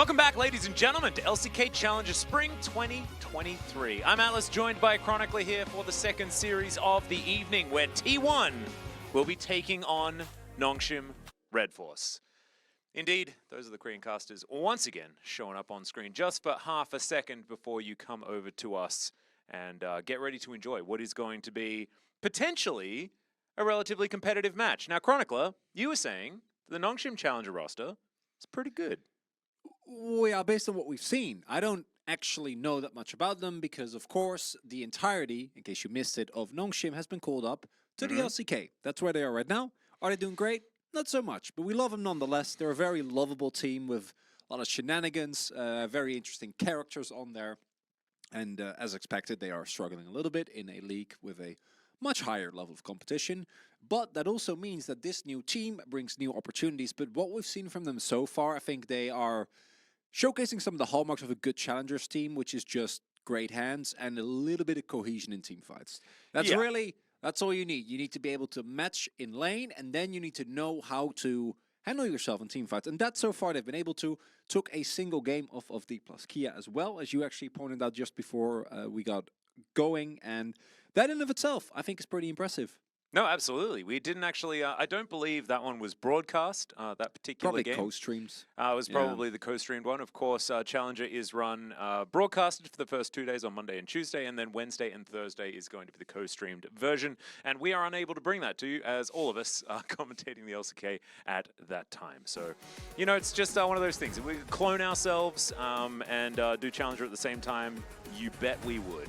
Welcome back, ladies and gentlemen, to LCK Challenger Spring 2023. I'm Atlas, joined by Chronicler here for the second series of the evening, where T1 will be taking on Nongshim Red Force. Indeed, those are the Korean casters once again showing up on screen just for half a second before you come over to us and get ready to enjoy what is going to be potentially a relatively competitive match. Now, Chronicler, you were saying the Nongshim Challenger roster is pretty good. Well, yeah, based on what we've seen. I don't actually know that much about them because, of course, the entirety, in case you missed it, of Nongshim has been called up to the LCK. That's where they are right now. Are they doing great? Not so much, but we love them nonetheless. They're a very lovable team with a lot of shenanigans, very interesting characters on there. And as expected, they are struggling a little bit in a league with a much higher level of competition. But that also means that this new team brings new opportunities. But what we've seen from them so far, I think they are showcasing some of the hallmarks of a good challengers team, which is just great hands and a little bit of cohesion in team fights. That's that's all you need. You need to be able to match in lane, and then you need to know how to handle yourself in team fights. And that so far they've been able to. Took a single game off of D plus Kia as well, as you actually pointed out just before we got going. And that in of itself, I think, is pretty impressive. No, absolutely. We didn't actually, I don't believe that one was broadcast, that particular game. Probably co-streams. It was probably the co-streamed one. Of course, Challenger is run, broadcasted for the first 2 days on Monday and Tuesday, and then Wednesday and Thursday is going to be the co-streamed version. And we are unable to bring that to you, as all of us are commentating the LCK at that time. So, you know, it's just one of those things. If we could clone ourselves and do Challenger at the same time, you bet we would.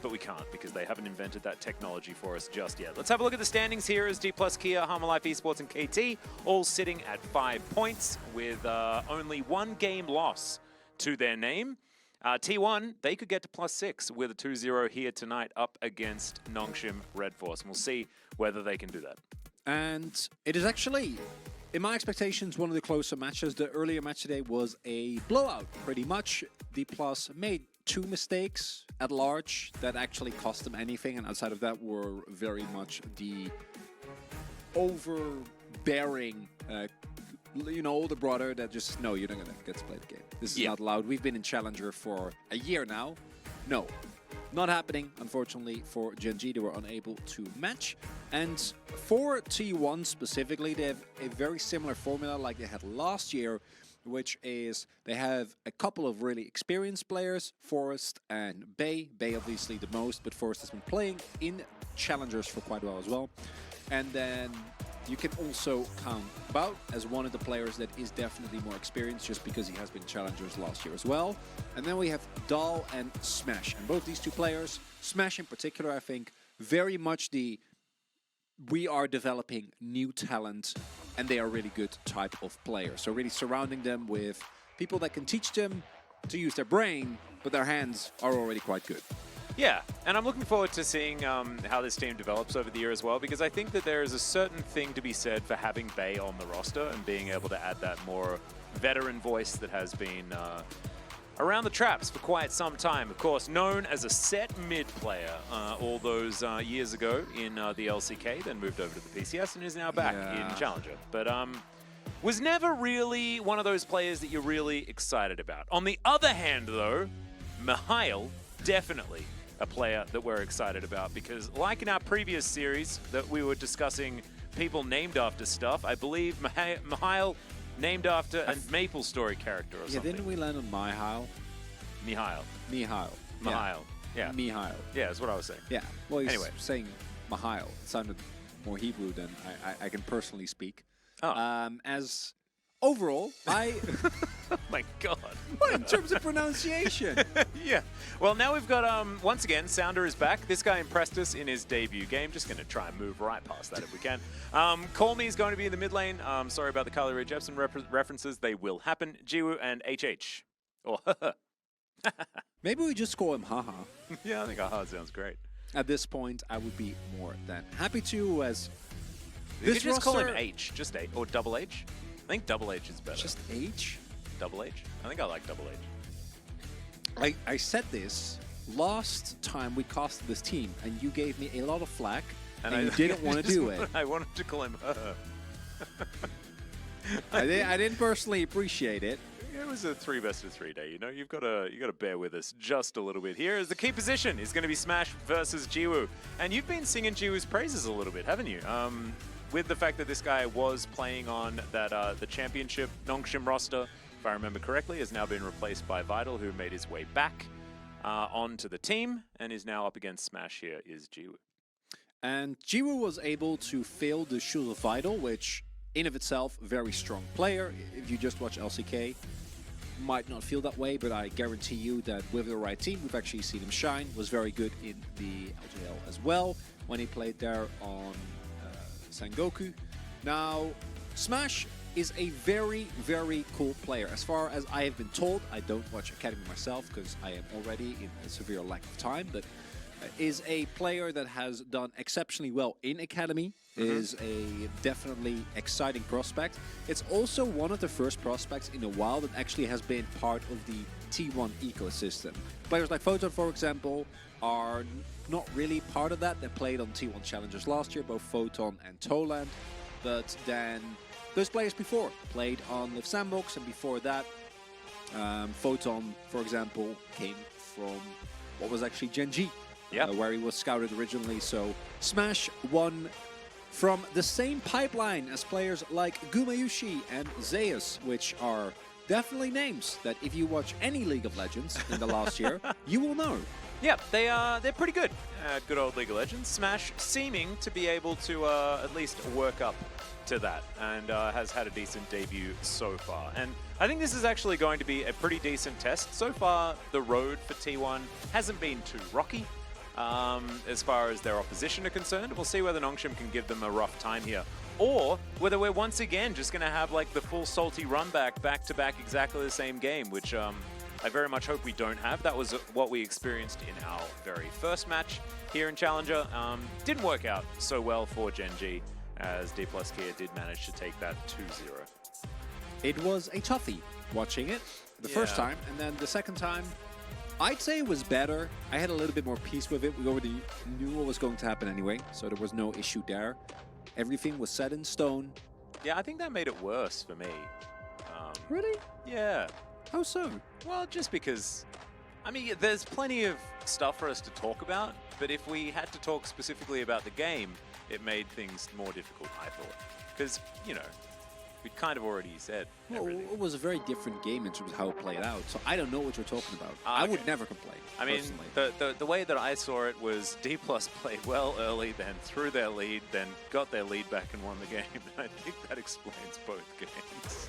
But we can't because they haven't invented that technology for us just yet. Let's have a look at the standings here as D plus Kia, Harmer Life Esports, and KT all sitting at 5 points with only one game loss to their name. T1, they could get to +6 with a 2-0 here tonight up against Nongshim Red Force. And we'll see whether they can do that. And it is actually, in my expectations, one of the closer matches. The earlier match today was a blowout, pretty much. D plus made 2 mistakes at large that actually cost them anything, and outside of that were very much the overbearing, older brother that just, no, you're not gonna get to play the game. This is not allowed. We've been in Challenger for a year now. No, not happening, unfortunately, for Gen.G. They were unable to match. And for T1 specifically, they have a very similar formula like they had last year, which is they have a couple of really experienced players, Forest and Bay. Bay obviously the most, but Forest has been playing in Challengers for quite a while as well. And then you can also count Bout as one of the players that is definitely more experienced just because he has been Challengers last year as well. And then we have Dahl and Smash. And both these two players, Smash in particular, I think, very much we are developing new talent, and they are really good type of players. So really surrounding them with people that can teach them to use their brain, but their hands are already quite good. Yeah, and I'm looking forward to seeing how this team develops over the year as well, because I think that there is a certain thing to be said for having Bay on the roster and being able to add that more veteran voice that has been around the traps for quite some time. Of course, known as a set mid player all those years ago in the LCK, then moved over to the PCS and is now back in Challenger. But was never really one of those players that you're really excited about. On the other hand, though, Mihail, definitely a player that we're excited about, because like in our previous series that we were discussing people named after stuff, I believe Mihail named after a Maple Story character or something. Yeah, didn't we land on Mihail? Mihail. Mihail. Mihail. Yeah. Mihail. Yeah, that's what I was saying. Yeah. Well, he's anyway, saying Mihail. It sounded more Hebrew than I can personally speak. Oh. As overall, oh my God. Well, in terms of pronunciation. Yeah. Well, now we've got, once again, Sounder is back. This guy impressed us in his debut game. Just going to try and move right past that if we can. Call Me is going to be in the mid lane. Sorry about the Carly Rae Jepsen references. They will happen. Jiwoo and HH. Or Maybe we just call him Haha. Yeah, I think Haha sounds great. At this point, I would be more than happy to, as you could just call him H. Just H. Or double H. I think double H is better. Just H? Double H? I think I like double H. I said this last time we casted this team, and you gave me a lot of flack, and you didn't want to do it. I wanted to call him I didn't personally appreciate it. It was a 3 best of 3 day. You know, you got to bear with us just a little bit here. As the key position is going to be Smash versus Jiwoo, and you've been singing Jiwoo's praises a little bit, haven't you? With the fact that this guy was playing on that the championship Nongshim roster, if I remember correctly, has now been replaced by Vital, who made his way back onto the team and is now up against Smash. Here is Jiwoo. And Jiwoo was able to fill the shoes of Vital, which in of itself, very strong player. If you just watch LCK, might not feel that way, but I guarantee you that with the right team, we've actually seen him shine. Was very good in the LJL as well when he played there on Sengoku. Now, Smash is a very, very cool player. As far as I have been told, I don't watch Academy myself because I am already in a severe lack of time, but is a player that has done exceptionally well in Academy, is a definitely exciting prospect. It's also one of the first prospects in a while that actually has been part of the T1 ecosystem. Players like Photon, for example, are not really part of that. They played on T1 Challengers last year, both Photon and Toland, but then those players before played on Live Sandbox, and before that, Photon, for example, came from what was actually Gen.G. Where he was scouted originally. So Smash won from the same pipeline as players like Gumayushi and Zeus, which are definitely names that if you watch any League of Legends in the last year, you will know. Yeah, they're pretty good at good old League of Legends. Smash seeming to be able to at least work up to that, and has had a decent debut so far. And I think this is actually going to be a pretty decent test. So far, the road for T1 hasn't been too rocky. As far as their opposition are concerned, we'll see whether Nongshim can give them a rough time here, or whether we're once again just going to have like the full salty run back to back exactly the same game, which I very much hope we don't have. That was what we experienced in our very first match here in Challenger. Didn't work out so well for Gen.G, as D+ Kia did manage to take that 2-0. It was a toughie watching it the first time, and then the second time, I'd say it was better. I had a little bit more peace with it. We already knew what was going to happen anyway, so there was no issue there. Everything was set in stone. Yeah, I think that made it worse for me. Really? Yeah. How so? Well, just because, I mean, there's plenty of stuff for us to talk about, but if we had to talk specifically about the game, it made things more difficult, I thought. Because, you know, we'd kind of already said everything. Well, it was a very different game in terms of how it played out, so I don't know what you're talking about. I would never complain, I mean, the way that I saw it was D+ played well early, then threw their lead, then got their lead back and won the game. And I think that explains both games.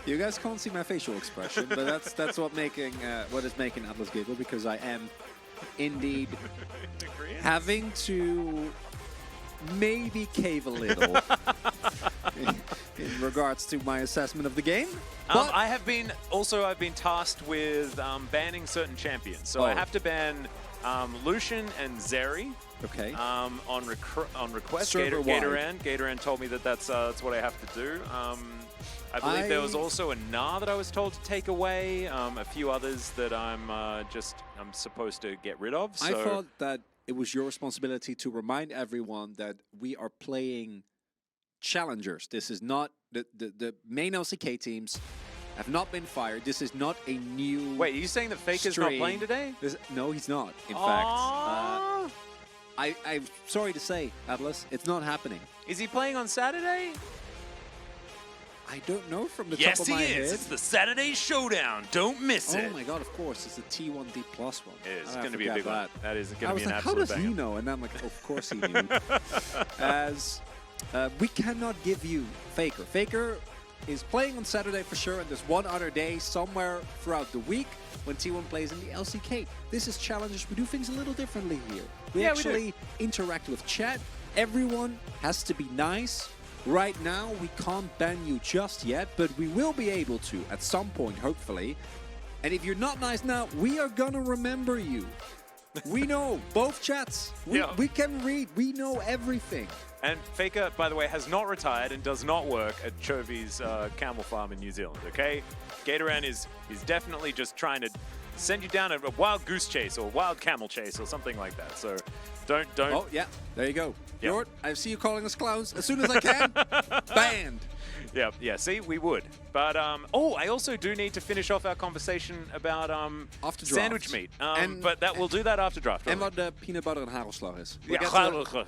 You guys can't see my facial expression, but that's what is making Atlas giggle, because I am indeed having to maybe cave a little in regards to my assessment of the game. But I've been tasked with banning certain champions, so I have to ban Lucian and Zeri. Okay. On request. Server-wide. Gatoran told me that that's what I have to do. I believe there was also a Gnar that I was told to take away. A few others that I'm supposed to get rid of. So. I thought that it was your responsibility to remind everyone that we are playing challengers. This is not the main LCK teams have not been fired. This is not a new. Wait, are you saying that Faker's not playing today? No, he's not. In fact, I'm sorry to say, Atlas, it's not happening. Is he playing on Saturday? I don't know from the top of my head. Yes, he is. It's the Saturday Showdown. Don't miss it. Oh my god, of course. It's the T1 D+ one. It is. It's going to be a big one. That is going to be an absolute how does banger. he know? And I'm like, of course he knew. As we cannot give you Faker. Faker is playing on Saturday for sure, and there's one other day somewhere throughout the week when T1 plays in the LCK. This is Challengers. We do things a little differently here. We actually interact with chat. Everyone has to be nice. Right now, we can't ban you just yet, but we will be able to at some point, hopefully. And if you're not nice now, we are gonna remember you. We know, both chats. We can read, we know everything. And Faker, by the way, has not retired and does not work at Chovi's camel farm in New Zealand, okay? Gatoran is definitely just trying to send you down a wild goose chase or wild camel chase or something like that. So don't. Oh, yeah, there you go. Yep. Jort, I see you calling us clowns. As soon as I can, banned. Yeah, see, we would. But, oh, I also do need to finish off our conversation about After draft. sandwich meat. But we'll do that after draft. And what the peanut butter and hagelslag is. We'll Yeah, get to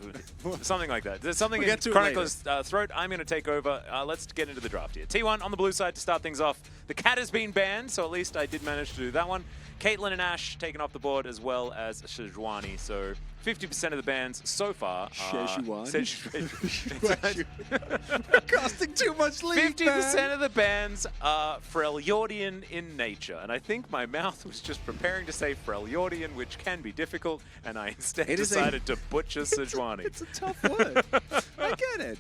it. something like that. There's something We'll in get to it Chronicler's throat. I'm going to take over. Let's get into the draft here. T1 on the blue side to start things off. The cat has been banned, so at least I did manage to do that one. Caitlyn and Ash taken off the board, as well as Sejuani. So 50% of the bans so far. We're casting too much leaf, 50% of the bans are Freljordian in nature. And I think my mouth was just preparing to say Freljordian, which can be difficult, and I instead decided to butcher Sejuani. It's a tough word. I get it.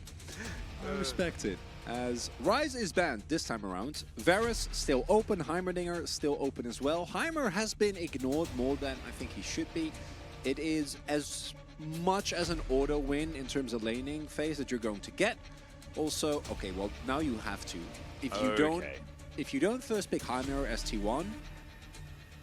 I respect it. As Ryze is banned this time around, Varus still open, Heimerdinger still open as well. Heimer has been ignored more than I think he should be. It is as much as an auto win in terms of laning phase that you're going to get. Also, okay, well now you have to. If you don't first pick Heimer as T1,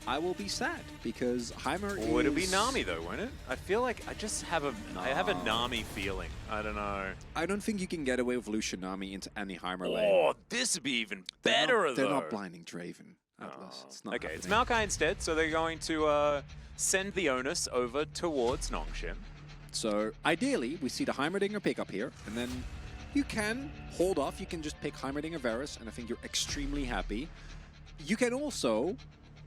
I will be sad because Heimer is... Would it be Nami though, won't it? I feel like I just have I have a Nami feeling. I don't know. I don't think you can get away with Lucian Nami into any Heimer lane. Oh, this would be even better though. They're not blinding Draven, Atlas. It's not okay, happening. it's Maokai instead, so they're going to send the onus over towards Nongshim. So ideally, we see the Heimerdinger pick up here, and then you can hold off. You can just pick Heimerdinger Varus, and I think you're extremely happy. You can also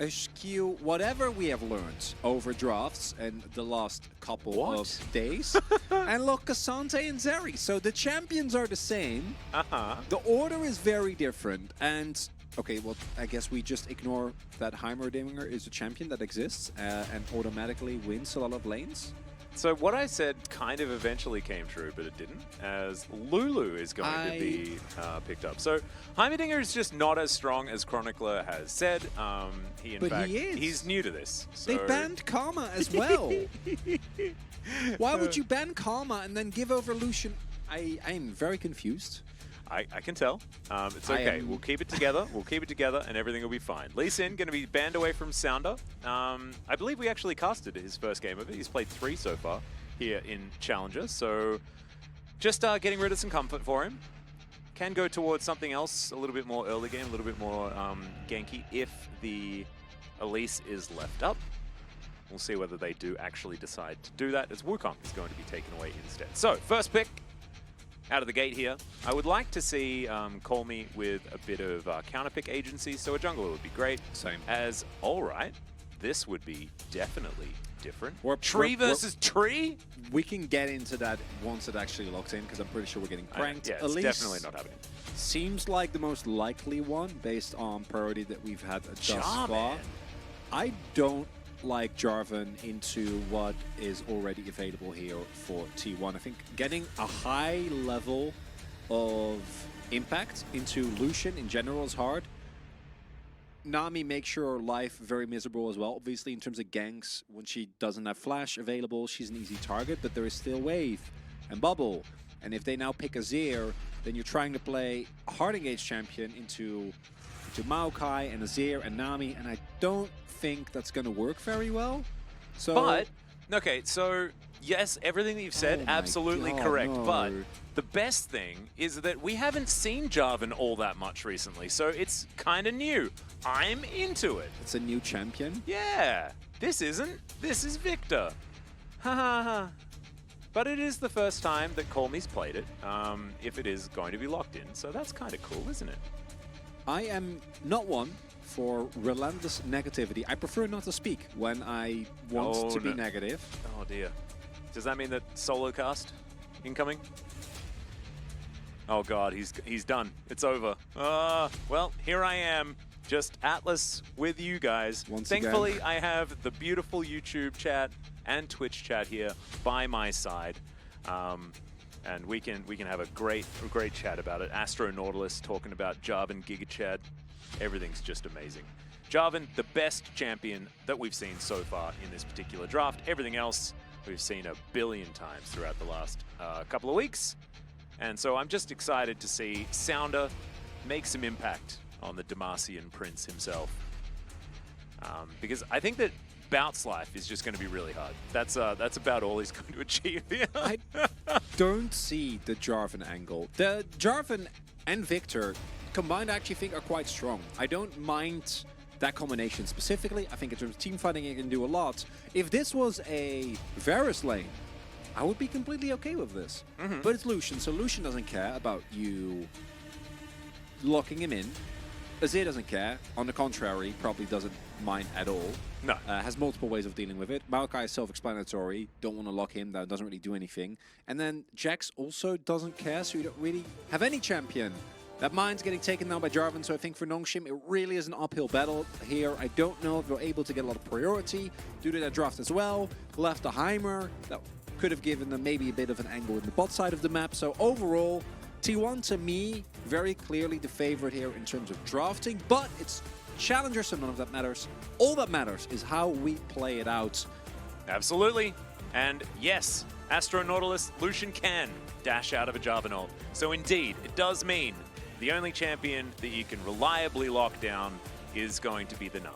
eschew whatever we have learned over drafts and the last couple of days, and look, Cassante and Zeri. So the champions are the same. The order is very different, and okay, well, I guess we just ignore that Heimerdinger is a champion that exists and automatically wins a lot of lanes. So what I said kind of eventually came true, but it didn't, as Lulu is going to be picked up. So Heimerdinger is just not as strong as Chronicler has said. He is. He's new to this. So. They banned Karma as well. Why would you ban Karma and then give over Lucian? I'm very confused. I can tell. It's okay. We'll keep it together. We'll keep it together, and everything will be fine. Lee Sin going to be banned away from Sounder. I believe we actually casted his first game of it. He's played 3 so far here in Challenger. So just getting rid of some comfort for him. Can go towards something else a little bit more early game, a little bit more ganky if the Elise is left up. We'll see whether they do actually decide to do that, as Wukong is going to be taken away instead. So first pick. Out of the gate here, I would like to see Call Me with a bit of counterpick agency, so a jungler would be great. Same. As, alright, this would be definitely different. Tree versus tree? We can get into that once it actually locks in, because I'm pretty sure we're getting pranked. Yeah, it's definitely not happening. Seems like the most likely one, based on priority that we've had thus far. I don't like Jarvan into what is already available here for T1. I think getting a high level of impact into Lucian in general is hard. Nami makes your life very miserable as well. Obviously, in terms of ganks, when she doesn't have Flash available, she's an easy target, but there is still Wave and Bubble. And if they now pick Azir, then you're trying to play a hard engaged champion into Maokai and Azir and Nami, and I don't think that's going to work very well. So, but okay, so yes, everything that you've said, absolutely correct. No. But the best thing is that we haven't seen Jarvan all that much recently, so it's kind of new. I'm into it. It's a new champion. Yeah, this isn't. This is Victor. Ha ha ha. But it is the first time that Call Me's played it, if it is going to be locked in. So that's kind of cool, isn't it? I am not one for relentless negativity. I prefer not to speak when I want to be negative. Oh dear. Does that mean that solo cast incoming? Oh god, he's done. It's over. Well, here I am, just Atlas with you guys. Thankfully, again, I have the beautiful YouTube chat and Twitch chat here by my side. And we can have a great chat about it. Astro Nautilus talking about Jarvan Giga Chad. Everything's just amazing. Jarvan, the best champion that we've seen so far in this particular draft. Everything else we've seen a billion times throughout the last couple of weeks. And so I'm just excited to see Sounder make some impact on the Demacian Prince himself. Because I think that Bounce Life is just going to be really hard. That's about all he's going to achieve here. I don't see the Jarvan angle. The Jarvan and Victor, combined I actually think are quite strong. I don't mind that combination specifically. I think in terms of team fighting, it can do a lot. If this was a Varus lane, I would be completely okay with this. But it's Lucian, so Lucian doesn't care about you locking him in. Azir doesn't care. On the contrary, probably doesn't mind at all. No. Has multiple ways of dealing with it. Maokai is self-explanatory. Don't want to lock him. That doesn't really do anything. And then Jax also doesn't care, so you don't really have any champion. That mine's getting taken down by Jarvan, so I think for Nongshim, it really is an uphill battle here. I don't know if they're able to get a lot of priority due to that draft as well. Left the Heimer. That could have given them maybe a bit of an angle in the bot side of the map. So overall, T1 to me, very clearly the favorite here in terms of drafting, but it's Challenger, so none of that matters. All that matters is how we play it out. Absolutely. And yes, Astro Nautilus, Lucian can dash out of a Jarvan ult. So indeed, it does mean the only champion that you can reliably lock down is going to be the Nami.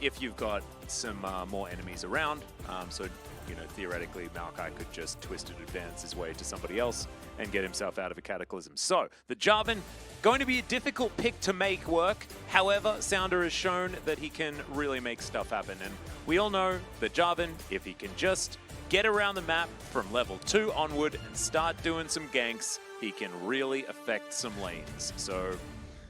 If you've got some more enemies around, so you know, theoretically, Maokai could just twist and advance his way to somebody else and get himself out of a Cataclysm. So, the Jarvan, going to be a difficult pick to make work. However, Sounder has shown that he can really make stuff happen. And we all know that Jarvan, if he can just get around the map from level 2 onward and start doing some ganks, he can really affect some lanes. So,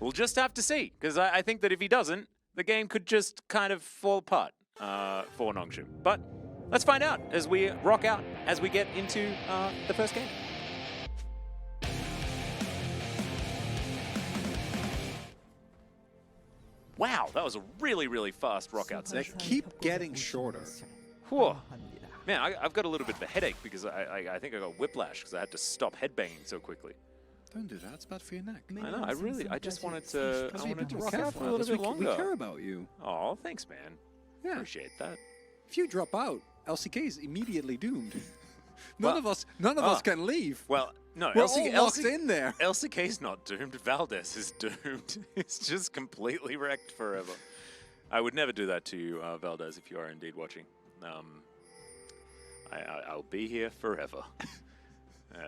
we'll just have to see. Because I think that if he doesn't, the game could just kind of fall apart for Nongshim. But let's find out as we rock out, as we get into the first game. Wow, that was a really, really fast rock out They session. keep getting shorter. Whew. Man, I've got a little bit of a headache because I think I got whiplash because I had to stop headbanging so quickly. Don't do that. It's bad for your neck. I know. I just wanted to rock out for a Careful, little bit we longer. care about you. Oh, thanks, man. Yeah. Appreciate that. If you drop out, LCK is immediately doomed. Well, none of us can leave. Well, no, We're all locked in there. LCK's not doomed. Valdez is doomed. It's just completely wrecked forever. I would never do that to you, Valdez, if you are indeed watching. I'll be here forever.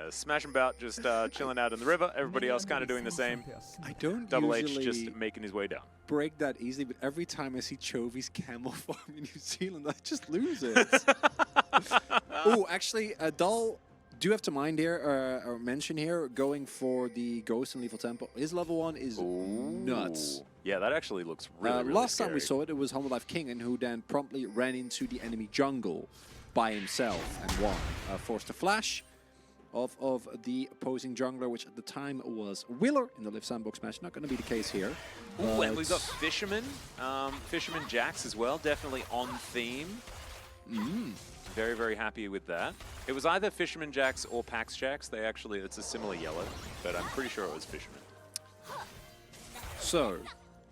Smash and Bout just chilling out in the river. Everybody else kind of doing the same. I don't Double usually H just making his way down. break that easily, but every time I see Chovy's camel farm in New Zealand, I just lose it. Oh, actually, Dull, do have to mind here, or mention here, going for the Ghost and Lethal Tempo. His level 1 is nuts. Yeah, that actually looks really, really Last scary. time we saw it, it was Humble Life King, and who then promptly ran into the enemy jungle by himself and won. Forced a flash of the opposing jungler, which at the time was Willer in the Live Sandbox match. Not going to be the case here. Ooh, and we've got Fisherman, Fisherman Jax as well, definitely on theme. Very, very happy with that. It was either Fisherman Jax or Pax Jax. It's a similar yellow, but I'm pretty sure it was Fisherman. So,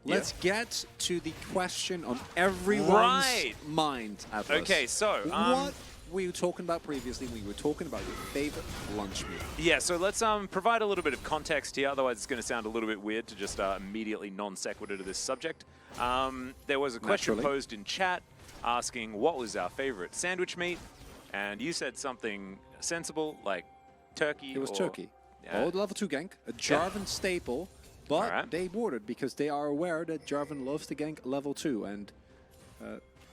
let's get to the question on everyone's mind, Atlas. Okay, so what were you talking about previously when you were talking about your favorite lunch meal? Yeah, so let's provide a little bit of context here, otherwise it's going to sound a little bit weird to just immediately non sequitur to this subject. There was a question posed in chat asking what was our favorite sandwich meat, and you said something sensible like turkey. It was turkey. Yeah. Old level 2 gank, a Jarvan staple, but they boarded because they are aware that Jarvan loves to gank level 2, and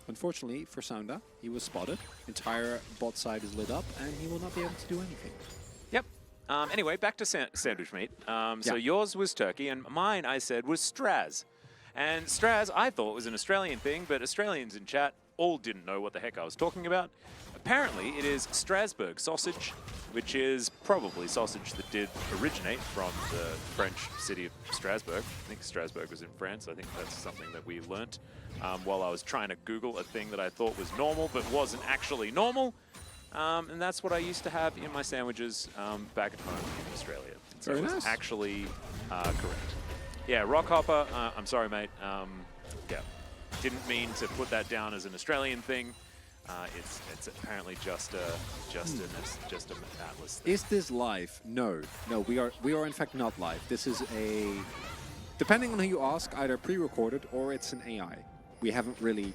unfortunately for Sounda, he was spotted. Entire bot side is lit up, and he will not be able to do anything. Yep. Anyway, back to sandwich meat. So yours was turkey, and mine, I said, was Straz. And Straz, I thought was an Australian thing, but Australians in chat all didn't know what the heck I was talking about. Apparently, it is Strasbourg sausage, which is probably sausage that did originate from the French city of Strasbourg. I think Strasbourg was in France. I think that's something that we learnt while I was trying to Google a thing that I thought was normal, but wasn't actually normal. And that's what I used to have in my sandwiches back at home in Australia. So Very it was nice. actually correct. Yeah, Rockhopper, I'm sorry, mate. Yeah, didn't mean to put that down as an Australian thing. It's apparently just an Atlas thing. Is this live? No. No, we are in fact not live. This is a, depending on who you ask, either pre-recorded or it's an AI. We haven't really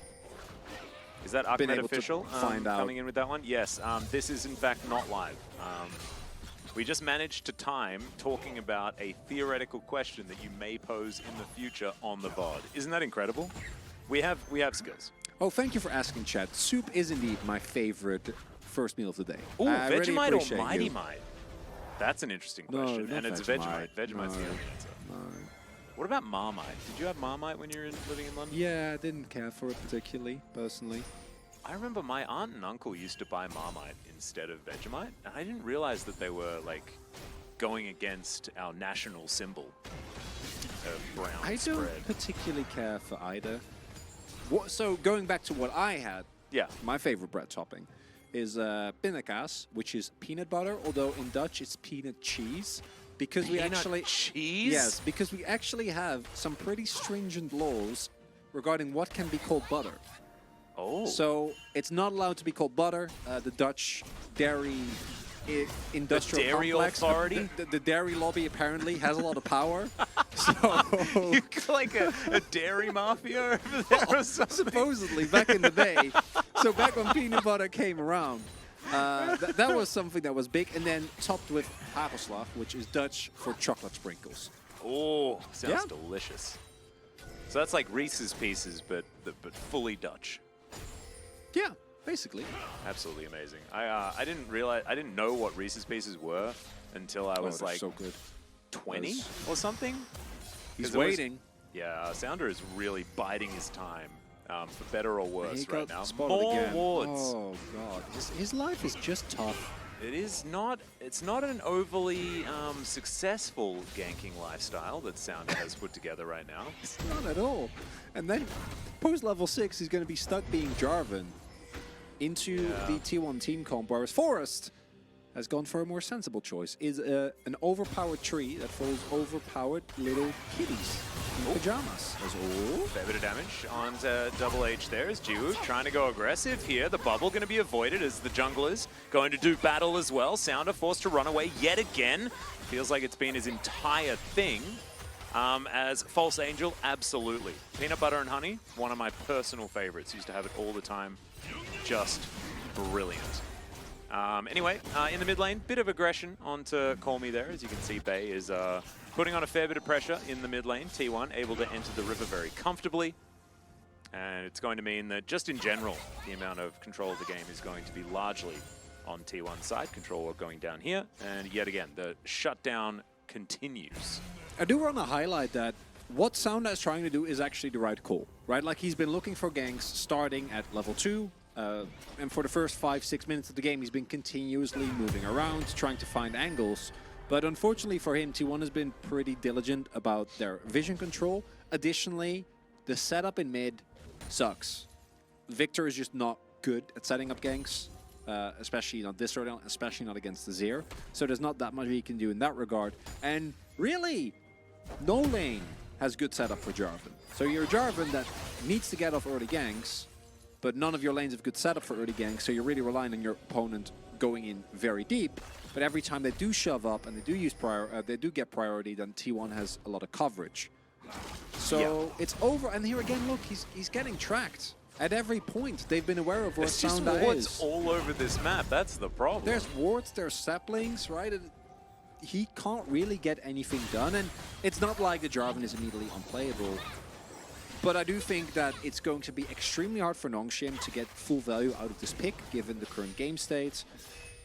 Is that been Ahmed able to official find out. coming in with that one? Yes, this is in fact not live. We just managed to time talking about a theoretical question that you may pose in the future on the VOD. Isn't that incredible? We have skills. Oh, thank you for asking, chat. Soup is indeed my favorite first meal of the day. Ooh, I really Vegemite or appreciate Mighty you. Mite? That's an interesting No, question. not And it's Vegemite. Vegemite. Vegemite's the No. only answer. No. What about Marmite? Did you have Marmite when you were living in London? Yeah, I didn't care for it particularly, personally. I remember my aunt and uncle used to buy Marmite instead of Vegemite, and I didn't realize that they were like going against our national symbol of brown I spread. don't particularly care for either. So going back to what I had, Yeah. my favorite bread topping is pindakaas, which is peanut butter, although in Dutch it's peanut cheese. Because we Peanut actually cheese? Yes, because we actually have some pretty stringent laws regarding what can be called butter. Oh. So it's not allowed to be called butter. The Dutch dairy industrial dairy complex, authority? the dairy lobby apparently has a lot of power. So you got like a dairy mafia over there or something? supposedly back in the day. So back when peanut butter came around, that was something that was big, and then topped with hagelslag, which is Dutch for chocolate sprinkles. Oh, sounds Yeah. delicious. So that's like Reese's Pieces, but fully Dutch. Yeah, basically. Absolutely amazing. I didn't know what Reese's Pieces were until I was they're like so good. 20 Those- or something. He's 'Cause it was- waiting. Yeah, Sounder is really biding his time, for better or worse He right got now. spotted More again. wards. Oh god, his life is just tough. It is not. It's not an overly successful ganking lifestyle that Sounder has put together right now. It's not at all. And then post level 6, he's going to be stuck being Jarvan into Yeah. the T1 team comp, whereas Forest has gone for a more sensible choice. Is an overpowered tree that follows overpowered little kitties in pajamas. Fair bit of damage onto Double H there as Jiwoo trying to go aggressive here. The bubble going to be avoided as the jungler's going to do battle as well. Sounder forced to run away yet again. Feels like it's been his entire thing. As False Angel, absolutely. Peanut Butter and Honey, one of my personal favorites. Used to have it all the time. Just brilliant. Anyway, in the mid lane, bit of aggression onto Call Me there. As you can see, Bay is putting on a fair bit of pressure in the mid lane. T1 able to enter the river very comfortably. And it's going to mean that just in general, the amount of control of the game is going to be largely on T1's side. Control going down here. And yet again, the shutdown continues. I do want to highlight that what Sounda is trying to do is actually the right call, right? Like he's been looking for ganks starting at level 2. And for the first 5-6 minutes of the game, he's been continuously moving around, trying to find angles. But unfortunately for him, T1 has been pretty diligent about their vision control. Additionally, the setup in mid sucks. Victor is just not good at setting up ganks, especially not this early on, especially not against the Zir. So there's not that much he can do in that regard. And really, no lane has good setup for Jarvan. So you're a Jarvan that needs to get off early ganks, but none of your lanes have good setup for early ganks, so you're really relying on your opponent going in very deep. But every time they do shove up and they do use they do get priority, then T1 has a lot of coverage. So it's over, and here again, look, he's getting tracked at every point. They've been aware of where It's just Sounda wards is. all over this map. That's the problem. There's wards, there's saplings, right? And he can't really get anything done, and it's not like the Jarvan is immediately unplayable. But I do think that it's going to be extremely hard for Nongshim to get full value out of this pick, given the current game state,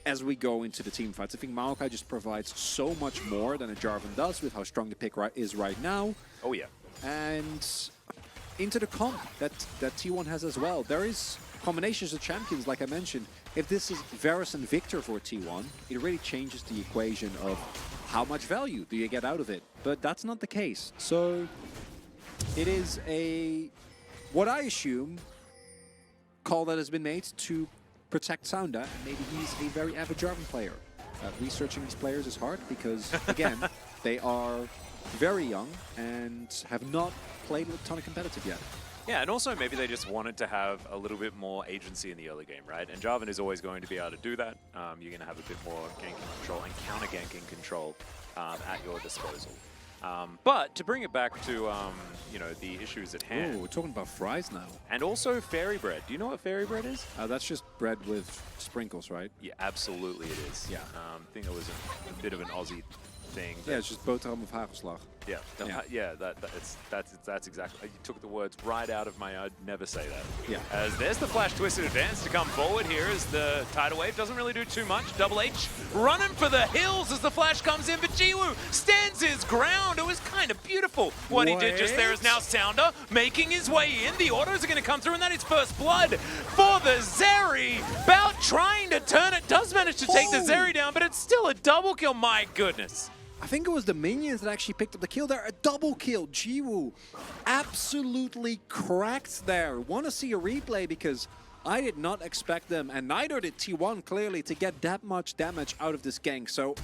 as we go into the team fights. I think Maokai just provides so much more than a Jarvan does with how strong the pick is right now. Oh, yeah. And into the comp that T1 has as well. There is combinations of champions, like I mentioned. If this is Varus and Victor for T1, it really changes the equation of how much value do you get out of it. But that's not the case. So it is what I assume, call that has been made to protect Sounda, and maybe he's a very avid Jarvan player. Researching these players is hard because, again, they are very young and have not played a ton of competitive yet. Yeah, and also maybe they just wanted to have a little bit more agency in the early game, right? And Jarvan is always going to be able to do that. You're going to have a bit more ganking control and counter-ganking control at your disposal. But to bring it back to, you know, the issues at hand. Oh, we're talking about fries now. And also fairy bread. Do you know what fairy bread is? That's just bread with sprinkles, right? Yeah, absolutely it is. Yeah. I think that was a bit of an Aussie thing. Yeah, it's just boterham of hagelslag. Yeah, yeah, that's exactly. You took the words right out of my. I'd never say that. Yeah. As there's the flash twisted advance to come forward here as the tidal wave doesn't really do too much. Double H running for the hills as the flash comes in, but Jiwoo stands his ground. It was kind of beautiful. What he did just there is now Sounder making his way in. The autos are going to come through, and that is first blood for the Zeri. Bout trying to turn it, does manage to take the Zeri down, but it's still a double kill. My goodness. I think it was the minions that actually picked up the kill there. A double kill. Jiwoo absolutely cracked there. Want to see a replay because I did not expect them, and neither did T1 clearly, to get that much damage out of this gank. So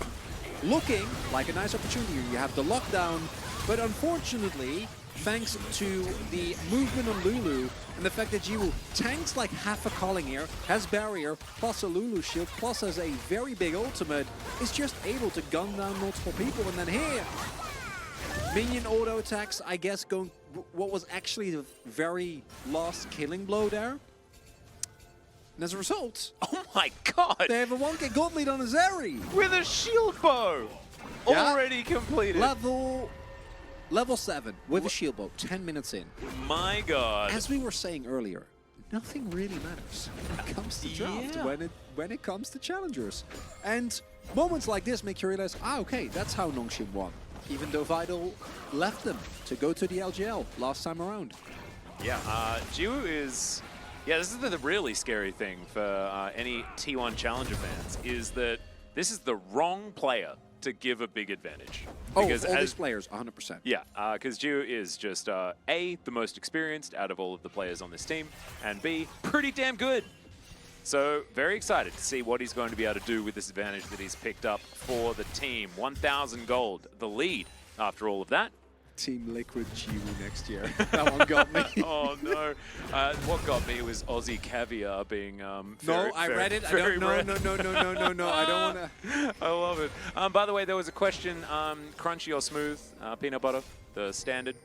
looking like a nice opportunity. You have the lockdown, but unfortunately, thanks to the movement on Lulu and the fact that Jiwoo tanks like half a calling here, has barrier, plus a Lulu shield, plus has a very big ultimate, is just able to gun down multiple people. And then here, minion auto attacks, I guess, going what was actually the very last killing blow there. And as a result, oh my god! They have a 1k gold lead on a Zeri. With a shield bow! Yeah. Already completed. Level 7 with a shield bow, 10 minutes in. My god. As we were saying earlier, nothing really matters when it comes to draft, when it comes to challengers. And moments like this make you realize, okay, that's how Nongshim won. Even though Vital left them to go to the LGL last time around. Yeah, Jiwoo is... Yeah, this is the really scary thing for any T1 Challenger fans, is that this is the wrong player to give a big advantage. Because all these players, 100%. Yeah, because Jiwoo is just A, the most experienced out of all of the players on this team, and B, pretty damn good. So very excited to see what he's going to be able to do with this advantage that he's picked up for the team. 1,000 gold, the lead after all of that. Team Liquid Jiwoo next year. That one got me. Oh no! What got me was Aussie caviar being I read it. I don't. No. I don't want to. I love it. By the way, there was a question: crunchy or smooth peanut butter? The standard.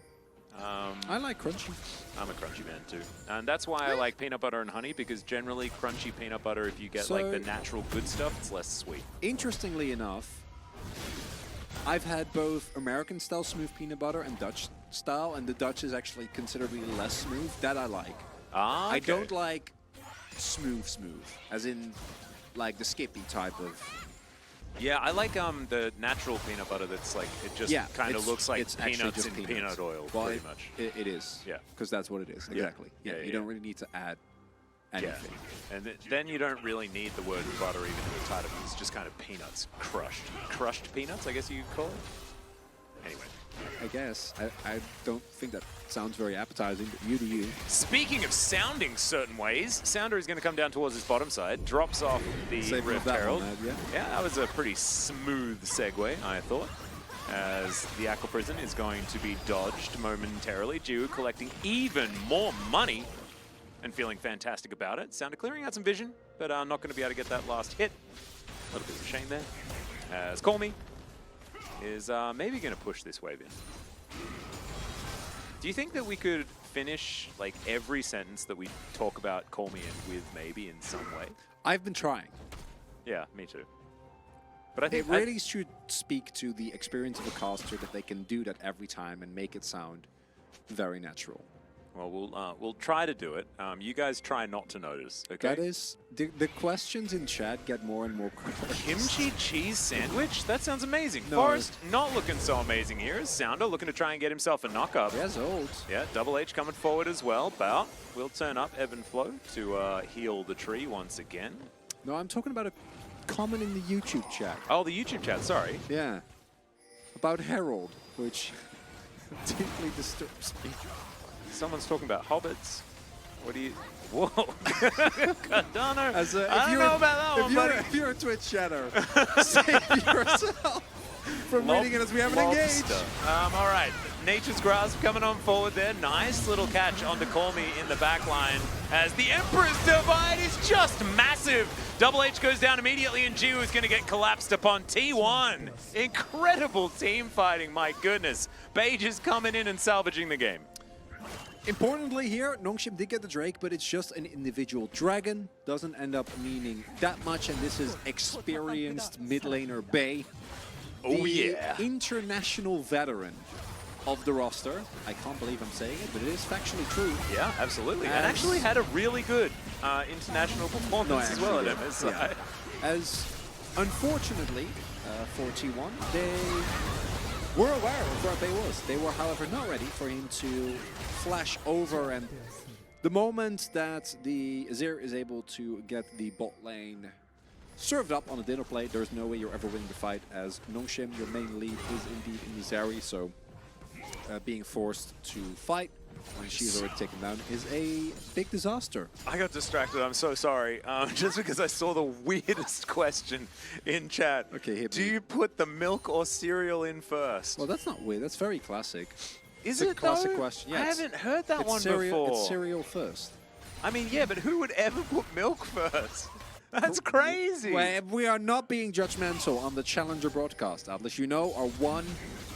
I like crunchy. I'm a crunchy man too, and that's why I like peanut butter and honey, because generally crunchy peanut butter, if you get like the natural good stuff, it's less sweet. Interestingly enough, I've had both American-style smooth peanut butter and Dutch-style, and the Dutch is actually considerably less smooth. That I like. Ah, okay. I don't like smooth, as in like the Skippy type of... Yeah, I like the natural peanut butter that's like, it just kind of looks like peanuts in peanut oil, pretty much. It is. Yeah. Because that's what it is, exactly. Yeah, you don't really need to add anything. Yeah. And then you don't really need the word butter even in the title. It's just kind of peanuts, crushed peanuts, I guess you could call it. Anyway. I guess. I don't think that sounds very appetizing, but you do you. Speaking of sounding certain ways, Sounder is going to come down towards his bottom side, drops off the Rift Herald. Yeah, that was a pretty smooth segue, I thought, as the Aqua Prison is going to be dodged momentarily. Jiwoo collecting even more money and feeling fantastic about it. Sounder clearing out some vision, but not going to be able to get that last hit. A little bit of a shame there. As Call Me is maybe going to push this wave in. Do you think that we could finish like every sentence that we talk about Call Me in with maybe in some way? I've been trying. Yeah, me too. But I think it really should speak to the experience of a caster that they can do that every time and make it sound very natural. Well, we'll try to do it. You guys try not to notice, okay? That is, the questions in chat get more and more complex. Kimchi cheese sandwich? That sounds amazing. No, Forrest not looking so amazing here. Sounder looking to try and get himself a knock-up. Yes, old. Yeah, Double H coming forward as well. Bout will turn up Ebb and Flow to heal the tree once again. No, I'm talking about a comment in the YouTube chat. Oh, the YouTube chat, sorry. Yeah. About Herald, which deeply disturbs me. Someone's talking about hobbits. What do you... Whoa. Cardano. I don't know about that one, buddy. If you're a Twitch chatter, save yourself. from reading it as we haven't engaged. All right, Nature's Grasp coming on forward there. Nice little catch onto Call Me in the back line as the Emperor's Divide is just massive. Double H goes down immediately and G is going to get collapsed upon T1. Incredible team fighting, my goodness. Beige is coming in and salvaging the game. Importantly here, Nongshim did get the Drake, but it's just an individual dragon. Doesn't end up meaning that much, and this is experienced mid laner Bay. Oh the yeah. International veteran of the roster. I can't believe I'm saying it, but it is factually true. Yeah, absolutely. And actually had a really good international performance as well at MSI. Yeah. As unfortunately for T1, they were aware of where Bay was. They were, however, not ready for him to flash over, and the moment that the Azir is able to get the bot lane served up on a dinner plate, there's no way you're ever winning the fight, as Nongshim, your main lead, is indeed in Mizari, so being forced to fight when she's already taken down is a big disaster. I got distracted, I'm so sorry. Just because I saw the weirdest question in chat. Okay, hit Do me. you put the milk or cereal in first? Well, that's not weird. That's very classic. Is it's it a classic though? question. I Yeah, haven't heard that one cereal, before. It's cereal first. I mean, yeah, but who would ever put milk first? That's crazy. Well, we are not being judgmental on the Challenger broadcast, Atlas. You know, our one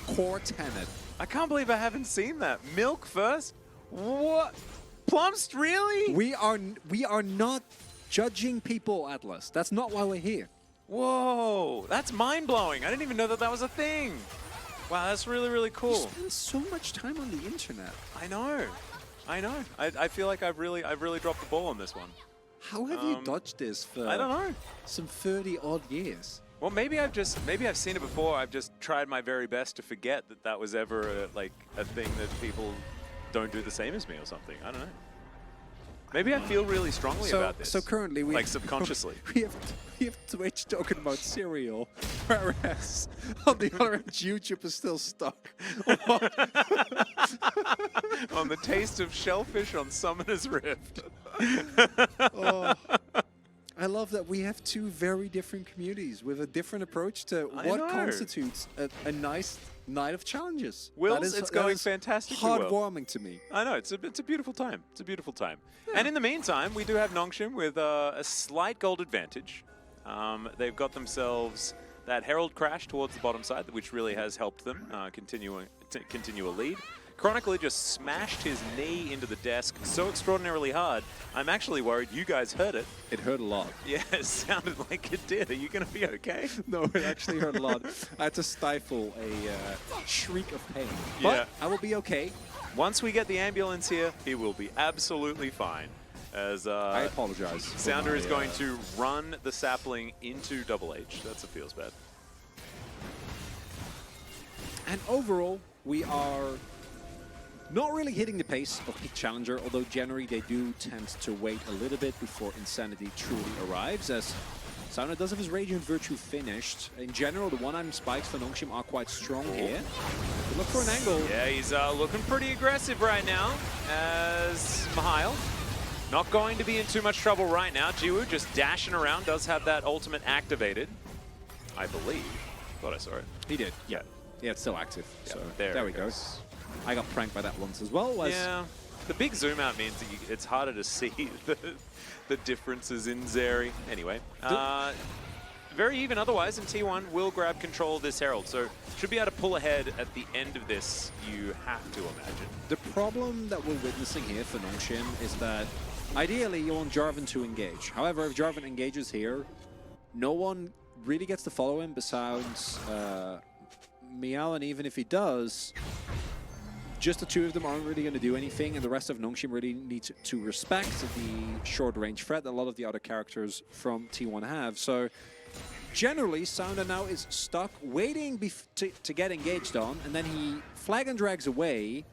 core tenet. I can't believe I haven't seen that. Milk first? What? Plumps, really? We are not judging people, Atlas. That's not why we're here. Whoa, that's mind-blowing. I didn't even know that that was a thing. Wow, that's really, really You cool. spend so much time on the internet. I know. I feel like I've really dropped the ball on this one. How have you dodged this for I don't know. some 30-odd years? Well, maybe I've seen it before. I've just tried my very best to forget that that was ever a thing that people don't do the same as me or something. I don't know. Maybe I feel really strongly about this. So currently we like subconsciously. we have Twitch talking about cereal, whereas on the other end YouTube is still stuck On the taste of shellfish on Summoner's Rift. Oh, I love that we have two very different communities with a different approach to I what know. constitutes a nice night of challenges. Wills, it's going that is fantastically well. heartwarming to me. I know, it's a beautiful time. It's a beautiful time. Yeah. And in the meantime, we do have Nongshim with a slight gold advantage. They've got themselves that Herald crash towards the bottom side, which really has helped them continue a lead. Chronically just smashed his knee into the desk so extraordinarily hard. I'm actually worried you guys heard it. It hurt a lot. Yeah, it sounded like it did. Are you going to be okay? No, it actually hurt a lot. I had to stifle a shriek of pain. Yeah. But I will be okay. Once we get the ambulance here, he will be absolutely fine. As I apologize. Sounder is going to run the sapling into Double H. That's a feels bad. And overall, we are not really hitting the pace of Peak Challenger, although generally they do tend to wait a little bit before Insanity truly arrives, as Sounder does have his Radiant Virtue finished. In general, the one-item spikes for Nongshim are quite strong here. Good look for an angle. Yeah, he's looking pretty aggressive right now, as Mihail not going to be in too much trouble right now. Jiwoo just dashing around, does have that ultimate activated, I believe. Thought I saw it. He did. Yeah. Yeah, it's still active. Yeah, So there we go. I got pranked by that once as well. Yeah, the big zoom out means that it's harder to see the differences in Zeri. Anyway, very even otherwise, and T1 will grab control of this Herald, so should be able to pull ahead at the end of this, you have to imagine. The problem that we're witnessing here for Nongshim is that ideally you want Jarvan to engage. However, if Jarvan engages here, no one really gets to follow him besides Miao, and even if he does, just the two of them aren't really going to do anything, and the rest of Nongshim really needs to respect the short-range threat that a lot of the other characters from T1 have. So generally, Sounder now is stuck waiting to get engaged on, and then he flag and drags away,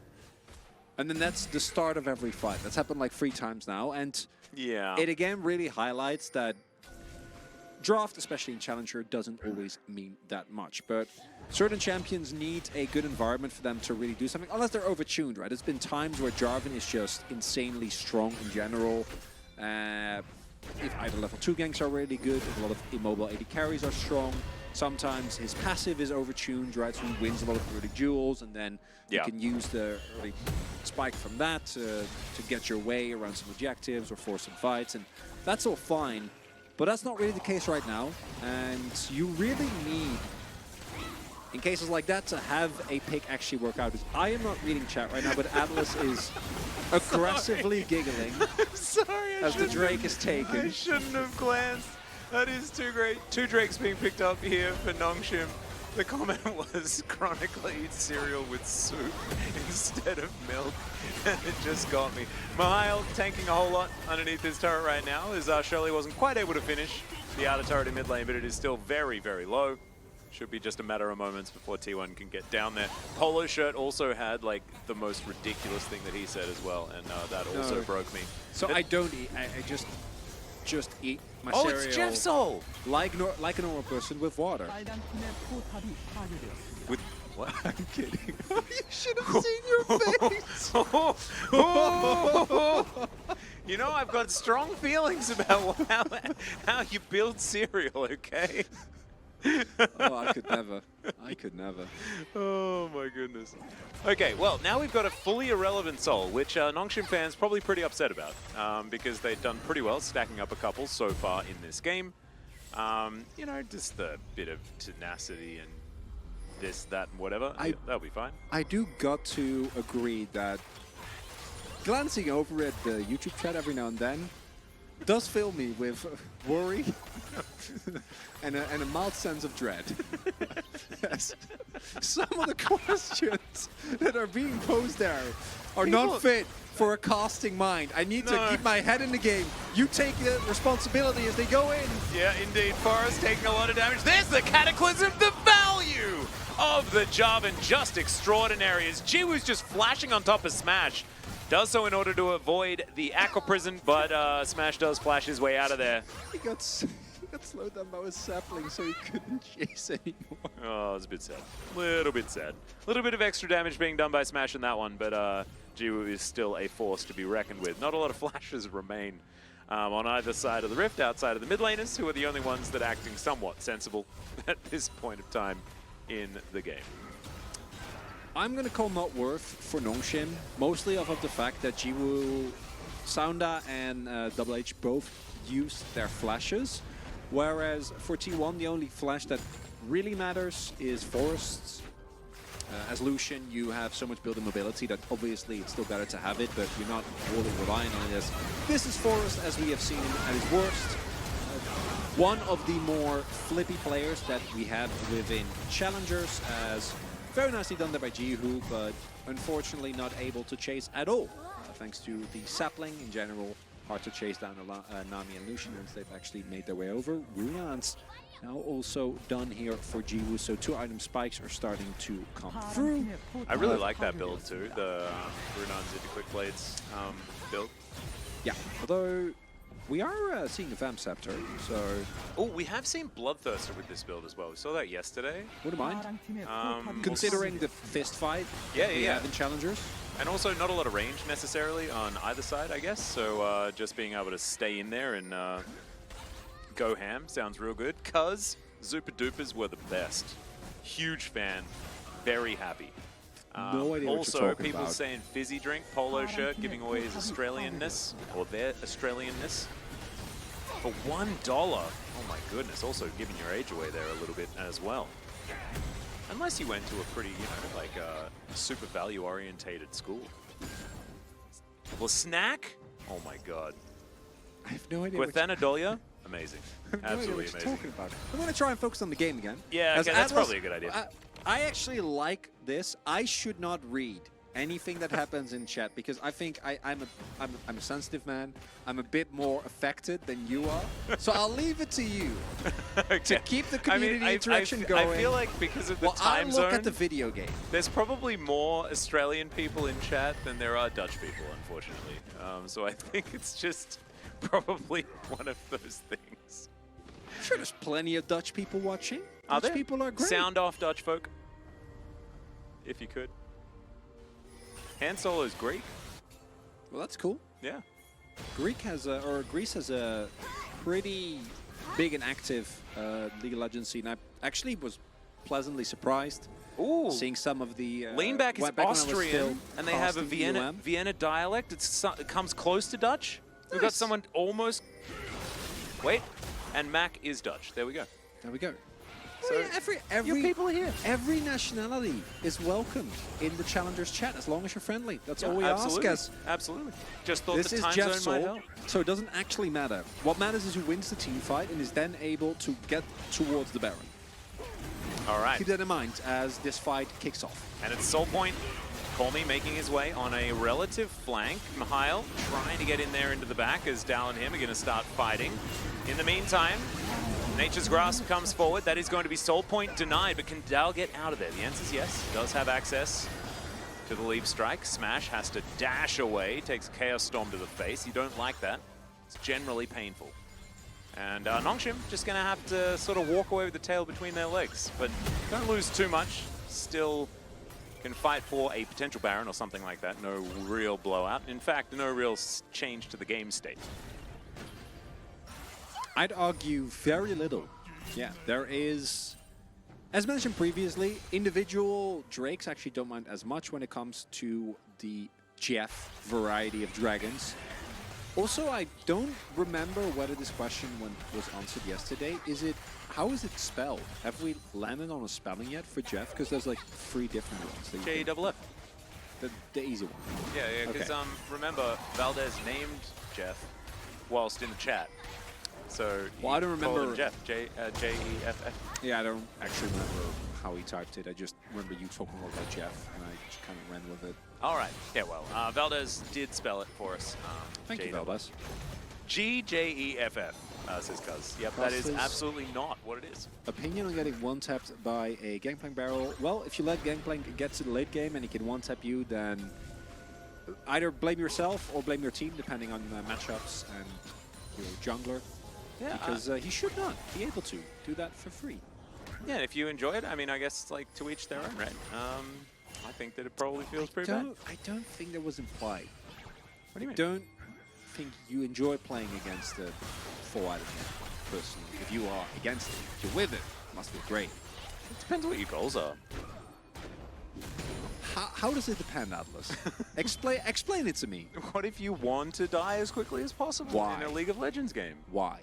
and then that's the start of every fight. That's happened like 3 times now, and yeah, it again really highlights that draft, especially in Challenger, doesn't always mean that much. But certain champions need a good environment for them to really do something, unless they're overtuned, right? There's been times where Jarvan is just insanely strong in general. If either level 2 ganks are really good, if a lot of immobile AD carries are strong, sometimes his passive is overtuned, right? So he wins a lot of early duels, and then you can use the early spike from that to get your way around some objectives or force some fights, and that's all fine. But that's not really the case right now, and you really need, in cases like that, to have a pick actually work out. I am not reading chat right now, but Atlas is aggressively giggling as the Drake is taken. I shouldn't have glanced. That is too great. 2 Drakes being picked up here for Nongshim. The comment was chronically eat cereal with soup instead of milk, and it just got me. Mahile tanking a whole lot underneath this turret right now, as Shirley wasn't quite able to finish the outer turret in mid lane, but it is still very, very low. Should be just a matter of moments before T1 can get down there. Polo Shirt also had like the most ridiculous thing that he said as well, and that also broke me. So I don't eat. I just eat my oh, cereal. It's Jeff Soul! Like a normal person with water. With what? I'm kidding. You should have seen your face. You know, I've got strong feelings about how you build cereal, okay? Oh, I could never. I could never. Oh my goodness. Okay, well, now we've got a fully irrelevant Soul, which Nongshim fans probably pretty upset about, because they've done pretty well stacking up a couple so far in this game. You know, just a bit of tenacity and this, that, and whatever. That'll be fine. I do got to agree that glancing over at the YouTube chat every now and then does fill me with worry and a mild sense of dread. Yes. Some of the questions that are being posed there are not fit for a casting mind. I need to keep my head in the game. You take the responsibility as they go in. Yeah, indeed. Forest taking a lot of damage. There's the Cataclysm, the value of the Jarvan, just extraordinary as Jiwoo's just flashing on top of Smash. Does so in order to avoid the Aqua Prison, but Smash does flash his way out of there. He got slowed down by a sapling, so he couldn't chase anymore. Oh, it's a bit sad. Little bit sad. A little bit of extra damage being done by Smash in that one, but Jiwoo is still a force to be reckoned with. Not a lot of flashes remain on either side of the rift, outside of the mid laners, who are the only ones that are acting somewhat sensible at this point of time in the game. I'm going to call not worth for Nongshim, mostly off of the fact that Jiwoo, Sounda, and Double H both used their flashes, whereas for T1 the only flash that really matters is Forest's. As Lucian, you have so much building mobility that obviously it's still better to have it, but you're not fully relying on it. This is Forest, as we have seen at his worst. One of the more flippy players that we have within Challengers, as very nicely done there by Jiwoo, but unfortunately not able to chase at all, thanks to the sapling in general. Hard to chase down Nami and Lucian once they've actually made their way over. Runan's now also done here for Jiwoo, so 2 item spikes are starting to come through. I really like that build too, the Runan's into Quick Blades build. Yeah, although we are seeing the Vamp Scepter, so... Oh, we have seen Bloodthirster with this build as well. We saw that yesterday. Wouldn't mind. Considering the fist fight we have in Challengers. And also not a lot of range necessarily on either side, I guess. So just being able to stay in there and go ham sounds real good. Cuz Zupa Dupas were the best. Huge fan. Very happy. No idea what also, you're talking people about. saying Fizzy Drink, Polo Shirt, giving away his Australianness, or their Australianness, for $1. Oh my goodness, also giving your age away there a little bit as well. Unless you went to a pretty, you know, like super value-orientated school. Well, Snack? Oh my god. I have no idea Quethanadolia? Amazing. I have no Absolutely idea what amazing. you're talking about. I'm going to try and focus on the game again. Yeah, okay, that's probably a good idea. I actually like this. I should not read anything that happens in chat because I think I'm a sensitive man. I'm a bit more affected than you are. So I'll leave it to you to keep the community interaction going. I feel like because of the time zone, I'll look at the video game. There's probably more Australian people in chat than there are Dutch people, unfortunately. So I think it's just probably one of those things. I'm sure there's plenty of Dutch people watching. Are Dutch there? people are great. Sound off, Dutch folk. If you could. Han Solo's Greek. Well, that's cool. Yeah. Greece has a pretty big and active League of Legends scene. I actually was pleasantly surprised Ooh. seeing some of the... Leanback is back when I was still Austrian, and they have a casting UM. Vienna dialect. It comes close to Dutch. We've got Nice. someone almost... Wait. And Mac is Dutch. There we go. There we go. So, Oh, yeah, every your people are here. Every nationality is welcomed in the Challengers chat as long as you're friendly. That's all we absolutely. ask. Absolutely. Just thought This the is time Jeff's zone might soul, help. so it doesn't actually matter. What matters is who wins the team fight and is then able to get towards the Baron. All right. Keep that in mind as this fight kicks off. And it's Soul Point. Colmy making his way on a relative flank. Mihail trying to get in there into the back as Dal and him are going to start fighting. In the meantime, Nature's Grasp comes forward. That is going to be Soul Point denied, but can Dal get out of there? The answer is yes. He does have access to the leap strike. Smash has to dash away, takes Chaos Storm to the face. You don't like that. It's generally painful. And Nongshim just going to have to sort of walk away with the tail between their legs. But don't lose too much. Still can fight for a potential Baron or something like that. No real blowout. In fact, no real change to the game state. I'd argue very little. Yeah, there is, as mentioned previously, individual Drakes actually don't mind as much when it comes to the Jeff variety of dragons. Also, I don't remember whether this question was answered yesterday. How is it spelled? Have we landed on a spelling yet for Jeff? Because there's like 3 different ones. that you can- J-double-F. The easy one. Yeah, because Okay. remember, Valdez named Jeff whilst in the chat. So Well, I don't called him remember- Jeff, J-E-F-F. Yeah, I don't actually remember how he typed it. I just remember you talking about Jeff, and I just kind of ran with it. All right. Yeah, well, Valdez did spell it for us. Thank you, Valdez. G-J-E-F-F, says Cuz. Yep, that is Cuz. absolutely not what it is. Opinion on getting one-tapped by a Gangplank barrel. Well, if you let Gangplank get to the late game and he can one-tap you, then either blame yourself or blame your team, depending on matchups and your jungler. Yeah, Because he should not be able to do that for free. yeah, if you enjoy it, I mean, I guess, like, to each their own, right? I think that it probably feels pretty bad. I don't think that was implied. What do you mean? Don't think you enjoy playing against the 4 out of 10, personally. If you are against it, if you're with it, it must be great. It depends what your goals are. How does it depend, Atlas? Explain it to me. What if you want to die as quickly as possible Why? in a League of Legends game? Why?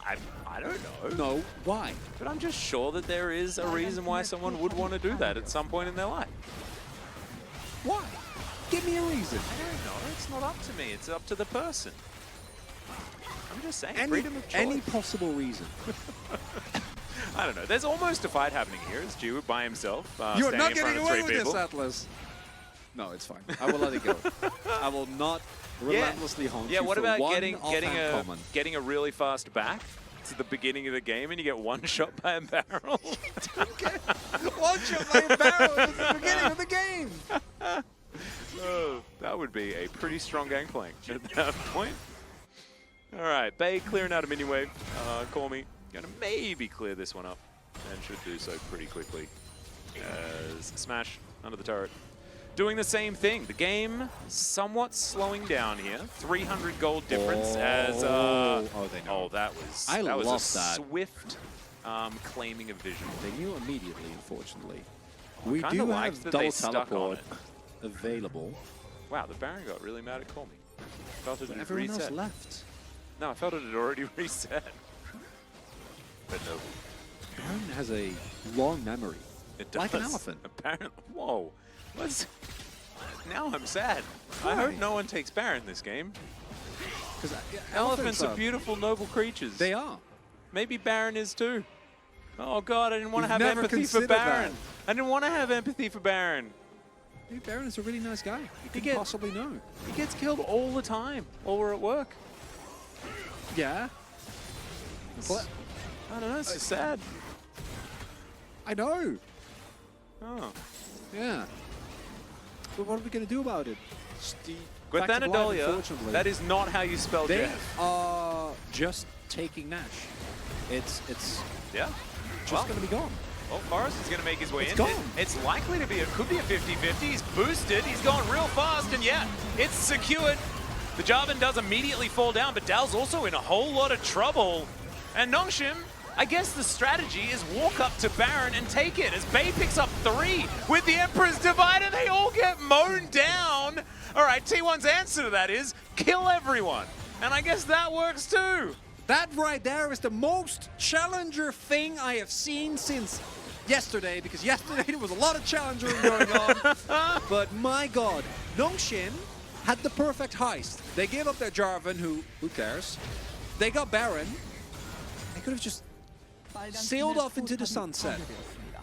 I don't know. No, why? But I'm just sure that there is a reason why someone would want to do that at some point in their life. Why? Give me a reason. I don't know. It's not up to me. It's up to the person. I'm just saying, Any, freedom of choice. any possible reason. I don't know. There's almost a fight happening here. It's G by himself. You're standing not in front getting of away 3 with people. this, Atlas. No, it's fine. I will let it go. I will not relentlessly haunt Yeah, you what for about one getting comment. a really fast back to the beginning of the game and you get one shot by a barrel? One shot by a barrel at the beginning of the game. Oh, that would be a pretty strong gangplank at that point. All right, Bay clearing out a minion wave. Call me. Gonna maybe clear this one up and should do so pretty quickly. As Smash under the turret. Doing the same thing. The game somewhat slowing down here. 300 gold difference as... they know. Oh, that was I that was love a that. swift claiming of vision. They knew immediately, unfortunately. We Kinda do liked have that double they stuck on teleport it. available. Wow, the Baron got really mad at Call Me. Felt it had Everyone reset. else left. No, I felt it had already reset. But no, Baron has a long memory. it does. Like an elephant. Apparently. Whoa. What's... Now I'm sad. Why? I hope no one takes Baron this game. Because Elephants are beautiful, noble creatures. They are. Maybe Baron is too. Oh god, I didn't want to You've have never empathy for considered Baron. that. I didn't want to have empathy for Baron. Maybe Baron is a really nice guy. You could get- possibly know. He gets killed all the time while we're at work. Yeah. Well, I don't know, it's just sad. I know. Oh. Yeah. But what are we going to do about it? With Fact of life, Anadolia, unfortunately. that is not how you spell They Jeff. are just taking Nash. It's Yeah. just Well, going to be gone. well, Forrest is going to make his way It's in. gone. It's likely to be, it could be a 50-50. He's boosted, he's gone real fast, and yeah, it's secured. The Jarvan does immediately fall down, but Dal's also in a whole lot of trouble. And Nongshim, I guess the strategy is walk up to Baron and take it as Bay picks up 3 with the Emperor's Divide and they all get mown down. All right, T1's answer to that is kill everyone. And I guess that works too. That right there is the most challenger thing I have seen since yesterday, because yesterday there was a lot of challengering going on. But my god, Nongshim had the perfect heist. They gave up their Jarvan, who cares? They got Baron. They could have just sailed off into the sunset.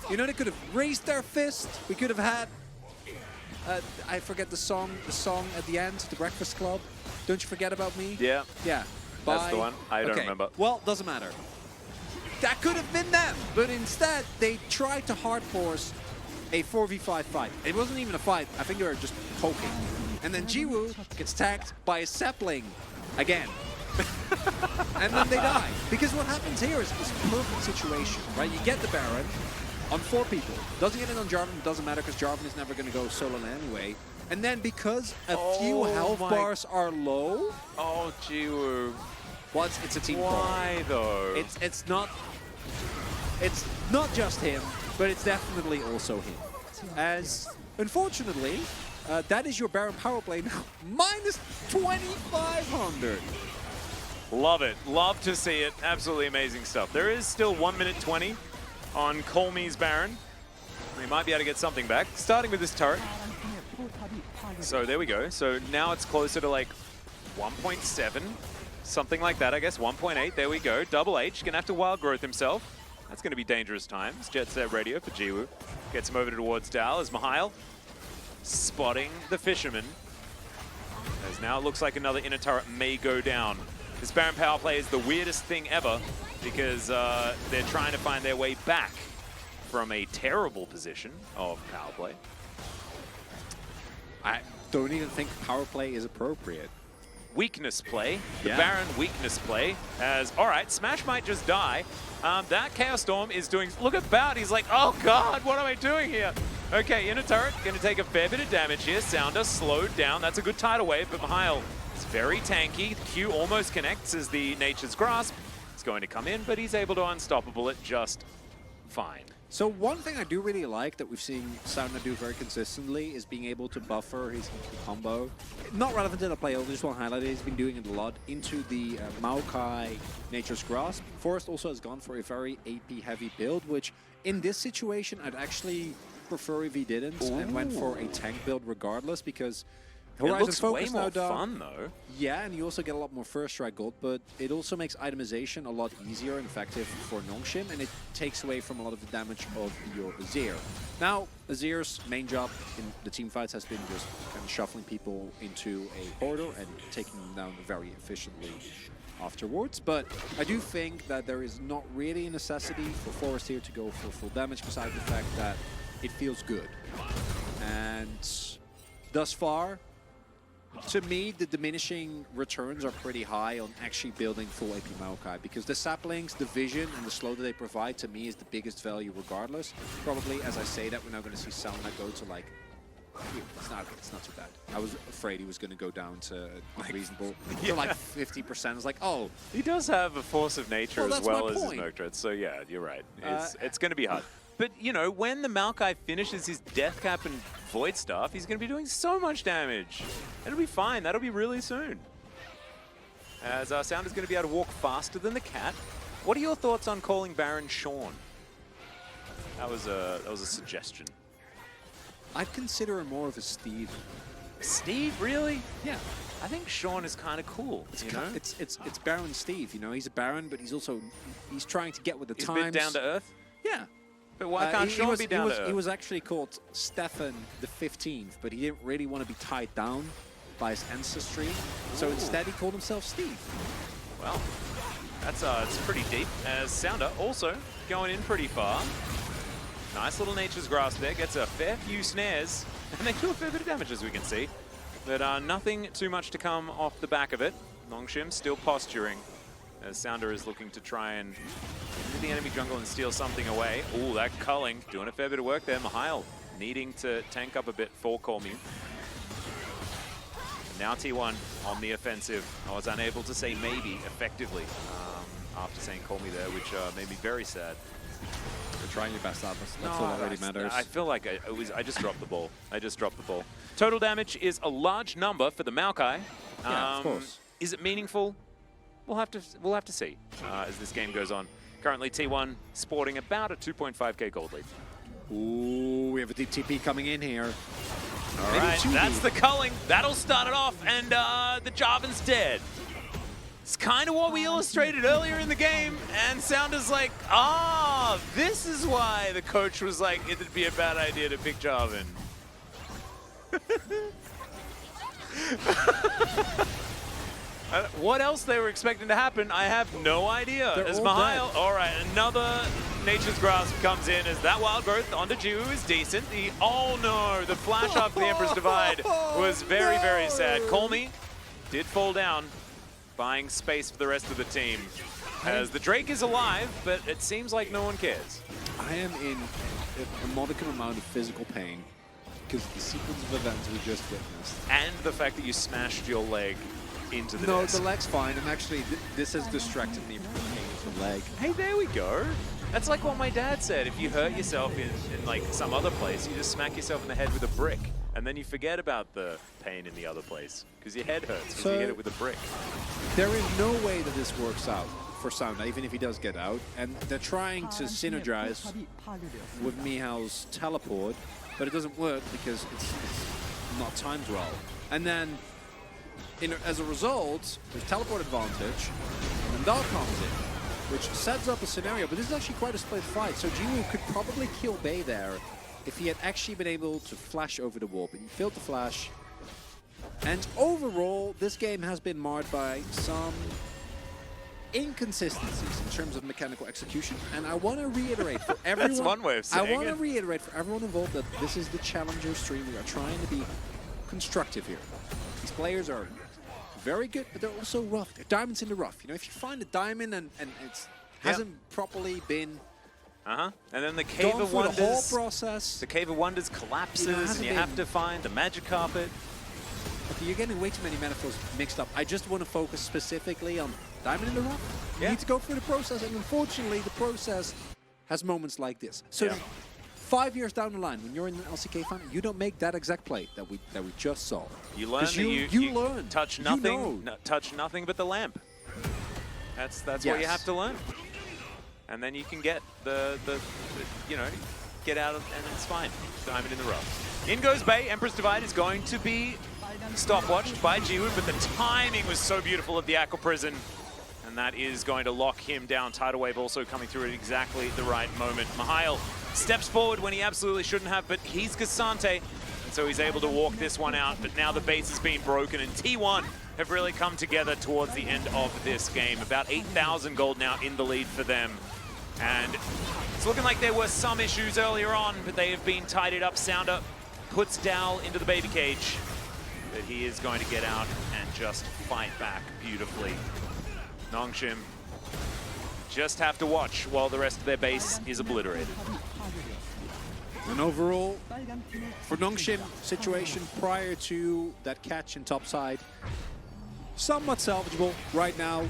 You know, they could have raised their fist. We could have had, I forget the song at the end, The Breakfast Club. Don't You Forget About Me? Yeah. Yeah. That's the one. I don't remember. Well, doesn't matter. That could have been them, but instead they tried to hard force a 4v5 fight. It wasn't even a fight. I think they were just poking. And then Jiwoo gets tagged by a sapling again. And then they die. Because what happens here is a perfect situation, right? You get the Baron on 4 people. Doesn't get it on Jarvan, doesn't matter because Jarvan is never going to go solo anyway. And then because a few health bars are low... Oh, Jiwoo. Well, it's a team Why, though? It's not just him, but it's definitely also him. As, unfortunately, that is your Baron power play now. Minus 2,500. Love it. Love to see it. Absolutely amazing stuff. There is still 1 minute 20 on Colmy's Baron. We might be able to get something back. Starting with this turret. So there we go. So now it's closer to like 1.7. Something like that, I guess. 1.8. There we go. Double H. Gonna have to wild growth himself. That's gonna be dangerous times. Jet set radio for Jiwoo. Gets him over towards Dal as Mihail spotting the Fisherman. As now it looks like another inner turret may go down. This Baron power play is the weirdest thing ever because they're trying to find their way back from a terrible position of power play. I don't even think power play is appropriate. Weakness play, the Yeah. Baron weakness play, as, all right, Smash might just die. That Chaos Storm is doing, look at Bout, he's like, oh god, what am I doing here? Okay, inner turret, gonna take a fair bit of damage here. Sounder slowed down, that's a good tidal wave, but Mihail is very tanky. The Q almost connects as the Nature's Grasp is going to come in, but he's able to unstoppable it just fine. So one thing I do really like that we've seen Sounder do very consistently is being able to buffer his combo. Not relevant to the play, I just want to highlight it. He's been doing it a lot into the Maokai Nature's Grasp. Forest also has gone for a very AP heavy build, which in this situation I'd actually prefer if he didn't and went for a tank build regardless, because Horizon It looks Focus way more now down. fun though. Yeah, and you also get a lot more first strike gold, but it also makes itemization a lot easier and effective for Nongshim, and it takes away from a lot of the damage of your Azir. Now, Azir's main job in the team fights has been just kind of shuffling people into a corridor and taking them down very efficiently afterwards, but I do think that there is not really a necessity for Forest here to go for full damage, besides the fact that it feels good. And thus far, to me, the diminishing returns are pretty high on actually building full AP Maokai, because the saplings, the vision, and the slow that they provide to me is the biggest value regardless. Probably, as I say that, we're now going to see Soundna go to like, it's not too bad. I was afraid he was going to go down to reasonable, to like 50%. I was like, oh. He does have a force of nature as well as his point. Nocturne, so yeah, you're right. It's going to be hard. But, you know, when the Maokai finishes his Death Cap and Void stuff, he's going to be doing so much damage. It'll be fine. That'll be really soon. As our Sounder's going to be able to walk faster than the cat. What are your thoughts on calling Baron Sean? That was a suggestion. I'd consider him more of a Steve. Steve, really? Yeah. I think Sean is kind of cool, you know? It's Baron Steve, you know? He's a Baron, but he's trying to get with the He's times. a bit down to earth? Yeah. But why can't Sean be down to earth? He was actually called Stefan the 15th, but he didn't really want to be tied down by his ancestry. So instead he called himself Steve. Well, that's it's pretty deep. As Sounder also going in pretty far. Nice little Nature's Grasp there, gets a fair few snares, and they do a fair bit of damage as we can see. But nothing too much to come off the back of it. Nongshim still posturing, as Sounder is looking to try and into the enemy jungle and steal something away. Ooh, that culling, doing a fair bit of work there. Mihail needing to tank up a bit for Colmy. Now T1 on the offensive. I was unable to say maybe effectively. after saying "call me there," which made me very sad. You're trying your best, Atlas. That's all that really matters. I feel like I just dropped the ball. I just dropped the ball. Total damage is a large number for the Maokai. Yeah, of course. Is it meaningful? We'll have to see as this game goes on. Currently, T1 sporting about a 2.5k gold lead. Ooh, we have a deep TP coming in here. All right, that's the culling. That'll start it off, and the Jarvan's dead. It's kind of what we illustrated earlier in the game, and Sounder's like, this is why the coach was like, it'd be a bad idea to pick Jarvan. What else they were expecting to happen, I have no idea. As Mihail, all right, another Nature's Grasp comes in as that Wild Growth onto Jiu is decent. Oh no, the flash after the Emperor's Divide was very, very sad. Call Me did fall down, buying space for the rest of the team. As the Drake is alive, but it seems like no one cares. I am in a modicum amount of physical pain because the sequence of events we just witnessed. And the fact that you smashed your leg into the No, desk. the leg's fine, and actually this has distracted me from the pain of the leg. Hey, there we go. That's like what my dad said. If you hurt yourself in like some other place, you just smack yourself in the head with a brick. And then you forget about the pain in the other place because your head hurts because you hit it with a brick. There is no way that this works out for Sounder, even if he does get out. And they're trying to synergize with Mihail's teleport, but it doesn't work because it's not timed well. And then, as a result, there's teleport advantage, and Dark comes in, which sets up a scenario. But this is actually quite a split fight, so Jiwoo could probably kill Bay there if he had actually been able to flash over the wall, but he failed to flash. And overall, this game has been marred by some inconsistencies in terms of mechanical execution. And I want to reiterate for everyone, That's one way of saying I want to reiterate for everyone involved that this is the Challenger stream. We are trying to be constructive here. These players are very good, but they're also rough. They're diamonds in the rough. You know, if you find a diamond and it hasn't properly been and then the Cave of Wonders, the whole process. The Cave of Wonders collapses, and you have to find the magic carpet. Okay, you're getting way too many metaphors mixed up. I just want to focus specifically on Diamond in the Rough. You need to go through the process, and unfortunately, the process has moments like this. So 5 years down the line, when you're in an LCK final, you don't make that exact play that we just saw. You learn that you learn. Touch nothing, touch nothing but the lamp. That's what you have to learn. And then you can get the you know, get out and it's fine. Diamond in the rough. In goes Bay. Emperor's Divide is going to be stopwatched by Jiwoo, but the timing was so beautiful of the Aqua Prison. And that is going to lock him down. Tidal Wave also coming through at exactly the right moment. Mihail steps forward when he absolutely shouldn't have, but he's Cassante. And so he's able to walk this one out, but now the base has been broken, and T1 have really come together towards the end of this game. About 8,000 gold now in the lead for them. And it's looking like there were some issues earlier on, but they have been tidied up. Sounder puts Dal into the baby cage, but he is going to get out and just fight back beautifully. Nongshim just have to watch while the rest of their base is obliterated. And overall, for Nongshim situation prior to that catch in topside, somewhat salvageable right now.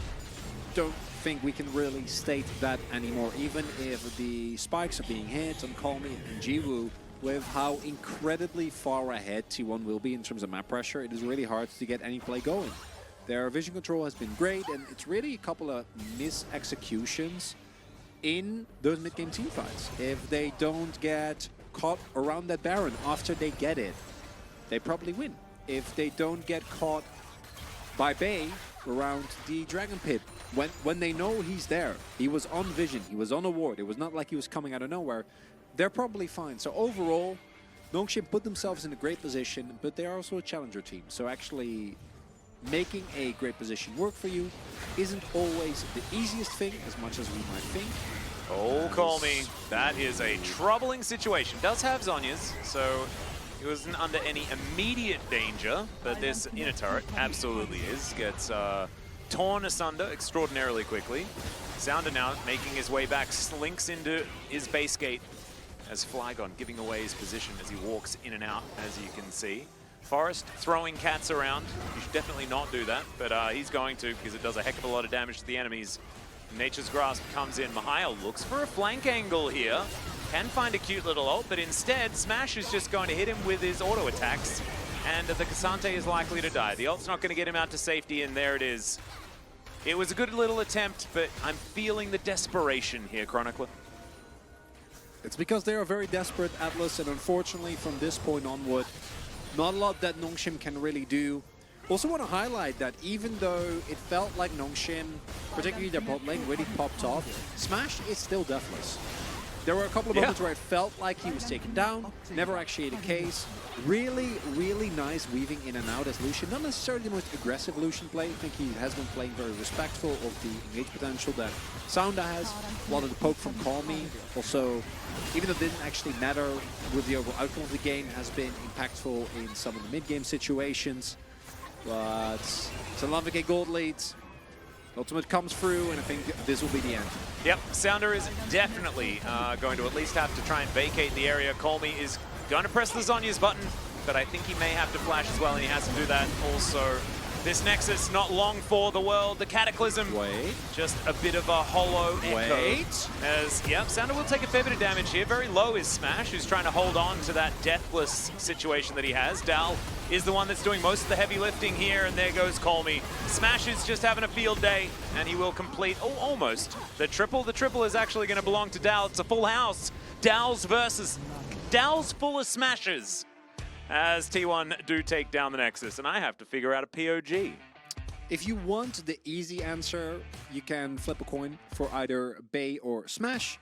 Don't think we can really state that anymore, even if the spikes are being hit on Call Me and Jiwoo. With how incredibly far ahead T1 will be in terms of map pressure, it is really hard to get any play going. Their vision control has been great, and it's really a couple of mis-executions in those mid-game teamfights. If they don't get caught around that Baron after they get it, they probably win. If they don't get caught by Bay around the Dragon Pit, when they know he's there, he was on vision, he was on a ward, it was not like he was coming out of nowhere, they're probably fine. So overall, Nongshim put themselves in a great position, but they are also a challenger team. So actually making a great position work for you isn't always the easiest thing, as much as we might think. Oh, Call Me. That is a troubling situation. Does have Zhonya's, so he wasn't under any immediate danger, but this inner turret absolutely is. Gets torn asunder extraordinarily quickly. Sounder now making his way back, slinks into his base gate as Flygon giving away his position as he walks in and out, as you can see. Forest throwing cats around. You should definitely not do that, but he's going to, because it does a heck of a lot of damage to the enemies. Nature's Grasp comes in. Mihail looks for a flank angle here. Can find a cute little ult, but instead, Smash is just going to hit him with his auto attacks. And the Cassante is likely to die. The ult's not going to get him out to safety, and there it is. It was a good little attempt, but I'm feeling the desperation here, Chronicler. It's because they are very desperate, Atlas, and unfortunately from this point onward, not a lot that Nongshim can really do. Also want to highlight that even though it felt like Nongshim, particularly their bot lane, really popped off, Smash is still deathless. There were a couple of moments where it felt like he was taken down, never actually the case. Really, really nice weaving in and out as Lucian. Not necessarily the most aggressive Lucian play. I think he has been playing very respectful of the engage potential that Sounda has. A lot of the poke from Call Me. Also, even though it didn't actually matter with the overall outcome of the game, has been impactful in some of the mid-game situations. But Salavike gold leads. Ultimate comes through, and I think this will be the end. Yep, Sounder is definitely going to at least have to try and vacate the area. Colmy is going to press the Zhonya's button, but I think he may have to flash as well, and he has to do that also. This Nexus, not long for the world. The Cataclysm, just a bit of a hollow echo. As, yep, Sounder will take a fair bit of damage here. Very low is Smash, who's trying to hold on to that deathless situation that he has. Dal is the one that's doing most of the heavy lifting here, and there goes Colmy. Smash is just having a field day, and he will complete, almost, the triple. The triple is actually going to belong to Dal. It's a full house. Dal's full of smashes, as T1 do take down the Nexus, and I have to figure out a POG. If you want the easy answer, you can flip a coin for either Bay or Smash.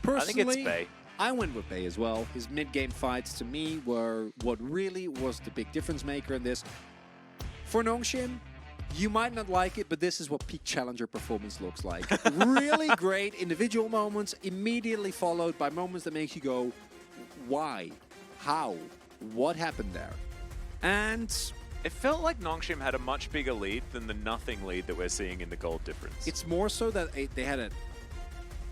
Personally, I think it's Bay. I went with Bay as well. His mid-game fights, to me, were what really was the big difference maker in this. For Nongshim, you might not like it, but this is what peak challenger performance looks like. Really great individual moments, immediately followed by moments that make you go, why? How? What happened there? And it felt like Nongshim had a much bigger lead than the nothing lead that we're seeing in the gold difference. It's more so that they had a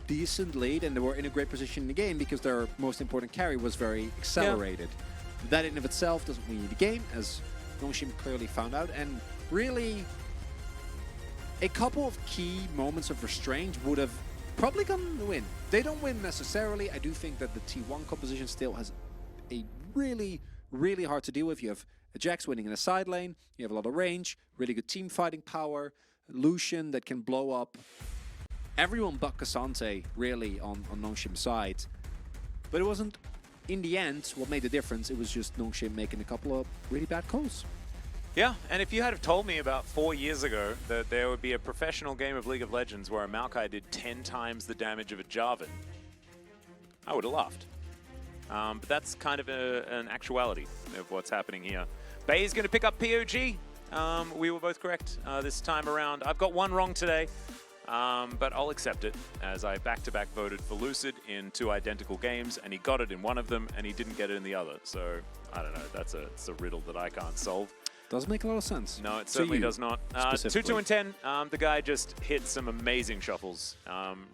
decent lead and they were in a great position in the game because their most important carry was very accelerated. Yeah. That in and of itself doesn't win you the game, as Nongshim clearly found out, and really a couple of key moments of restraint would have probably gotten the win. They don't win necessarily. I do think that the T1 composition still has a really, really hard to deal with. You have a Jax winning in a side lane, you have a lot of range, really good team fighting power, Lucian that can blow up everyone but Cassante, really, on Nongshim's side. But it wasn't, in the end, what made the difference. It was just Nongshim making a couple of really bad calls. Yeah, and if you had have told me about 4 years ago that there would be a professional game of League of Legends where a Maokai did 10 times the damage of a Jarvan, I would have laughed. But that's kind of an actuality of what's happening here. Bay is going to pick up POG. We were both correct this time around. I've got one wrong today, but I'll accept it, as I back-to-back voted for Lucid in 2 identical games, and he got it in one of them, and he didn't get it in the other. So, I don't know. It's a riddle that I can't solve. Does make a lot of sense. No, it certainly does not. 2-2 and 10. The guy just hit some amazing shuffles.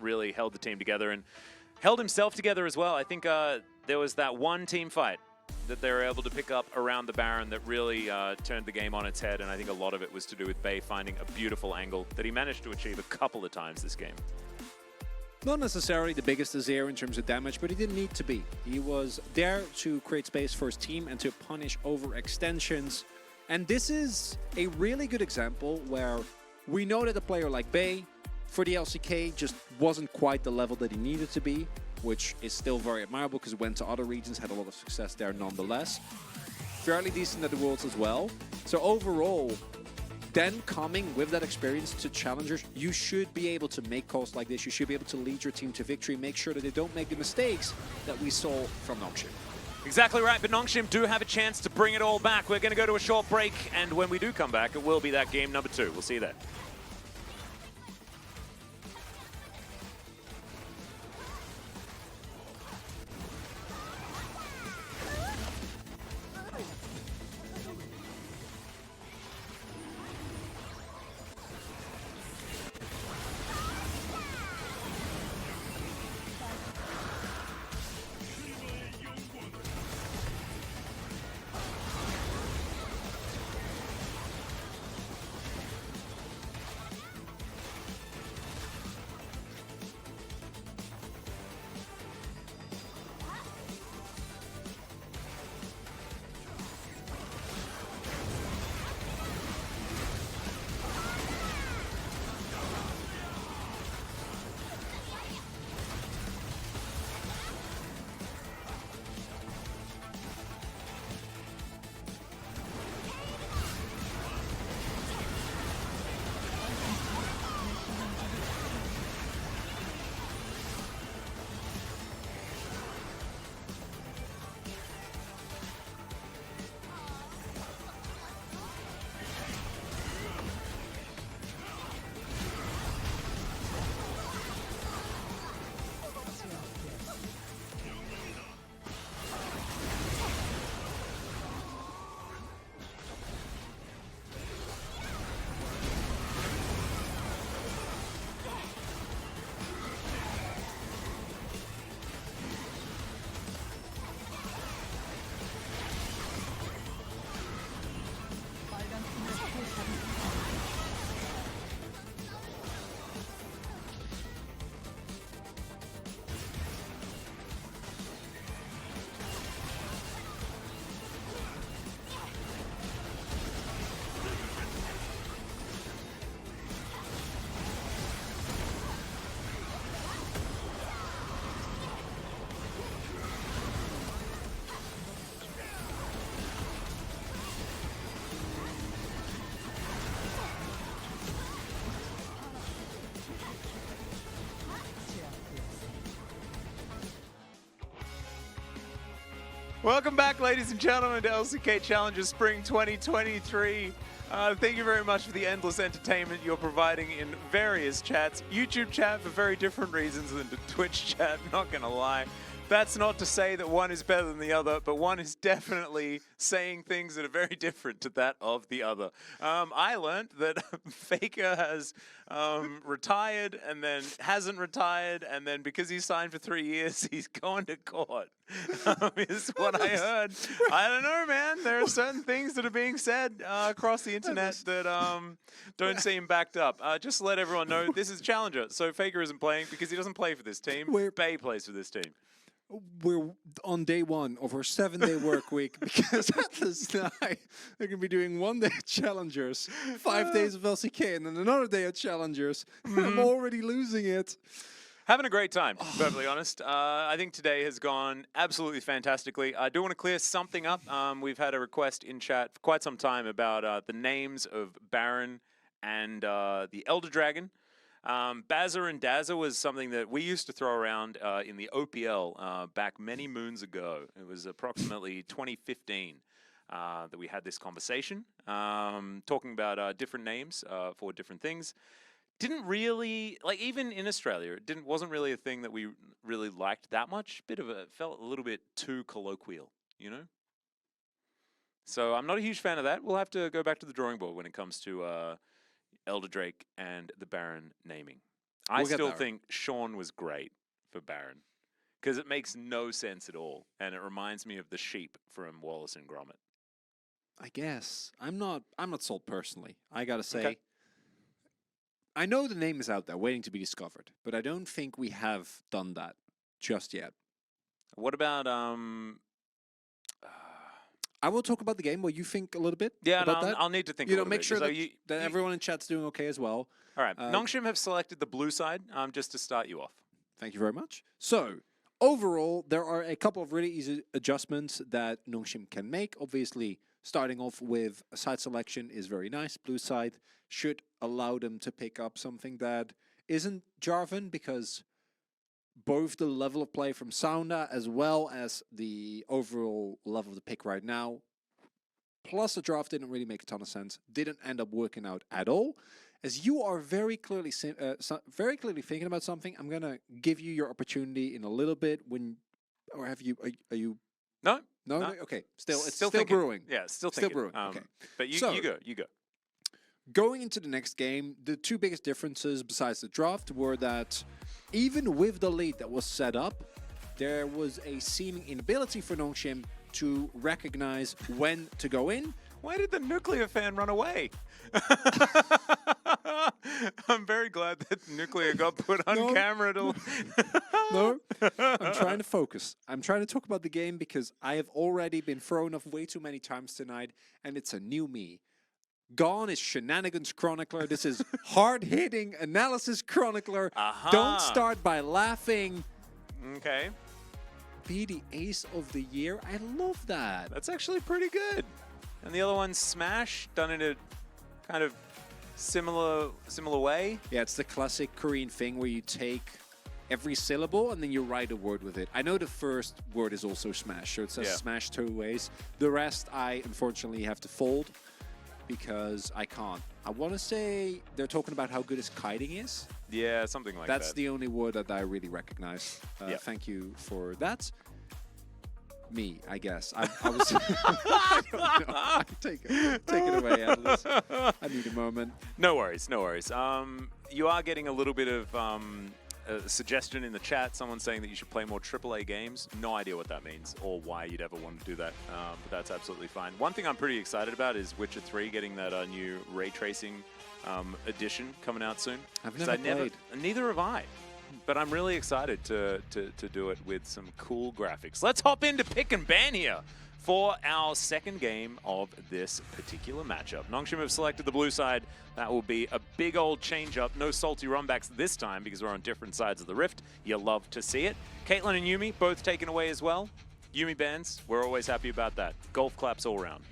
Really held the team together and held himself together as well. I think there was that one team fight that they were able to pick up around the Baron that really turned the game on its head, and I think a lot of it was to do with Bay finding a beautiful angle that he managed to achieve a couple of times this game. Not necessarily the biggest Azir in terms of damage, but he didn't need to be. He was there to create space for his team and to punish overextensions. And this is a really good example where we know that a player like Bay, for the LCK, just wasn't quite the level that he needed to be, which is still very admirable because he went to other regions, had a lot of success there nonetheless. Fairly decent at the Worlds as well. So overall, then coming with that experience to challengers, you should be able to make calls like this. You should be able to lead your team to victory, make sure that they don't make the mistakes that we saw from Nongshim. Exactly right, but Nongshim do have a chance to bring it all back. We're going to go to a short break, and when we do come back, it will be that game number 2. We'll see you then. Welcome back, ladies and gentlemen, to LCK Challenger Spring 2023. Thank you very much for the endless entertainment you're providing in various chats. YouTube chat for very different reasons than the Twitch chat, not gonna lie. That's not to say that one is better than the other, but one is definitely saying things that are very different to that of the other. I learned that Faker has retired and then hasn't retired, and then because he's signed for 3 years, he's going to court, is what I heard. I don't know, man. There are certain things that are being said across the internet that don't seem backed up. Just to let everyone know, this is Challenger, so Faker isn't playing because he doesn't play for this team. Bay plays for this team. We're on day 1 of our 7-day work week because Atlas and I are going to be doing 1 day of Challengers, 5 days of LCK, and then another day of Challengers. I'm already losing it. Having a great time, to be perfectly honest. I think today has gone absolutely fantastically. I do want to clear something up. We've had a request in chat for quite some time about the names of Baron and the Elder Dragon. Bazza and Dazza was something that we used to throw around in the OPL back many moons ago. It was approximately 2015 that we had this conversation, talking about different names for different things. Didn't really, like, even in Australia, it wasn't really a thing that we really liked that much. Felt a little bit too colloquial, you know? So I'm not a huge fan of that. We'll have to go back to the drawing board when it comes to Elder Drake and the Baron naming. I still think Sean was great for Baron because it makes no sense at all, and it reminds me of the sheep from Wallace and Gromit. I guess I'm not sold personally. I gotta say, okay. I know the name is out there waiting to be discovered, but I don't think we have done that just yet. What about I will talk about the game while you think a little bit. Yeah, about that. I'll need to think a little bit. Make sure that everyone in chat's doing okay as well. All right. Nongshim have selected the blue side just to start you off. Thank you very much. So, overall, there are a couple of really easy adjustments that Nongshim can make. Obviously, starting off with a side selection is very nice. Blue side should allow them to pick up something that isn't Jarvan, because both the level of play from Sounda as well as the overall level of the pick right now, plus the draft didn't really make a ton of sense, didn't end up working out at all. As you are very clearly thinking about something, I'm going to give you your opportunity in a little bit. Or have you, are you? No. Okay, it's still thinking. Brewing. Yeah, still thinking. Brewing, okay. But you go. Going into the next game, the two biggest differences besides the draft were that even with the lead that was set up, there was a seeming inability for Nongshim to recognize when to go in. Why did the Nuclear fan run away? I'm very glad that Nuclear got put on camera. No, I'm trying to focus. I'm trying to talk about the game because I have already been thrown off way too many times tonight, and it's a new me. Gone is Shenanigans Chronicler. This is hard-hitting analysis chronicler. Don't start by laughing. Okay. Be the ace of the year. I love that. That's actually pretty good. And the other one's Smash, done in a kind of similar way. Yeah, it's the classic Korean thing where you take every syllable and then you write a word with it. I know the first word is also Smash, so it says Smash 2 ways. The rest I unfortunately have to fold because I can't. I want to say they're talking about how good his kiting is. Yeah, something like that. That's the only word that I really recognize. Thank you for that. Me, I guess. I was. I don't know. Take it away, Atlas. I need a moment. No worries. You are getting a little bit of a suggestion in the chat. Someone saying that you should play more AAA games. No idea what that means or why you'd ever want to do that. But that's absolutely fine. One thing I'm pretty excited about is Witcher 3 getting that new ray tracing edition coming out soon. I've never played. Neither have I. But I'm really excited to do it with some cool graphics. Let's hop into pick and ban here for our second game of this particular matchup. Nongshim have selected the blue side. That will be a big old change-up. No salty runbacks this time because we're on different sides of the rift. You love to see it. Caitlyn and Yuumi both taken away as well. Yuumi bans, we're always happy about that. Golf claps all around.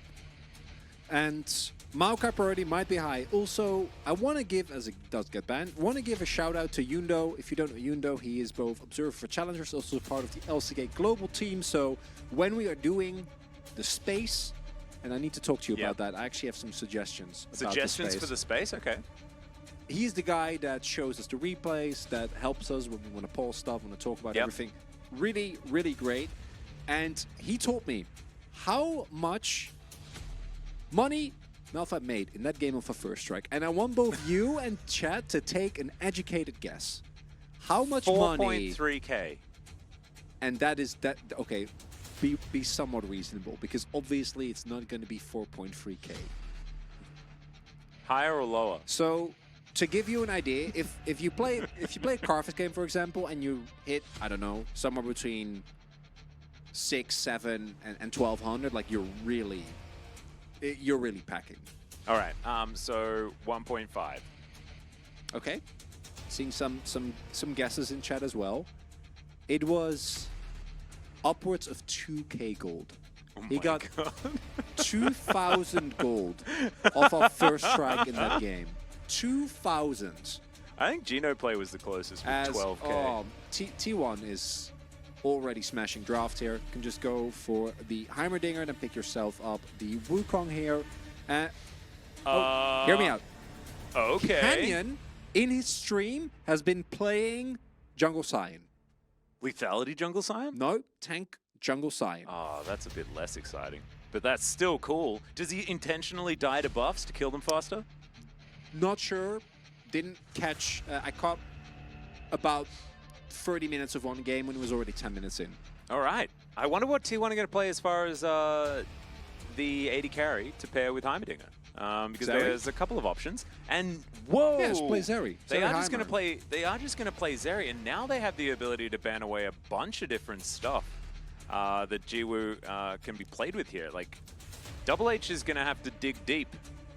And Maokai priority might be high. Also, I want to give, as it does get banned, want to give a shout out to Yundo. If you don't know Yundo, he is both observer for challengers, also part of the LCK global team. So when we are doing the space, and I need to talk to you about that, I actually have some suggestions. Suggestions for the space? Okay. He's the guy that shows us the replays, that helps us when we want to pause stuff, want to talk about everything. Really, really great. And he told me how much money Malphite made in that game of a First Strike. And I want both you and chat to take an educated guess. How much money? 4.3K. And that is that. Okay, be somewhat reasonable, because obviously it's not going to be 4.3K. Higher or lower? So to give you an idea, if you play a Carthus game, for example, and you hit, I don't know, somewhere between 6, 7, and 1200, like you're really packing. All right. So 1.5. Okay. Seeing some guesses in chat as well. It was upwards of 2K gold. Oh He got God. 2,000 gold off our First Strike in that game. 2,000. I think Genoplay was the closest with 12K. T1 is already smashing draft here. You can just go for the Heimerdinger and pick yourself up the Wukong here. Hear me out. Okay. Canyon, in his stream, has been playing Jungle Scion. Lethality Jungle Scion? No, tank Jungle Scion. Oh, that's a bit less exciting. But that's still cool. Does he intentionally die to buffs to kill them faster? Not sure. Didn't catch. I caught about 30 minutes of one game when it was already 10 minutes in. All right. I wonder what T1 are going to play as far as the AD carry to pair with Heimerdinger. Because there's a couple of options. And whoa! Yes, play Zeri. They are just going to play. They are just going to play Zeri, and now they have the ability to ban away a bunch of different stuff that Jiwoo can be played with here. Like, Double H is going to have to dig deep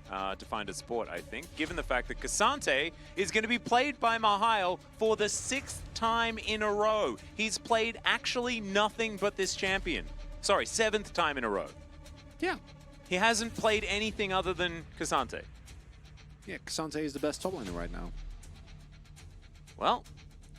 to find a support, I think, given the fact that Cassante is going to be played by Mihail for the 6th time in a row. He's played actually nothing but this champion. Sorry, 7th time in a row. Yeah. He hasn't played anything other than Cassante. Yeah, Cassante is the best top laner right now. Well,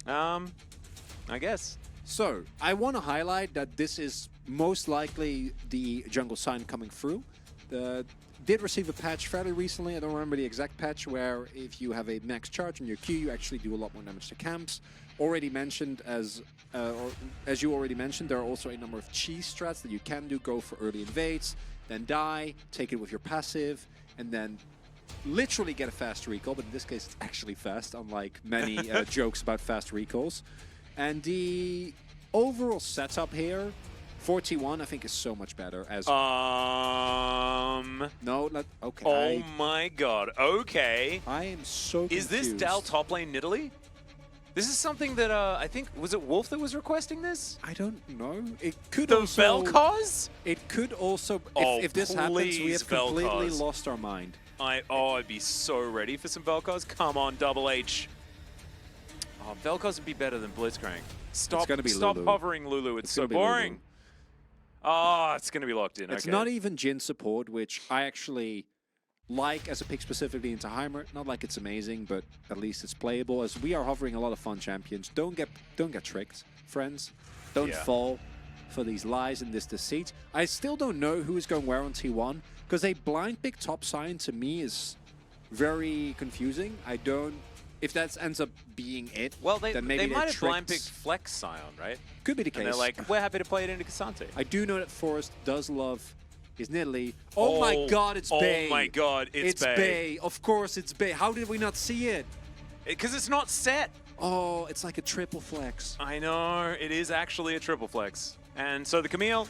I guess. So, I want to highlight that this is most likely the Jungle Sign coming through. Did receive a patch fairly recently. I don't remember the exact patch, where if you have a max charge on your Q, you actually do a lot more damage to camps. Already mentioned, as you already mentioned, there are also a number of cheese strats that you can do. Go for early invades, then die, take it with your passive, and then literally get a fast recall, but in this case it's actually fast, unlike many jokes about fast recalls. And the overall setup here for T1, I think, is so much better. As no, not okay. Oh my God. Okay. I am so confused. Is this Dal top lane Nidalee? This is something that I think, was it Wolf that was requesting this? I don't know. It could the also. Vel'Koz? It could also. Oh, if this happens, we have completely Vel'Koz. lost our mind. I'd be so ready for some Vel'Koz. Come on, Double H. Oh, Vel'Koz would be better than Blitzcrank. Stop Lulu. hovering Lulu. It's so boring. Oh, it's going to be locked in. It's okay. not even Jhin support, which I actually like as a pick specifically into Heimer. Not like it's amazing, but at least it's playable. As we are hovering a lot of fun champions. Don't get tricked, friends. Don't fall for these lies and this deceit. I still don't know who is going where on T1, because a blind pick top sign to me is very confusing. I don't. If that ends up being it, well, then maybe they might have blind picked Flex Scion, right? Could be the case. And they're like, we're happy to play it into Cassante. I do know that Forrest does love his Nidalee. Oh my God, it's Bay. Oh my God, it's Bay. Bay. Of course, it's Bay. How did we not see it? Because it's not set. Oh, it's like a triple flex. I know, it is actually a triple flex. And so the Camille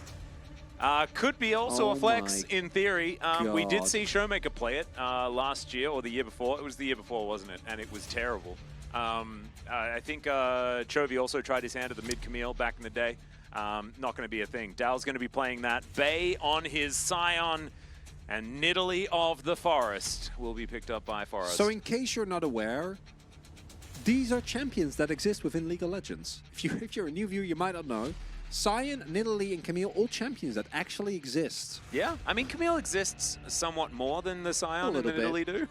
could be also a flex in theory. We did see Showmaker play it last year or the year before. It was the year before, wasn't it? And it was terrible. I think Chovy also tried his hand at the mid Camille back in the day. Not going to be a thing. Dal's going to be playing that. Bay on his Scion, and Nidalee of the Forest will be picked up by Forest. So in case you're not aware, these are champions that exist within League of Legends. If you're a new viewer, you might not know. Sion, Nidalee, and Camille, all champions that actually exist. Yeah, I mean, Camille exists somewhat more than the Sion and the Nidalee do.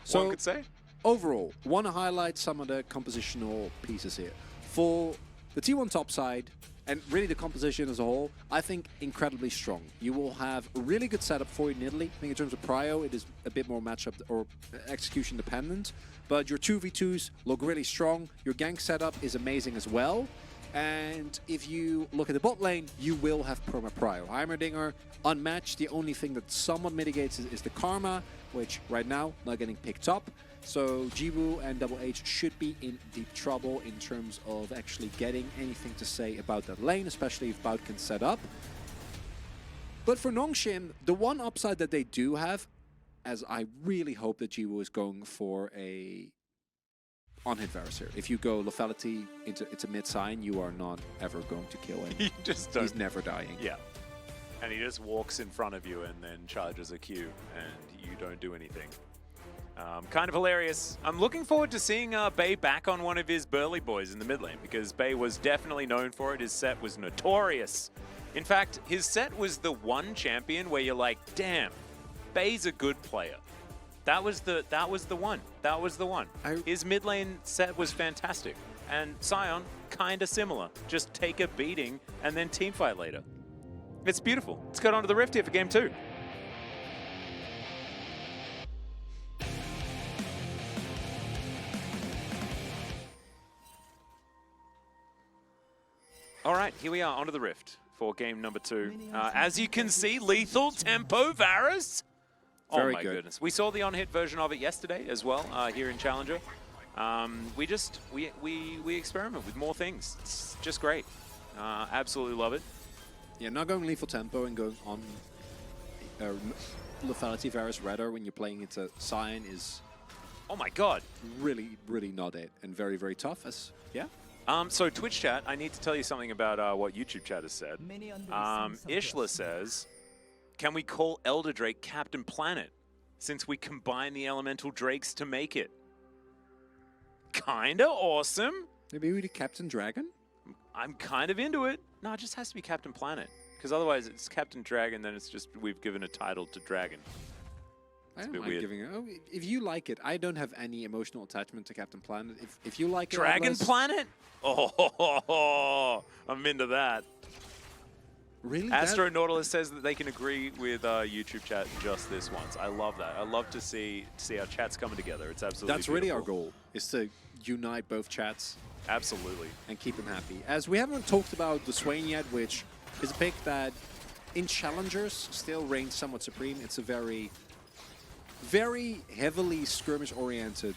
So, one could say. Overall, want to highlight some of the compositional pieces here. For the T1 top side, and really the composition as a whole, I think incredibly strong. You will have a really good setup for Nidalee. I think in terms of prio, it is a bit more matchup or execution dependent. But your 2v2s look really strong. Your gank setup is amazing as well. And if you look at the bot lane, you will have perma prio. Heimerdinger, unmatched. The only thing that somewhat mitigates is the Karma, which right now not getting picked up. So Jiwoo and Double H should be in deep trouble in terms of actually getting anything to say about that lane, especially if Bout can set up. But for Nongshim, the one upside that they do have, as I really hope that Jiwoo is going for a on-hit Varus here. If you go lethality into mid-sign, you are not ever going to kill him. You just don't. He's never dying. Yeah. And he just walks in front of you and then charges a Q, and you don't do anything. Kind of hilarious. I'm looking forward to seeing Bay back on one of his burly boys in the mid lane, because Bay was definitely known for it. His set was notorious. In fact, his set was the one champion where you're like, damn, Bay's a good player. That was the one. That was the one. His mid lane set was fantastic. And Sion, kind of similar. Just take a beating and then teamfight later. It's beautiful. Let's get on to the Rift here for game 2. All right, here we are, onto the Rift for game number 2. As you can see, lethal tempo Varus. Very oh my good. Goodness. We saw the on-hit version of it yesterday as well, here in Challenger. We experiment with more things. It's just great. Absolutely love it. Yeah, not going lethal tempo and going on lethality Varus Redder when you're playing into Sion is... Oh my god. Really, really not it. And very, very tough. Yeah. So Twitch chat, I need to tell you something about what YouTube chat has said. Ishla says, can we call Elder Drake Captain Planet, since we combine the elemental drakes to make it? Kinda awesome. Maybe we do Captain Dragon? I'm kind of into it. No, it just has to be Captain Planet, because otherwise it's Captain Dragon, then it's just we've given a title to Dragon. I don't mind giving it. If you like it, I don't have any emotional attachment to Captain Planet. If you like it, Dragon Planet? Oh, I'm into that. Really? Astro Nautilus says that they can agree with YouTube chat just this once. I love that. I love to see our chats coming together. It's absolutely That's really our goal, is to unite both chats. Absolutely. And keep them happy. As we haven't talked about the Swain yet, which is a pick that in Challengers still reigns somewhat supreme. It's a very, very heavily skirmish-oriented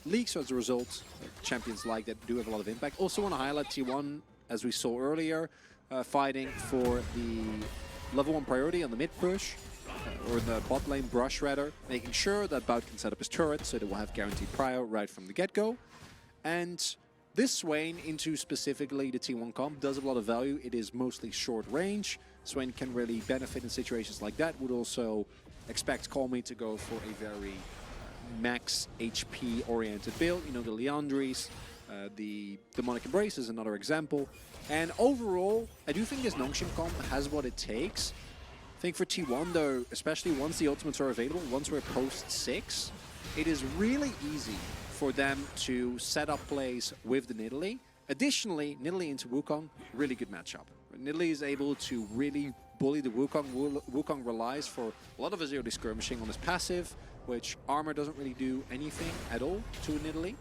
league, so as a result, champions like that do have a lot of impact. Also want to highlight T1, as we saw earlier, fighting for the level 1 priority on the mid push, or the bot lane brush rather, making sure that Bout can set up his turret so that we'll have guaranteed prio right from the get-go. And this Swain into specifically the T1 comp does have a lot of value. It is mostly short range. Swain can really benefit in situations like that. Would also expect Call Me to go for a very max HP oriented build. You know, the Liandry's, the Demonic Embrace is another example. And overall, I do think this Nongshim comp has what it takes. I think for T1 though, especially once the ultimates are available, once we're post 6, it is really easy for them to set up plays with the Nidalee. Additionally, Nidalee into Wukong, really good matchup. Nidalee is able to really bully the Wukong. Wukong relies for a lot of his early skirmishing on his passive, which armor doesn't really do anything at all to a Nidalee.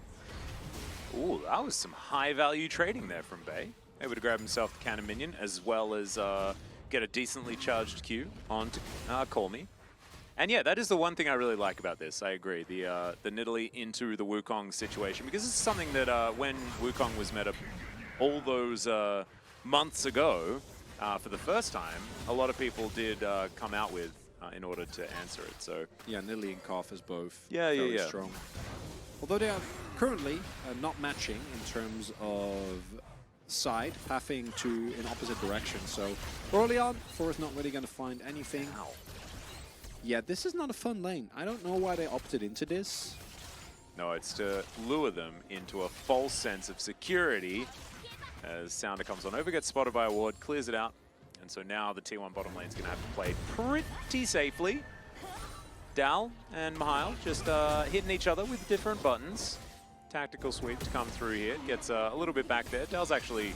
Ooh, that was some high-value trading there from Bay. Able to grab himself the cannon minion, as well as get a decently charged Q on to Call Me. And yeah, that is the one thing I really like about this. I agree. The Nidalee into the Wukong situation, because this is something that when Wukong was meta all those months ago for the first time, a lot of people did come out with in order to answer it. So yeah, Nidalee and Koff is both very strong. Although they are currently not matching in terms of side, pathing to an opposite direction. So early on, Forest not really going to find anything. Ow. Yeah, this is not a fun lane. I don't know why they opted into this. No, it's to lure them into a false sense of security As Sounder comes on over, gets spotted by a ward, clears it out. And so now the T1 bottom lane is going to have to play pretty safely. Dal and Mihail just hitting each other with different buttons. Tactical sweep to come through here. Gets a little bit back there. Dal's actually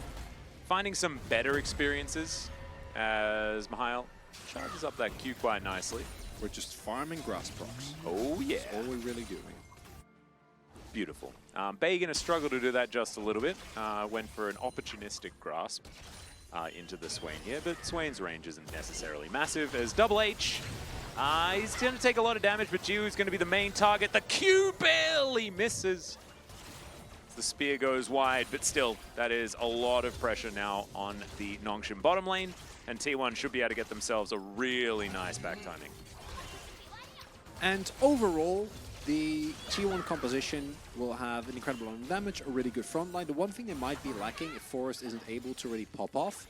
finding some better experiences as Mihail charges up that Q quite nicely. We're just farming grass procs. Oh yeah. That's all we're really doing. Beautiful. Bay going to struggle to do that just a little bit. Went for an opportunistic grasp into the Swain here, but Swain's range isn't necessarily massive as Double H. He's going to take a lot of damage, but Jiwoo's going to be the main target. The Q barely misses. The spear goes wide, but still, that is a lot of pressure now on the Nongshim bottom lane, and T1 should be able to get themselves a really nice back timing. And overall, the T1 composition will have an incredible amount of damage, a really good front line. The one thing they might be lacking if Forest isn't able to really pop off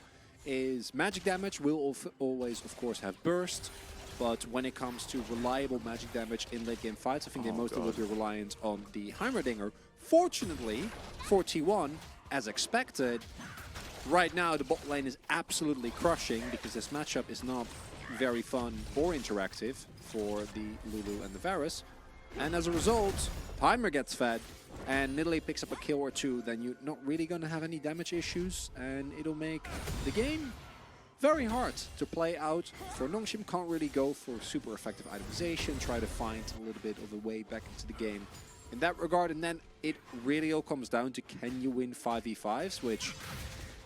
is magic damage. Will always, of course, have burst, but when it comes to reliable magic damage in late game fights, I think they mostly will be reliant on the Heimerdinger. Fortunately for T1, as expected, right now the bot lane is absolutely crushing because this matchup is not very fun or interactive for the Lulu and the Varus. And as a result, Heimer gets fed and Nidalee picks up a kill or two, then you're not really going to have any damage issues, and it'll make the game very hard to play out. For Nongshim, can't really go for super effective itemization, try to find a little bit of a way back into the game in that regard, and then it really all comes down to, can you win 5v5s, which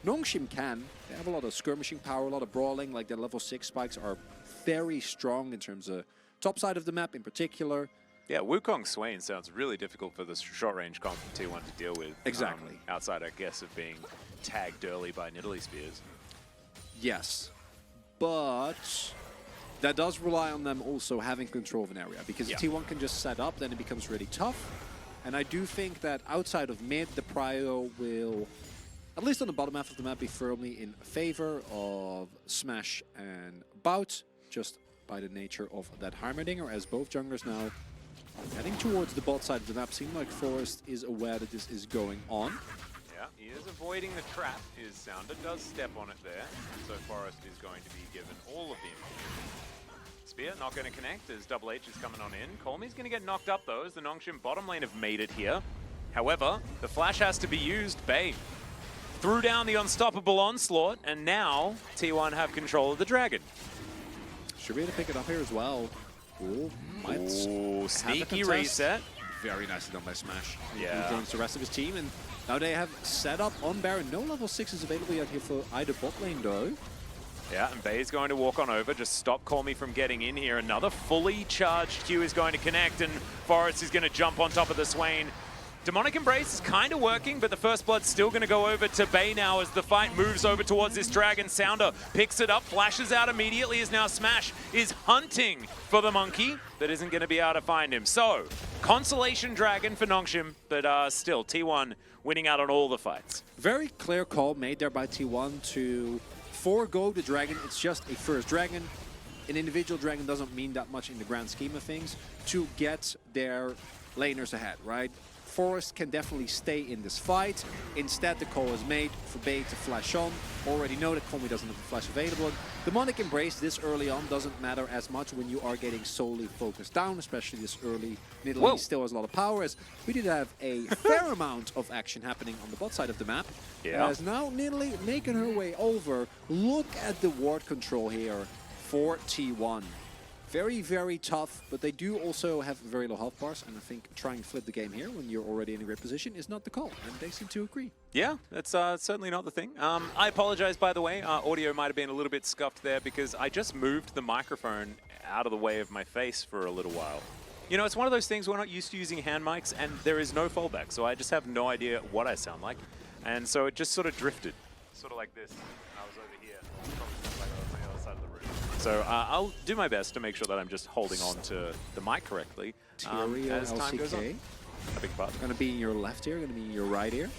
Nongshim can. They have a lot of skirmishing power, a lot of brawling, like their level 6 spikes are very strong in terms of top side of the map in particular. Yeah, Wukong Swain sounds really difficult for the short-range comp from T1 to deal with. Exactly. Outside, I guess, of being tagged early by Nidalee spears. Yes, but that does rely on them also having control of an area, because if T1 can just set up, then it becomes really tough. And I do think that outside of mid, the prio will, at least on the bottom half of the map, be firmly in favor of Smash and Bout, just by the nature of that Heimerdinger, as both junglers now heading towards the bot side of the map. Seems like Forest is aware that this is going on. Yeah, he is avoiding the trap. His Sounder does step on it there, so Forest is going to be given all of the information. Spear not going to connect as Double H is coming on in. Colmy's going to get knocked up though, as the Nongshim bottom lane have made it here. However, the flash has to be used. Bay threw down the unstoppable onslaught, and now T1 have control of the dragon. Should be able to pick it up here as well. Ooh, sneaky reset. Very nicely done by Smash. Yeah. He joins the rest of his team, and now they have set up on Baron. No level 6 is available yet here for either bot lane though. Yeah, and Bay's going to walk on over, just stop Colmy from getting in here. Another fully charged Q is going to connect, and Forest is going to jump on top of the Swain. Demonic Embrace is kind of working, but the First Blood's still going to go over to Bay now as the fight moves over towards this Dragon. Sounder picks it up, flashes out immediately as now Smash is hunting for the monkey, but isn't going to be able to find him. So, Consolation Dragon for Nongshim, but still T1 winning out on all the fights. Very clear call made there by T1 to forego the Dragon. It's just a first Dragon. An individual Dragon doesn't mean that much in the grand scheme of things to get their laners ahead, right? Forest can definitely stay in this fight. Instead, the call is made for Bay to flash on. Already know that Colmy doesn't have the flash available. Demonic Embrace this early on doesn't matter as much when you are getting solely focused down, especially this early. Nidalee still has a lot of power, as we did have a fair amount of action happening on the bot side of the map. Yeah. As now Nidalee making her way over. Look at the ward control here for T1. Very, very tough, but they do also have very low health bars, and I think trying to flip the game here when you're already in a great position is not the call, and they seem to agree. Yeah, that's certainly not the thing. I apologize, by the way. Audio might have been a little bit scuffed there because I just moved the microphone out of the way of my face for a little while. You know, it's one of those things we're not used to using hand mics, and there is no fallback, so I just have no idea what I sound like. And so it just sort of drifted, sort of like this. I was over here, probably like on the other side of the room. So I'll do my best to make sure that I'm just holding on to the mic correctly as time goes on. I beg your pardon. Going to be in your left ear, going to be in your right ear.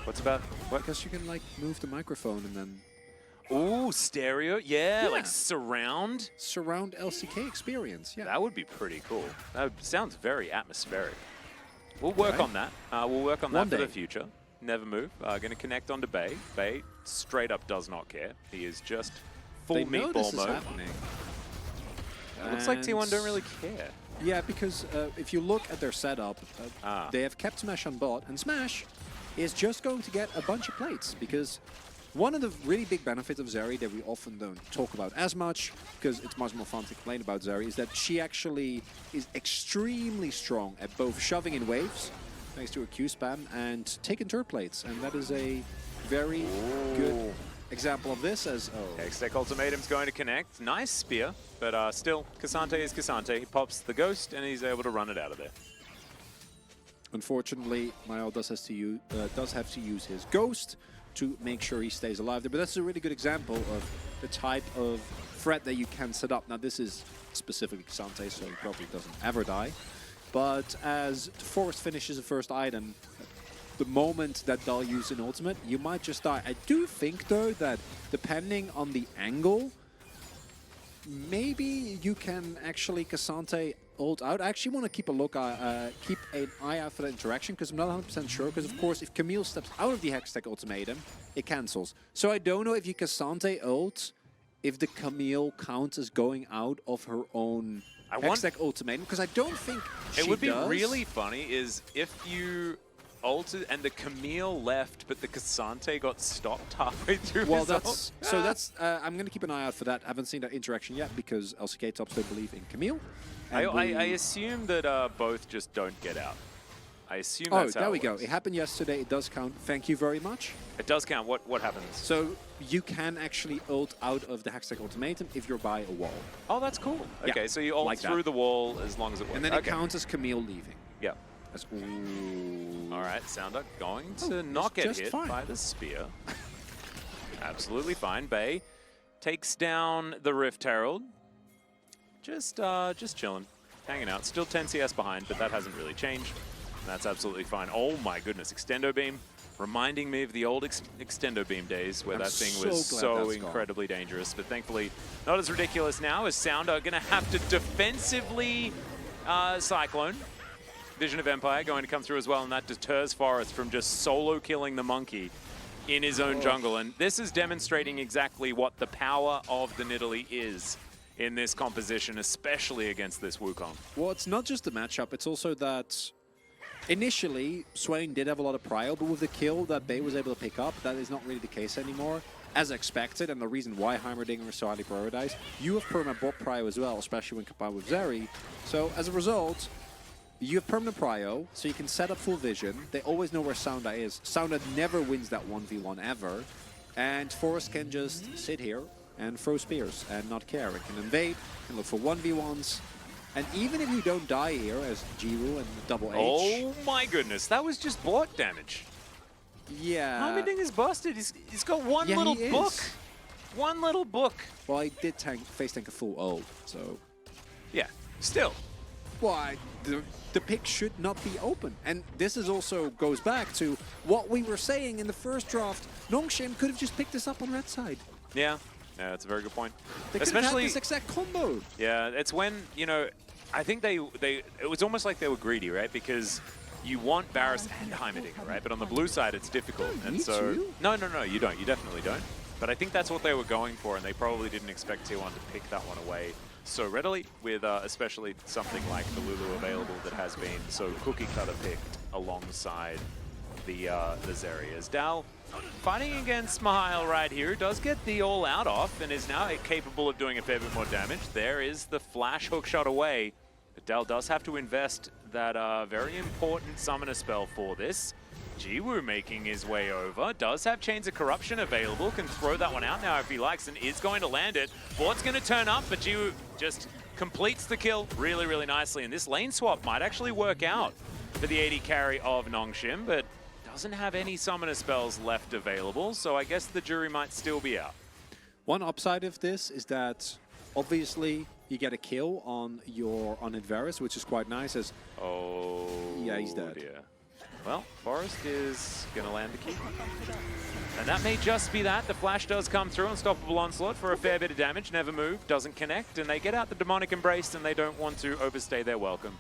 What's about what? Because you can like move the microphone and then. Ooh, stereo, yeah, like surround LCK experience. Yeah, that would be pretty cool. That sounds very atmospheric. We'll work on that. We'll work on that for the future. Never move. Going to connect onto Bay. Bay straight up does not care. He is just full They know this meatball is mode. happening. Looks like T1 And- don't really care. Yeah, because if you look at their setup, they have kept Smash on bot, and Smash is just going to get a bunch of plates, because one of the really big benefits of Zeri that we often don't talk about as much, because it's much more fun to complain about Zeri, is that she actually is extremely strong at both shoving in waves, thanks to her Q spam, and taking turret plates, and that is a very good example of this. As Hextech Ultimatum's going to connect. Nice spear, but still, Cassante is Cassante. He pops the Ghost, and he's able to run it out of there. Unfortunately, Mael does have to use his Ghost to make sure he stays alive there. But that's a really good example of the type of threat that you can set up. Now, this is specifically Cassante, so he probably doesn't ever die. But as Forrest finishes the first item, the moment that they'll use an ultimate, you might just die. I do think, though, that depending on the angle, maybe you can actually Cassante ult out. I actually want to keep keep an eye out for that interaction, because I'm not 100% sure. Because of course, if Camille steps out of the Hextech ultimatum, it cancels. So I don't know if you Cassante ult, if the Camille counts as going out of her own Hextech ultimatum, because I don't think she It would be does. really funny is if you ulted and the Camille left, but the Cassante got stopped halfway through Well, his that's ult. so. That's I'm going to keep an eye out for that. I haven't seen that interaction yet, because LCK tops don't believe in Camille. I And assume that both just don't get out. I assume oh, that's how there we it go. works. It happened yesterday. It does count. Thank you very much. It does count. What happens? So you can actually ult out of the Hextech ultimatum if you're by a wall, Oh, that's cool. Yeah, Okay, so you ult like that. through the wall as long as it works. and then okay. it counts as Camille leaving. Yeah. That's, ooh. All right, Sounder going Oh, to not get just hit fine. by the spear. Absolutely fine. Bay takes down the Rift Herald. Just chilling, hanging out. Still 10 CS behind, but that hasn't really changed. And that's absolutely fine. Oh my goodness, Extendo Beam. Reminding me of the old Extendo Beam days where I'm that thing so was glad so that's gone. incredibly dangerous. But thankfully, not as ridiculous now, as Sounder going to have to defensively Cyclone. Vision of Empire going to come through as well, and that deters Forrest from just solo killing the monkey in his own jungle. And this is demonstrating exactly what the power of the Nidalee is in this composition, especially against this Wukong. Well, it's not just the matchup. It's also that initially Swain did have a lot of prio, but with the kill that Bay was able to pick up, that is not really the case anymore, as expected. And the reason why Heimerdinger is so highly prioritized, you have permanent bot prio as well, especially when combined with Zeri. So as a result, you have permanent prio, so you can set up full vision. They always know where Sounder is. Sounder never wins that 1v1 ever. And Forrest can just sit here and throw spears and not care. It can invade, can look for 1v1s. And even if you don't die here, as Jiwoo and Double H... Oh my goodness, that was just bot damage. Yeah. Heimerdinger's busted. He's got one Yeah, little he book. is. One little book. Well, I did face tank a full ult, so... Yeah, still. Why, the pick should not be open. And this is also goes back to what we were saying in the first draft. Nongshim could have just picked this up on red side. Yeah, that's a very good point. They could have had this exact combo. Yeah, it's when, you know, I think it was almost like they were greedy, right? Because you want Varus and Heimerdinger, right? But on the blue side, it's difficult. You And need so, to. no, you don't. You definitely don't. But I think that's what they were going for, and they probably didn't expect T1 to pick that one away so readily, with especially something like the Lulu available that has been so cookie cutter picked alongside the Zeri. As Dal fighting against Mihail right here, does get the all out off and is now capable of doing a fair bit more damage. There is the flash hook shot away, but Dal does have to invest that very important summoner spell for this. Jiwoo making his way over, does have Chains of Corruption available, can throw that one out now if he likes and is going to land it. Bord's going to turn up, but Jiwoo just completes the kill really, really nicely. And this lane swap might actually work out for the AD carry of Nongshim, but doesn't have any summoner spells left available, so I guess the jury might still be out. One upside of this is that obviously you get a kill on Varus, which is quite nice. As Oh, yeah, he's dead. Dear. Well, Forrest is going to land the key. And that may just be that. The flash does come through. Unstoppable Onslaught for a fair bit of damage. Never move, doesn't connect, and they get out the Demonic Embrace, and they don't want to overstay their welcome.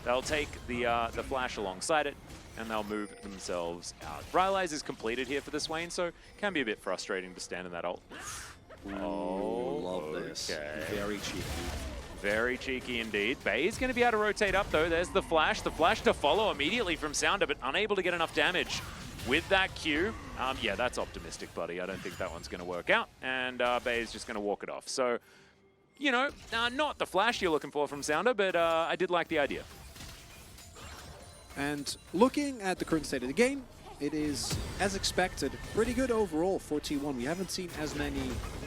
They'll take the flash alongside it. and they'll move themselves out. Rylai's is completed here for the Swain, so can be a bit frustrating to stand in that ult. Oh, love this. Very cheeky. Very cheeky indeed. Bay is going to be able to rotate up though. There's the flash to follow immediately from Sounder, but unable to get enough damage with that Q. Yeah, that's optimistic, buddy. I don't think that one's going to work out, and Bay is just going to walk it off. So, you know, not the flash you're looking for from Sounder, but I did like the idea. And looking at the current state of the game, it is, as expected, pretty good overall for T1. We haven't seen as many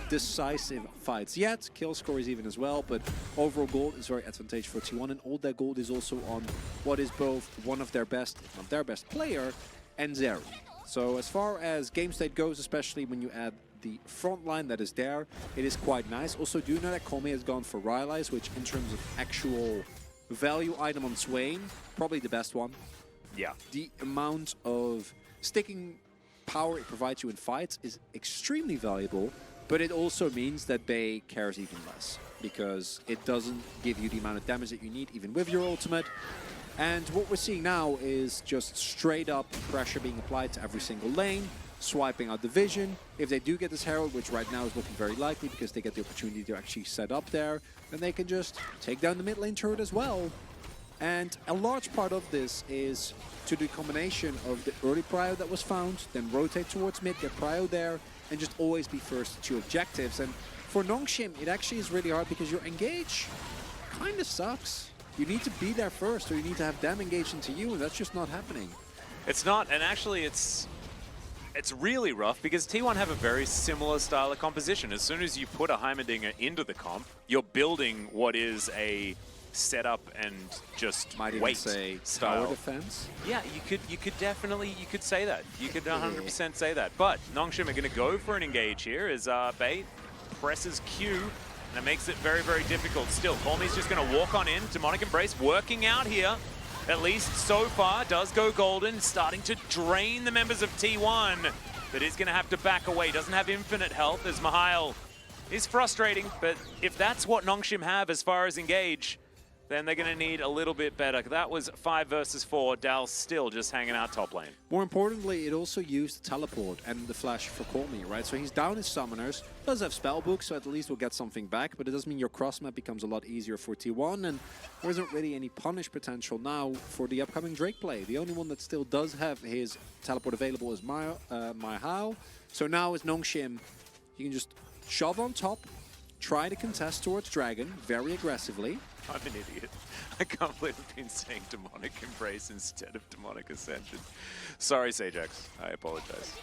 decisive fights yet. Kill score is even as well, but overall gold is very advantageous for T1, and all that gold is also on what is both one of their best, if not their best player, and Zeri. So as far as game state goes, especially when you add the front line that is there, it is quite nice. Also, do know that Comey has gone for Rylai's, which in terms of actual value item on Swain, probably the best one. Yeah. The amount of sticking power it provides you in fights is extremely valuable, but it also means that Bay cares even less, because it doesn't give you the amount of damage that you need, even with your ultimate. And what we're seeing now is just straight up pressure being applied to every single lane, swiping out the vision. If they do get this Herald, which right now is looking very likely because they get the opportunity to actually set up there, then they can just take down the mid lane turret as well. And a large part of this is to the combination of the early prio that was found, then rotate towards mid, get prio there, and just always be first to objectives. And for Nongshim, it actually is really hard because your engage kind of sucks. You need to be there first, or you need to have them engage into you, and that's just not happening. It's not, and actually it's really rough because T1 have a very similar style of composition. As soon as you put a Heimerdinger into the comp, you're building what is a setup and just might even wait say style. Tower defense. Yeah, you could definitely say that. You could 100% say that. But Nongshim are going to go for an engage here as Bay presses Q, and it makes it very, very difficult. Still, Colmey's just going to walk on in. Demonic Embrace working out here, at least so far. Does go golden, starting to drain the members of T1, but is going to have to back away. Doesn't have infinite health as Mihail is frustrating, but if that's what Nongshim have as far as engage, then they're going to need a little bit better. That was 5 versus 4. Dal still just hanging out top lane. More importantly, it also used the teleport and the flash for Colmey, right? So he's down his summoners, does have spellbook, so at least we'll get something back, but it does mean your cross map becomes a lot easier for T1, and there isn't really any punish potential now for the upcoming Drake play. The only one that still does have his teleport available is Mihail. So now with Nongshim, you can just shove on top, try to contest towards Dragon very aggressively. I'm an idiot. I can't believe I've been saying Demonic Embrace instead of Demonic Ascension. Sorry, Sajax. I apologize.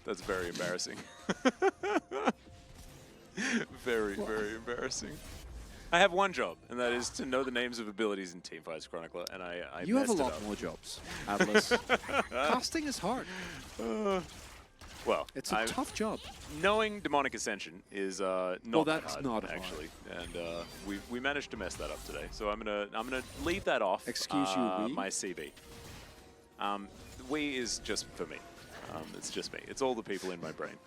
That's very embarrassing. Very, very embarrassing. I have one job, and that is to know the names of abilities in Teamfights Chronicler, and I You have a messed it lot up. more jobs, Atlas. Casting is hard. Well, It's a tough job. Knowing Demonic Ascension is not Well, that's hard, not hard. actually, and we managed to mess that up today. So I'm gonna leave that off. Excuse you, we? My CB. We is just for me. It's just me. It's all the people in my brain.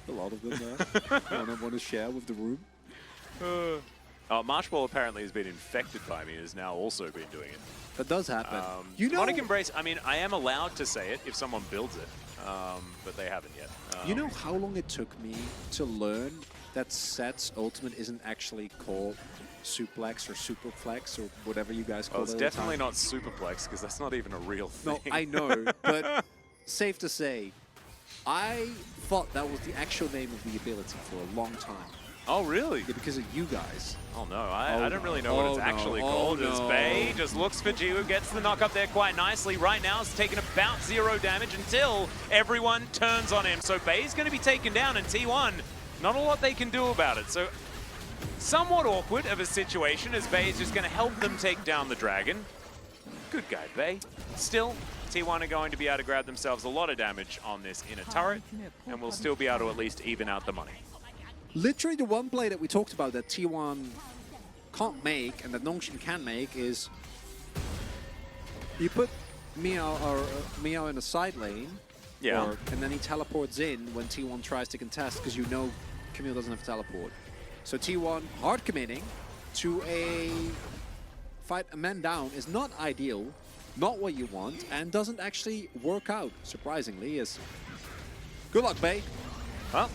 A lot of them there. I want to share with the room. Marshball apparently has been infected by me and has now also been doing it. That does happen. You know, Demonic Embrace, I mean, I am allowed to say it if someone builds it, but they haven't yet. you know how long it took me to learn that Set's ultimate isn't actually called Suplex or Superflex or whatever you guys call it. Well, it's definitely not Superplex because that's not even a real thing. No, I know, but safe to say, I thought that was the actual name of the ability for a long time. Oh, really? Yeah, because of you guys. Oh, no. I don't really know what it's actually called. As Bay just looks for Jiwoo, gets the knock up there quite nicely. Right now, it's taking about 0 damage until everyone turns on him. So Bay's going to be taken down, and T1, not a lot they can do about it. So somewhat awkward of a situation as Bay is just going to help them take down the dragon. Good guy, Bay. Still, T1 are going to be able to grab themselves a lot of damage on this inner turret, and will still be able to at least even out the money. Literally the one play that we talked about that T1 can't make and that Nongshim can make is you put Miao in a side lane, Yeah. and then he teleports in when T1 tries to contest because you know Camille doesn't have teleport. So T1 hard committing to a fight a man down is not ideal, not what you want and doesn't actually work out, surprisingly. As good luck, Bay. Well,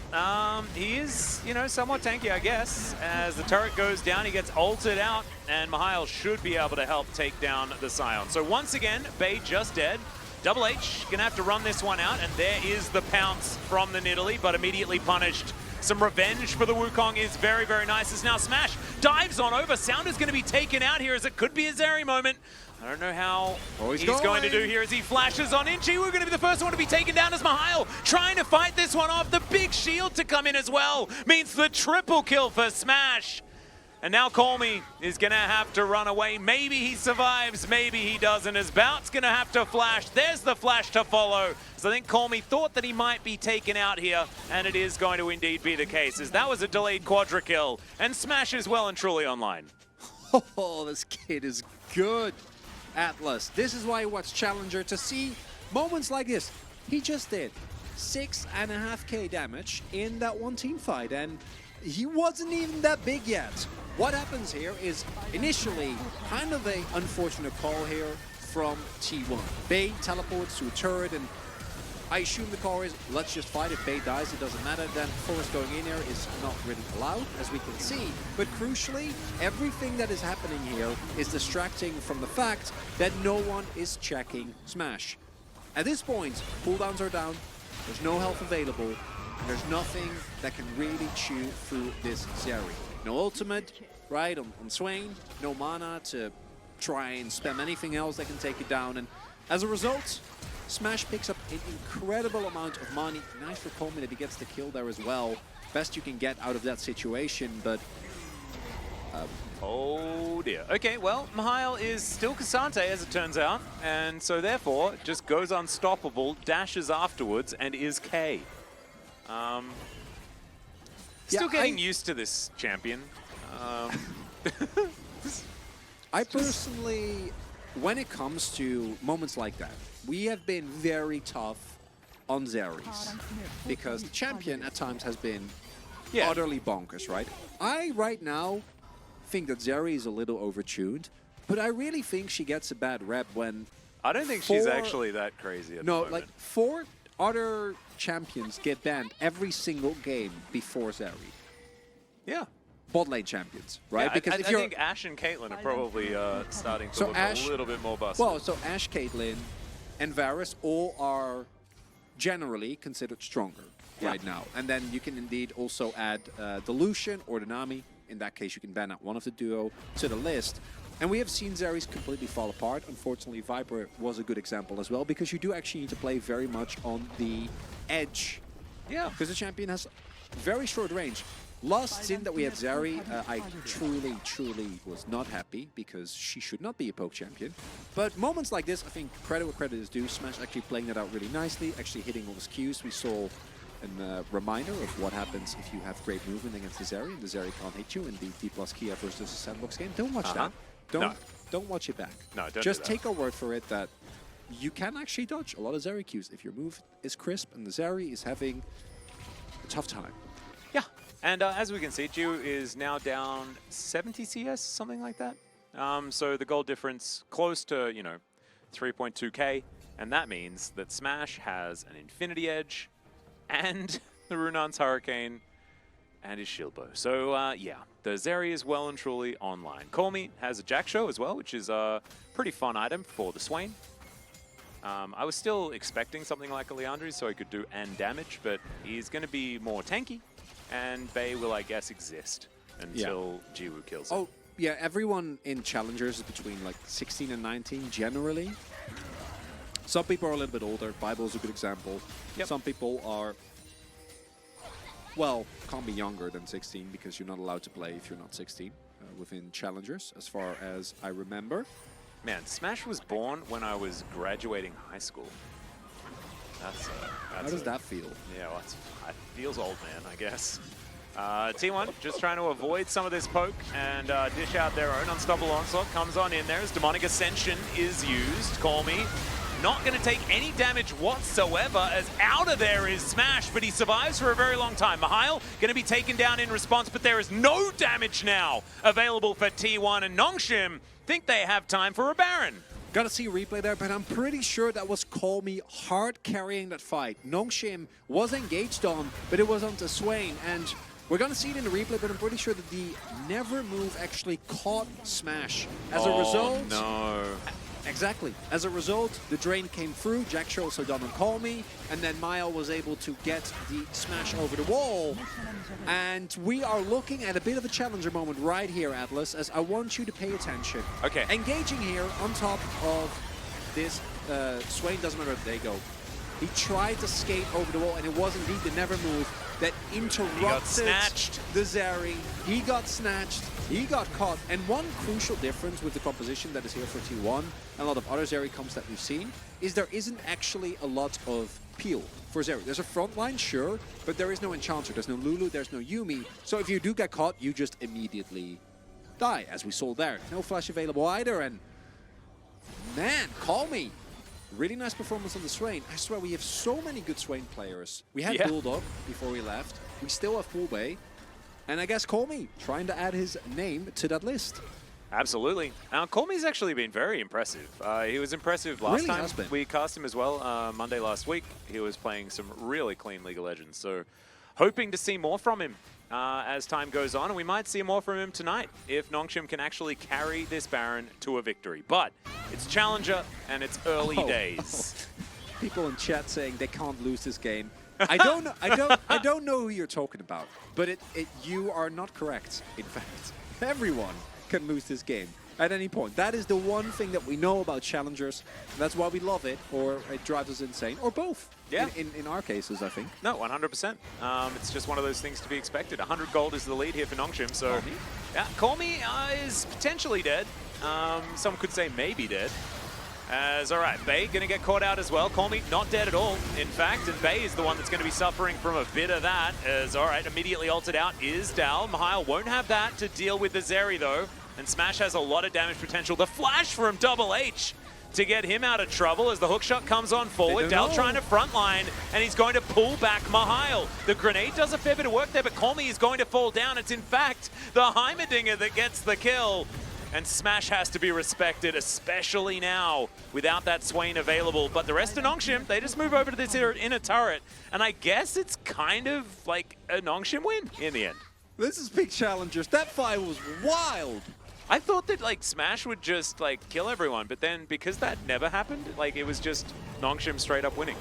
he is, somewhat tanky, I guess. As the turret goes down, he gets ulted out, and Mihail should be able to help take down the Scion. So once again, Bay just dead. Double H gonna have to run this one out, and there is the pounce from the Nidalee, but immediately punished. Some revenge for the Wukong is very, very nice. As now Smash dives on over. Sound is going to be taken out here, as it could be a Zeri moment. I don't know how he's going to do here as he flashes on in. G, we're going to be the first one to be taken down as Mihail trying to fight this one off. The big shield to come in as well means the triple kill for Smash. And now Call Me is going to have to run away. Maybe he survives, maybe he doesn't. As Bout's going to have to flash. There's the flash to follow. So I think Call Me thought that he might be taken out here, and it is going to indeed be the case, as that was a delayed quadra kill. And Smash is well and truly online. Oh, this kid is good, Atlas. This is why I watch Challenger, to see moments like this. He just did 6.5k damage in that one team fight, and he wasn't even that big yet. What happens here is initially kind of an unfortunate call here from T1. Bay teleports to a turret, and I assume the call is, let's just fight. If Bay dies, it doesn't matter. Then Force going in here is not really allowed, as we can see. But crucially, everything that is happening here is distracting from the fact that no one is checking Smash. At this point, cooldowns are down, there's no health available, and there's nothing that can really chew through this Zeri. No ultimate, right, on Swain, no mana to try and spam anything else that can take it down, and as a result, Smash picks up an incredible amount of money. Nice for Coleman that he gets the kill there as well. Best you can get out of that situation, but... oh dear. Okay, well, Mihail is still Cassante, as it turns out, and so therefore just goes unstoppable, dashes afterwards, and is K. Still getting used to this champion. I personally, when it comes to moments like that, we have been very tough on Zeris, because the champion at times has been utterly bonkers, right? I, right now, think that Zeri is a little overtuned, but I really think she gets a bad rep when... I don't think she's actually that crazy at the moment. No, like 4 other champions get banned every single game before Zeri. Yeah. Bot lane champions, right? Yeah, because I think Ashe and Caitlyn are probably starting to look a little bit more busted. Well, so Ashe, Caitlyn, and Varus all are generally considered stronger right now. And then you can indeed also add the Lucian or the Nami. In that case, you can ban out one of the duo to the list. And we have seen Zeris completely fall apart. Unfortunately, Viper was a good example as well, because you do actually need to play very much on the edge. Yeah. Because the champion has very short range. Last stint that we had Zeri, I truly was not happy, because she should not be a poke champion. But moments like this, I think credit where credit is due. Smash actually playing that out really nicely, actually hitting all his Qs. We saw a reminder of what happens if you have great movement against the Zeri, and the Zeri can't hit you in the D+ Kia versus the Sandbox game. Don't watch that. Don't watch it back. No, don't Just take our word for it that you can actually dodge a lot of Zeri Qs if your move is crisp and the Zeri is having a tough time. Yeah, and as we can see, Jiu is now down 70 CS, something like that. So the goal difference close to, 3.2k, and that means that Smash has an Infinity Edge and the Runan's Hurricane and his Shield Bow. So yeah, the Zeri is well and truly online. Call Me has a Jack Show as well, which is a pretty fun item for the Swain. I was still expecting something like a Leandri so he could do N damage, but he's going to be more tanky, and Bay will, I guess, exist until Jiwoo kills him. Oh, yeah, everyone in Challengers is between like 16 and 19 generally. Some people are a little bit older. Bible is a good example. Yep. Some people are, well, can't be younger than 16 because you're not allowed to play if you're not 16 within Challengers, as far as I remember. Man, Smash was born when I was graduating high school. That's How does that feel? Yeah, well, it feels old, man, I guess. T1 just trying to avoid some of this poke and dish out their own. Unstoppable Onslaught comes on in there as Demonic Ascension is used. Call Me. Not going to take any damage whatsoever, as out of there is Smash, but he survives for a very long time. Mihail going to be taken down in response, but there is no damage now available for T1, and Nongshim think they have time for a Baron. Gotta see a replay there, but I'm pretty sure that was Call Me hard carrying that fight. Nongshim was engaged on, but it was onto Swain, and we're gonna see it in the replay, but I'm pretty sure that the never move actually caught Smash. As a result... no. Exactly. As a result, the drain came through, Jack also done on Call Me, and then Mile was able to get the smash over the wall. And we are looking at a bit of a challenger moment right here, Atlas, as I want you to pay attention. Okay. Engaging here on top of this, Swain doesn't matter where they go. He tried to skate over the wall, and it was indeed the never move that interrupted the Zeri. He got snatched, he got caught. And one crucial difference with the composition that is here for T1, and a lot of other Zeri comps that we've seen, is there isn't actually a lot of peel for Zeri. There's a front line, sure, but there is no Enchanter, there's no Lulu, there's no Yuumi. So if you do get caught, you just immediately die, as we saw there. No flash available either, and man, Call Me. Really nice performance on the Swain. I swear, we have so many good Swain players. We had Bulldog before we left. We still have Full Bay. And I guess Call Me trying to add his name to that list. Absolutely. Call Me's actually been very impressive. He was impressive last time. We cast him as well Monday last week. He was playing some really clean League of Legends. So hoping to see more from him as time goes on. And we might see more from him tonight if Nongshim can actually carry this Baron to a victory. But it's Challenger and it's early days. People in chat saying they can't lose this game. I don't know who you're talking about, but you are not correct. In fact, everyone can lose this game at any point. That is the one thing that we know about challengers. And that's why we love it, or it drives us insane, or both. Yeah. In our cases, I think. No, 100%. It's just one of those things to be expected. 100 gold is the lead here for Nongshim. So, yeah, Call Me is potentially dead. Some could say maybe dead. As, all right, Bay going to get caught out as well. Call Me not dead at all, in fact, and Bay is the one that's going to be suffering from a bit of that. As, all right, immediately ulted out is Dal. Mahile won't have that to deal with the Zeri, though. And Smash has a lot of damage potential. The flash from Double H to get him out of trouble as the hookshot comes on forward. Dal trying to frontline, and he's going to pull back Mahile. The grenade does a fair bit of work there, but Call Me is going to fall down. It's, in fact, the Heimerdinger that gets the kill. And Smash has to be respected, especially now without that Swain available. But the rest of Nongshim, they just move over to this inner turret. And I guess it's kind of like a Nongshim win in the end. This is big challengers. That fight was wild. I thought that like Smash would just like kill everyone, but then because that never happened, like it was just Nongshim straight up winning.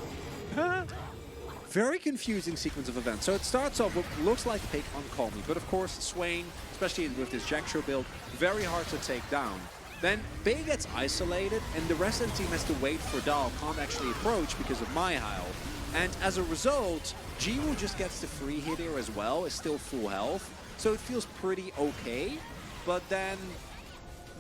Very confusing sequence of events. So it starts off with looks like a pick on Call Me, but of course Swain, especially with his Jack build, very hard to take down. Then Bay gets isolated, and the rest of the team has to wait for Dal, can't actually approach because of Mahile. And as a result, Jiwoo just gets the free hit here as well, is still full health, so it feels pretty okay. But then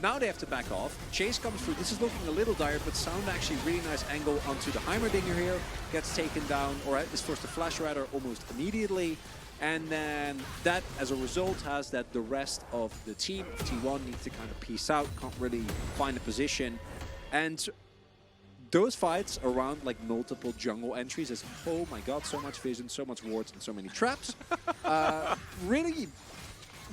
now they have to back off. Chase comes through. This is looking a little dire, but Sound actually really nice angle onto the Heimerdinger here. Gets taken down, or is forced to flash rather almost immediately. And then that, as a result, has that the rest of the team, T1, needs to kind of peace out, can't really find a position. And those fights around like multiple jungle entries is, oh my god, so much vision, so much wards, and so many traps.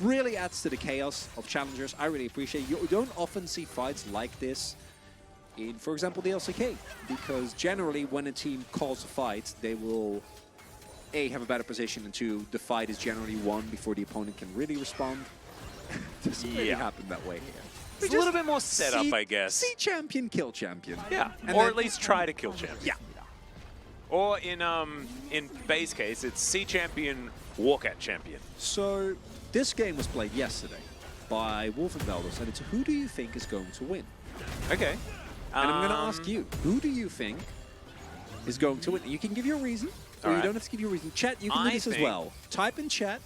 Really adds to the chaos of challengers. I really appreciate it. You don't often see fights like this in, for example, the LCK, because generally when a team calls a fight, they will A, have a better position, and 2, the fight is generally won before the opponent can really respond. Doesn't really happen that way here. It's a little bit more setup, I guess. See champion, kill champion. Yeah, and or at least try to kill champion. Yeah. Or in Bay's case, it's see champion, walk at champion. So this game was played yesterday by Wolf and Veldus, and it's who do you think is going to win? Okay. And I'm going to ask you, who do you think is going to win? You can give your reason, or you don't have to give your reason. Chat, you can do this as well. Type in chat.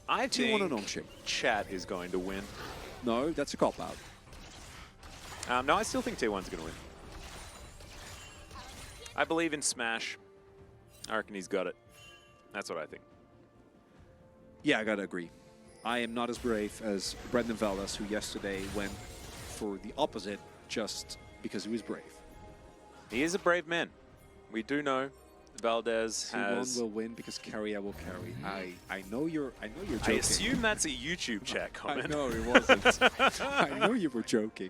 I think Nongshim. chat is going to win. No, that's a cop-out. No, I still think T1's going to win. I believe in Smash. I reckon he's got it. That's what I think. Yeah, I gotta agree. I am not as brave as Brendan Veldus, who yesterday went for the opposite just because he was brave. He is a brave man. We do know Valdez has... T1 will win because Carrier will carry. I know you're joking. I assume that's a YouTube chat comment. I know it wasn't. I know you were joking.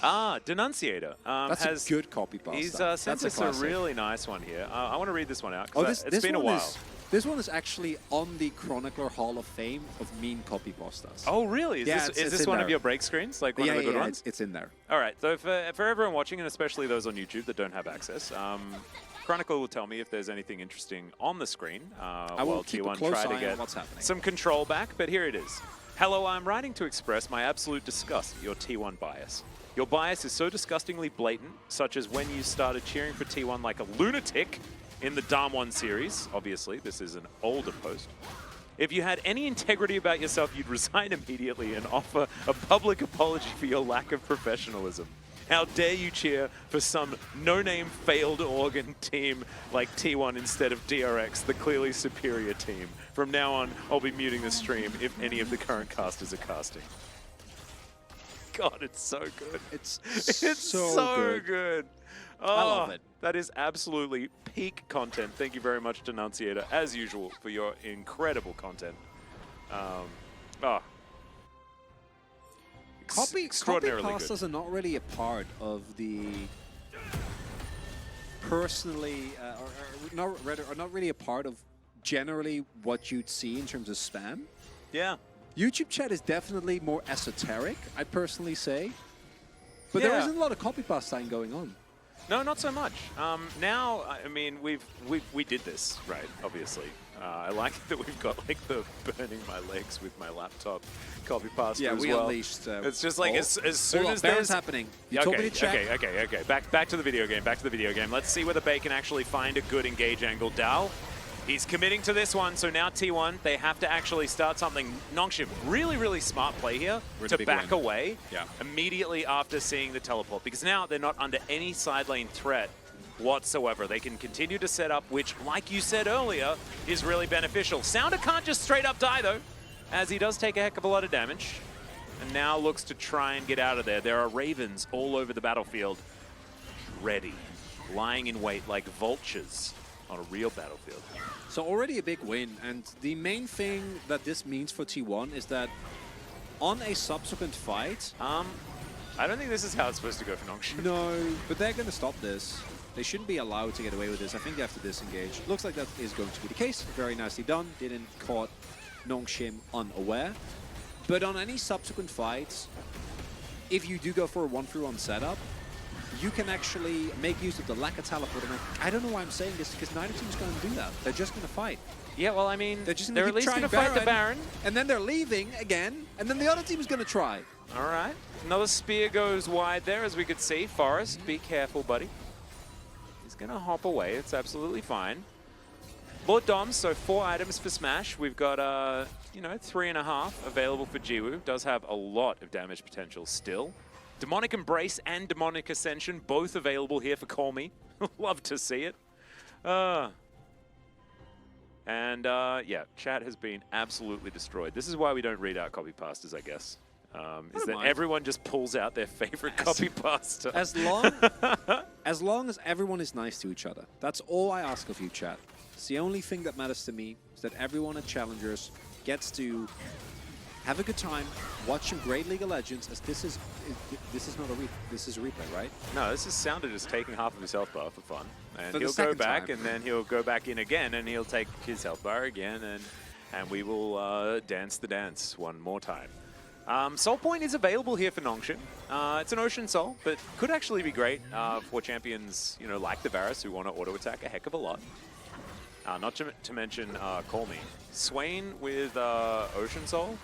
Denunciator That's a good copy pasta. He's sent That's us a really nice one here. I want to read this one out because it's been a while. This one is actually on the Chronicler Hall of Fame of mean copy pastas. Oh, really? Is this one of your break screens? Like one of the good ones? It's in there. All right. So for everyone watching, and especially those on YouTube that don't have access, Chronicle will tell me if there's anything interesting on the screen. I will keep a close eye on what's happening. Some control back, but here it is. Hello, I'm writing to express my absolute disgust at your T1 bias. Your bias is so disgustingly blatant, such as when you started cheering for T1 like a lunatic in the Dam1 series. Obviously, this is an older post. If you had any integrity about yourself, you'd resign immediately and offer a public apology for your lack of professionalism. How dare you cheer for some no-name failed organ team like T1 instead of DRX, the clearly superior team. From now on, I'll be muting the stream if any of the current casters are casting. God, it's so good. It's so good. Oh, I love it. That is absolutely peak content. Thank you very much, Denunciator, as usual, for your incredible content. Copy pastas are not really a part of the personally, or not really a part of generally what you'd see in terms of spam. Yeah. YouTube chat is definitely more esoteric, I'd personally say. But there isn't a lot of copy pasting going on. No, not so much. Now, I mean, we did this, right, obviously. I like that we've got like the burning my legs with my laptop copy pasta as well. Yeah, we unleashed. It's just like as soon as there's happening. You told me to check. Okay. Back to the video game. Back to the video game. Let's see whether Bay can actually find a good engage angle. Dal, he's committing to this one. So now T1, they have to actually start something. Nongshim, really smart play here to back away immediately after seeing the teleport, because now they're not under any side lane threat whatsoever. They can continue to set up, which, like you said earlier, is really beneficial. Sounder can't just straight up die, though, as he does take a heck of a lot of damage, and now looks to try and get out of there. There are Ravens all over the battlefield, ready, lying in wait like vultures on a real battlefield. So already a big win, and the main thing that this means for T1 is that on a subsequent fight... I don't think this is how it's supposed to go for Nongshim. No, but they're going to stop this. They shouldn't be allowed to get away with this. I think they have to disengage. Looks like that is going to be the case. Very nicely done. Didn't caught Nongshim unaware. But on any subsequent fights, if you do go for a 1-3-1 setup, you can actually make use of the lack of teleport. And I don't know why I'm saying this, because neither team's going to do that. They're just going to fight. Yeah, well, I mean, they're at least going to fight the Baron. And then they're leaving again, and then the other team is going to try. All right. Another spear goes wide there, as we could see. Forest, be careful, buddy. He's going to hop away. It's absolutely fine. Lord Doms, so 4 items for Smash. We've got, 3.5 available for Jiwoo. Does have a lot of damage potential still. Demonic Embrace and Demonic Ascension, both available here for Call Me. Love to see it. Yeah, chat has been absolutely destroyed. This is why we don't read out copy pastas, I guess. Is that everyone just pulls out their favorite copy pasta. As long as everyone is nice to each other. That's all I ask of you, chat. It's the only thing that matters to me, is that everyone at Challengers gets to have a good time, watch some great League of Legends, as this is not a this is a replay, right? No, this is Sounder just taking half of his health bar for fun. And he'll go back, and then he'll go back in again, and he'll take his health bar again, and we will dance the dance one more time. Soul Point is available here for Nongshim. It's an Ocean Soul, but could actually be great for champions, like the Varus, who want to auto-attack a heck of a lot. Not to mention Call Me. Swain with Ocean Soul,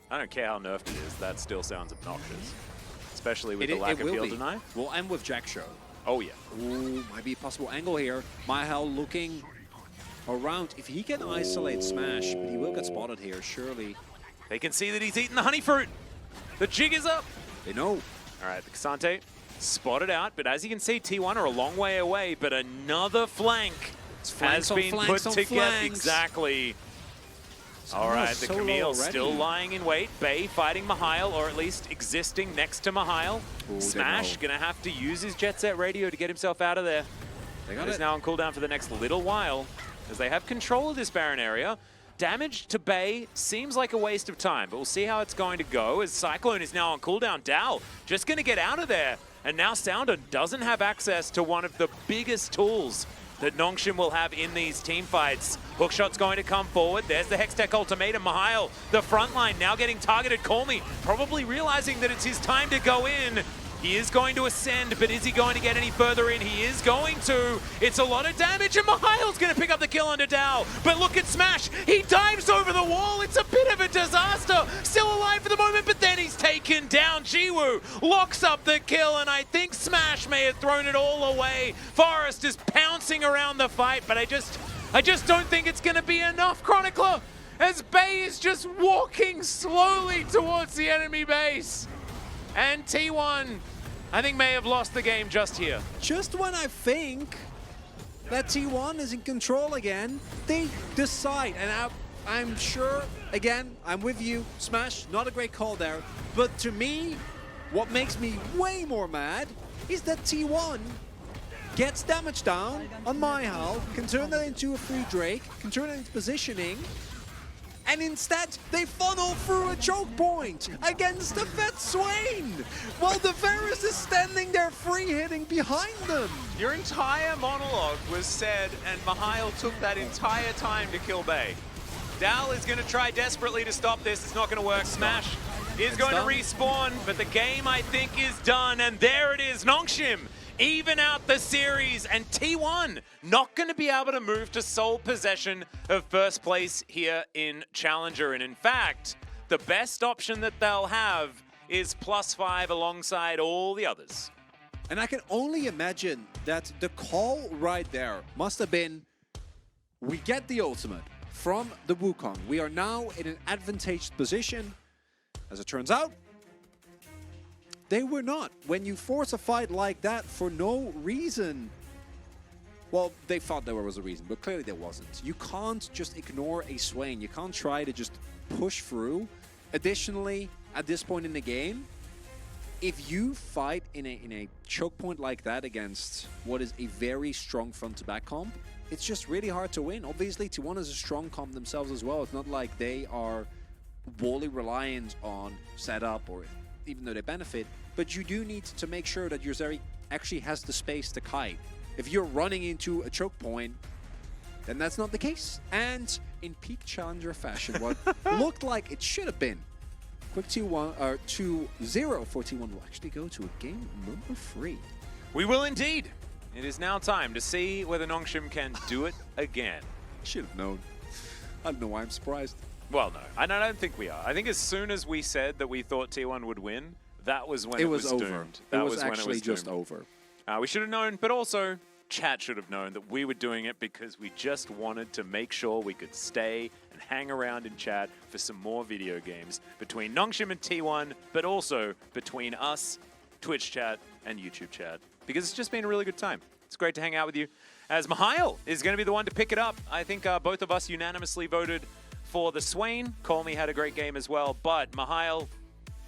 I don't care how nerfed it is, that still sounds obnoxious. Especially with the lack of field deny. We'll end with Jack Show. Oh, yeah. Ooh, might be a possible angle here. Mahel looking around. If he can isolate Smash, but he will get spotted here, surely. They can see that he's eaten the honey fruit. The jig is up. They know. All right, the Cassante spotted out, but as you can see, T1 are a long way away, but another flank has been put together. Exactly. All right, the Camille still lying in wait. Bay fighting Mihail, or at least existing next to Mihail. Smash gonna have to use his Jet Set radio to get himself out of there. He's now on cooldown for the next little while, as they have control of this Baron area. damage to Bay seems like a waste of time, but we'll see how it's going to go as Cyclone is now on cooldown. Dal just going to get out of there, and now Sounder doesn't have access to one of the biggest tools that Nongshim will have in these team fights. Hookshot's going to come forward. There's the Hextech Ultimatum. Mihail, the front line, now getting targeted. Call Me, probably realizing that it's his time to go in. He is going to ascend, but is he going to get any further in? He is going to. It's a lot of damage, and Mihail's going to pick up the kill under Dal. But look at Smash. He dives over the wall. It's a bit of a disaster. Still alive for the moment, but then he's taken down. Jiwoo locks up the kill, and I think Smash may have thrown it all away. Forrest is pouncing around the fight, but I just don't think it's going to be enough, Chronicler, as Bay is just walking slowly towards the enemy base. And T1, I think, may have lost the game just here. Just when I think that T1 is in control again, they decide, and I'm sure, again, I'm with you, Smash, not a great call there, but to me, what makes me way more mad is that T1 gets damage down on Mihail, can turn that into a free Drake, can turn it into positioning, and instead, they funnel through a choke point against the Fat Swain, while the Varus is standing there free-hitting behind them. Your entire monologue was said, and Mihail took that entire time to kill Bay. Dal is going to try desperately to stop this. It's not going to work. Smash is going to respawn, but the game, I think, is done. And there it is, Nongshim even out the series, and T1 not going to be able to move to sole possession of first place here in Challenger. And in fact, the best option that they'll have is +5 alongside all the others. And I can only imagine that the call right there must have been, we get the ultimate from the Wukong. We are now in an advantageous position. As it turns out, they were not. When you force a fight like that for no reason, well, they thought there was a reason, but clearly there wasn't. You can't just ignore a Swain. You can't try to just push through. Additionally, at this point in the game, if you fight in a choke point like that against what is a very strong front-to-back comp, it's just really hard to win. Obviously, T1 is a strong comp themselves as well. It's not like they are wholly reliant on setup, or even though they benefit, but you do need to make sure that your Zeri actually has the space to kite. If you're running into a choke point, then that's not the case. And in peak Challenger fashion, what looked like it should have been quick 2-0 for T1 will actually go to a game number 3. We will indeed. It is now time to see whether Nongshim can do it again. Should have known. I don't know why I'm surprised. Well, no, I don't think we are. I think as soon as we said that we thought T1 would win, that was when it was over. doomed. It was actually just over. We should have known, but also chat should have known that we were doing it because we just wanted to make sure we could stay and hang around in chat for some more video games between Nongshim and T1, but also between us, Twitch chat, and YouTube chat, because it's just been a really good time. It's great to hang out with you. As Mihail is going to be the one to pick it up. I think both of us unanimously voted for the Swain. Call Me had a great game as well, but Mihail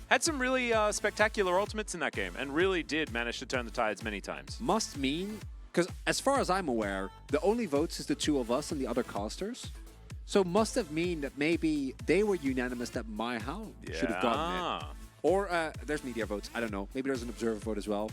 had some really spectacular ultimates in that game and really did manage to turn the tides many times. Must mean, because as far as I'm aware, the only votes is the two of us and the other casters. So must have mean that maybe they were unanimous that Mihail should have gotten it. Or there's media votes. I don't know. Maybe there's an observer vote as well.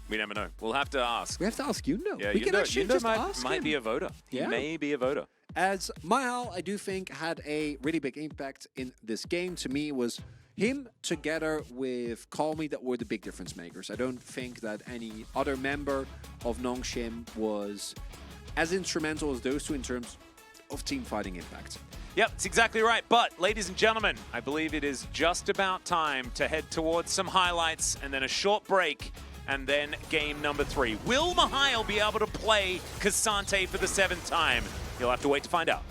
We never know. We'll have to ask. We have to ask Yundo. Yeah, we can actually just ask him. Might be a voter. Yeah. He may be a voter. As Mihail, I do think, had a really big impact in this game. To me, it was him together with Call Me that were the big difference makers. I don't think that any other member of Nongshim was as instrumental as those two in terms of team fighting impact. Yep, it's exactly right. But, ladies and gentlemen, I believe it is just about time to head towards some highlights and then a short break and then game number 3. Will Mihail be able to play K'Sante for the 7th time? You'll have to wait to find out.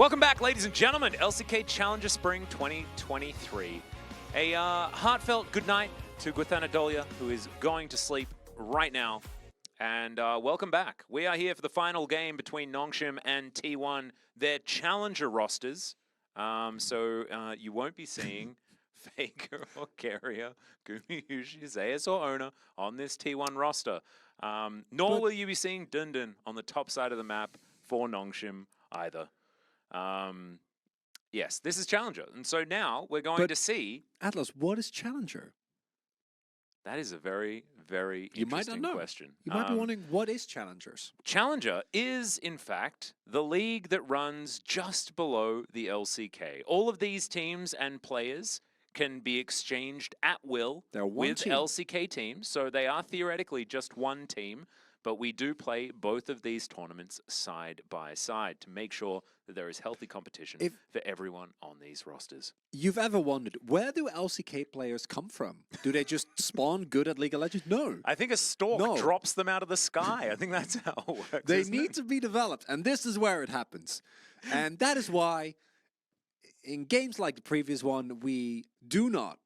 Welcome back, ladies and gentlemen. LCK Challenger Spring 2023. A heartfelt good night to Guthanadolia, who is going to sleep right now. And welcome back. We are here for the final game between Nongshim and T1, their Challenger rosters. So you won't be seeing Faker or Carrier, Gumayushi, Zayas or Ona on this T1 roster. Nor will you be seeing Dundun on the top side of the map for Nongshim either. Yes, this is Challenger. And so now we're going to see... Atlas, what is Challenger? That is a very, very interesting question. You might be wondering, what is Challengers? Challenger is, in fact, the league that runs just below the LCK. All of these teams and players can be exchanged at will with LCK teams. So they are theoretically just one team, but we do play both of these tournaments side by side to make sure that there is healthy competition for everyone on these rosters. You've ever wondered, where do LCK players come from? Do they just spawn good at League of Legends? No. I think a stork drops them out of the sky. I think that's how it works. They need to be developed, and this is where it happens. And that is why in games like the previous one, we do not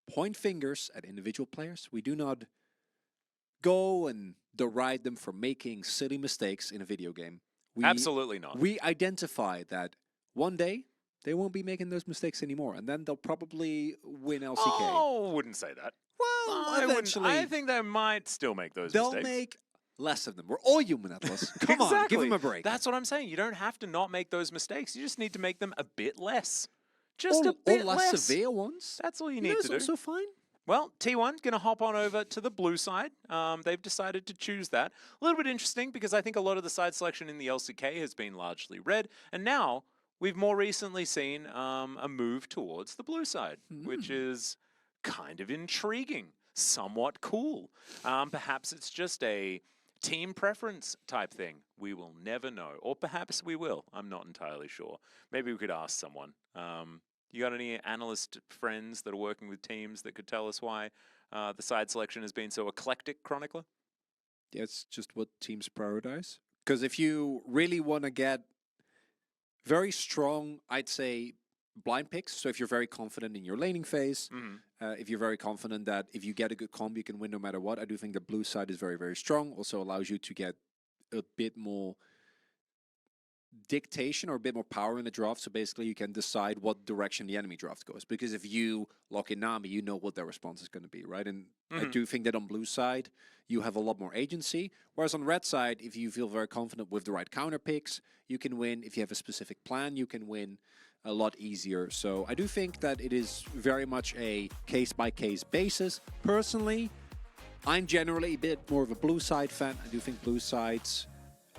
point fingers at individual players. We do not go and deride them for making silly mistakes in a video game. Absolutely not. We identify that one day they won't be making those mistakes anymore, and then they'll probably win LCK. Oh, wouldn't say that. Well, eventually. I think they might still make those mistakes. They'll make less of them. We're all human, Atlas. Come on, give them a break. That's what I'm saying. You don't have to not make those mistakes. You just need to make them a bit less. Just a bit less. Or less severe ones. That's all you need to do. That's also fine. Well, T1 going to hop on over to the blue side. They've decided to choose that. A little bit interesting because I think a lot of the side selection in the LCK has been largely red. And now we've more recently seen a move towards the blue side, which is kind of intriguing, somewhat cool. Perhaps it's just a team preference type thing. We will never know. Or perhaps we will. I'm not entirely sure. Maybe we could ask someone. You got any analyst friends that are working with teams that could tell us why the side selection has been so eclectic, Chronicler? Yeah, it's just what teams prioritize. Because if you really want to get very strong, I'd say, blind picks. So if you're very confident in your laning phase, if you're very confident that if you get a good combo, you can win no matter what, I do think the blue side is very, very strong. Also allows you to get a bit more dictation or a bit more power in the draft, so basically you can decide what direction the enemy draft goes, because if you lock in Nami, you know what their response is going to be, right? And I do think that on blue side you have a lot more agency, whereas on red side, if you feel very confident with the right counter picks, you can win. If you have a specific plan, you can win a lot easier. So I do think that it is very much a case-by-case basis. Personally, I'm generally a bit more of a blue side fan. I do think blue sides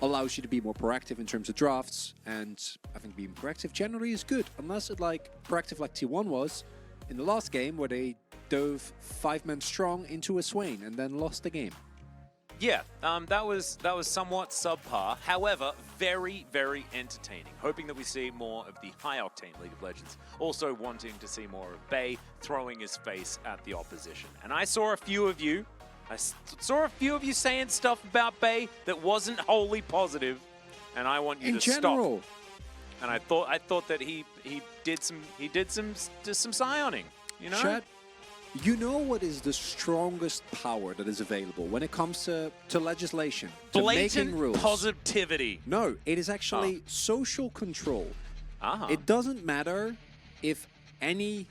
allows you to be more proactive in terms of drafts, and I think being proactive generally is good, unless it proactive like T1 was in the last game where they dove 5-man strong into a Swain and then lost the game. Yeah, that was somewhat subpar. However, very, very entertaining. Hoping that we see more of the high-octane League of Legends. Also wanting to see more of Bay throwing his face at the opposition. And I saw a few of you saying stuff about Bay that wasn't wholly positive, and I want you to stop. And I thought that he did some psioning, you know? Chat, you know what is the strongest power that is available when it comes to legislation, to making rules? Blatant positivity. No, it is actually social control. It doesn't matter if any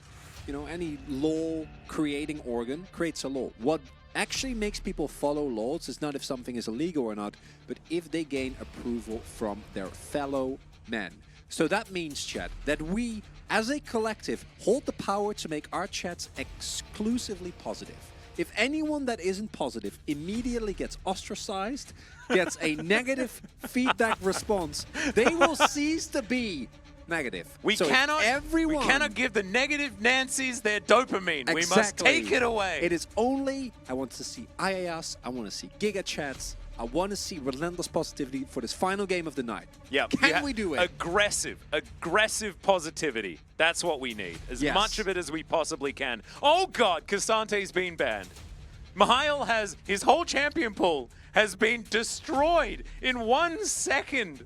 law creating organ creates a law. What actually makes people follow laws is not if something is illegal or not, but if they gain approval from their fellow men. So that means, chat, that we, as a collective, hold the power to make our chats exclusively positive. If anyone that isn't positive immediately gets ostracized, gets a negative feedback response, they will cease to be negative. We cannot give the negative Nancys their dopamine. Exactly. We must take it away. It is only, I want to see IAS, I want to see Giga Chats, I want to see relentless positivity for this final game of the night. Yeah, Can we do it? Aggressive positivity. That's what we need. As much of it as we possibly can. Oh God, Casante's been banned. Mihail his whole champion pool has been destroyed in 1 second.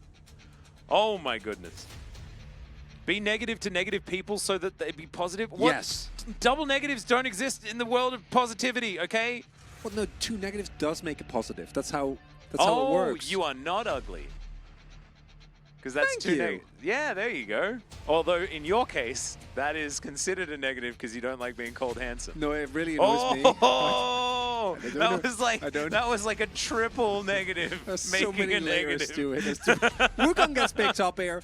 Oh my goodness. Be negative to negative people so that they be positive? What? Yes. Double negatives don't exist in the world of positivity, okay? Well, no, 2 negatives does make a positive. That's how it Oh, works. you are not ugly. Because that's Thank 2 you. negatives. Yeah, there you go. Although, in your case, that is considered a negative because you don't like being called handsome. No, it really annoys me. Oh, I don't that know. was like a triple negative, There's making so many a layers negative. to it. Wukong gets picked up here.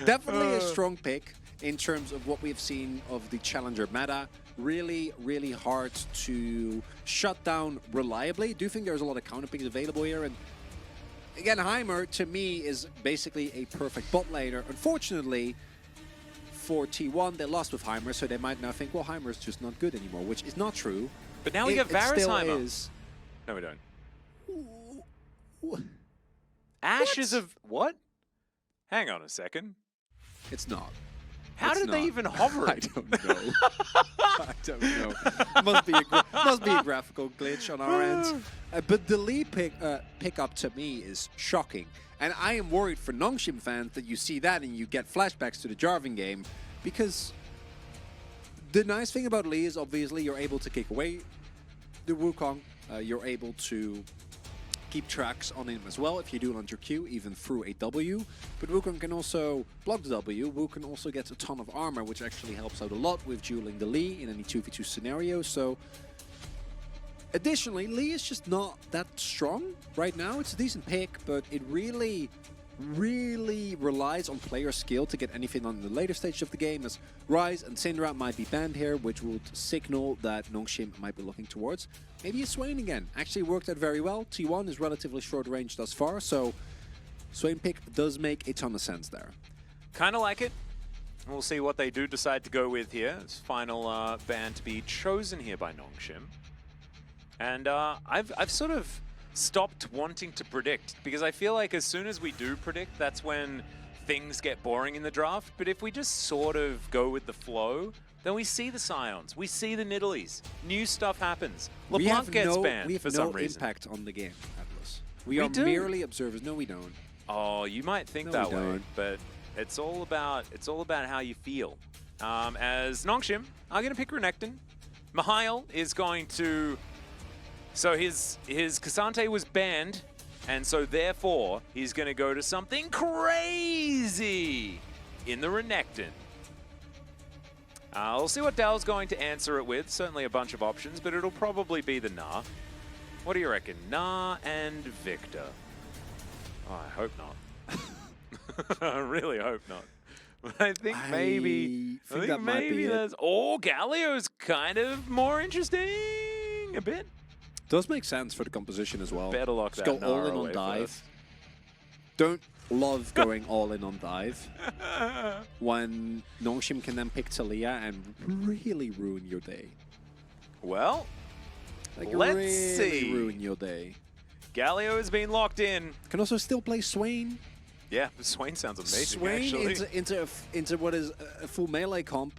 Definitely a strong pick in terms of what we've seen of the challenger meta. Really, really hard to shut down reliably. Do think there's a lot of counter picks available here. And again, Heimer, to me, is basically a perfect bot laner. Unfortunately, for T1, they lost with Heimer, so they might now think, well, Heimer is just not good anymore, which is not true. But now we got Varus still Heimer. is. No, we don't. What? Ashes of... What? Hang on a second. It's not. How It's did they not. even hover I it? don't know. I don't know. Must be a graphical glitch on our end. But the Lee pickup to me is shocking. And I am worried for Nongshim fans that you see that and you get flashbacks to the Jarvan game, because the nice thing about Lee is obviously you're able to kick away the Wukong. You're able to keep tracks on him as well if you do it on your Q, even through a W. But Wukong can also block the W. Wukong also gets a ton of armor, which actually helps out a lot with dueling the Lee in any 2v2 scenario. So additionally, Lee is just not that strong right now. It's a decent pick, but it really relies on player skill to get anything on the later stage of the game, as Ryze and Syndra might be banned here, which would signal that Nongshim might be looking towards maybe a Swain again. Actually worked out very well. T1 is relatively short range thus far, so Swain pick does make a ton of sense there. Kind of like it. We'll see what they do decide to go with here. It's final ban to be chosen here by Nongshim. And I've sort of stopped wanting to predict, because I feel like as soon as we do predict, that's when things get boring in the draft. But if we just sort of go with the flow, then we see the Scions, we see the Nidalees, new stuff happens. LeBlanc gets banned for some reason. Impact on the game, Atlas. We are do. merely observers. No, we don't. Oh, you might think No, that we way, don't. but it's all about how you feel. As Nongshim are going to pick Renekton, Mihail is going to. So his Cassante was banned, and so therefore he's going to go to something crazy in the Renekton. We'll see what Dell's going to answer it with. Certainly a bunch of options, but it'll probably be the Gnar. What do you reckon? Gnar and Victor. Oh, I hope not. I really hope not. But I think maybe that might be it. there's. Oh, Galio's kind of more interesting a bit. Does make sense for the composition as well. Better lock Just that go all Gnar in on away dive. first. Don't love going all in on dive when Nongshim can then pick Talia and really ruin your day. Well, Like let's really see. ruin your day. Galio has been locked in. Can also still play Swain. Yeah, Swain sounds amazing, Swain actually. into what is a full melee comp.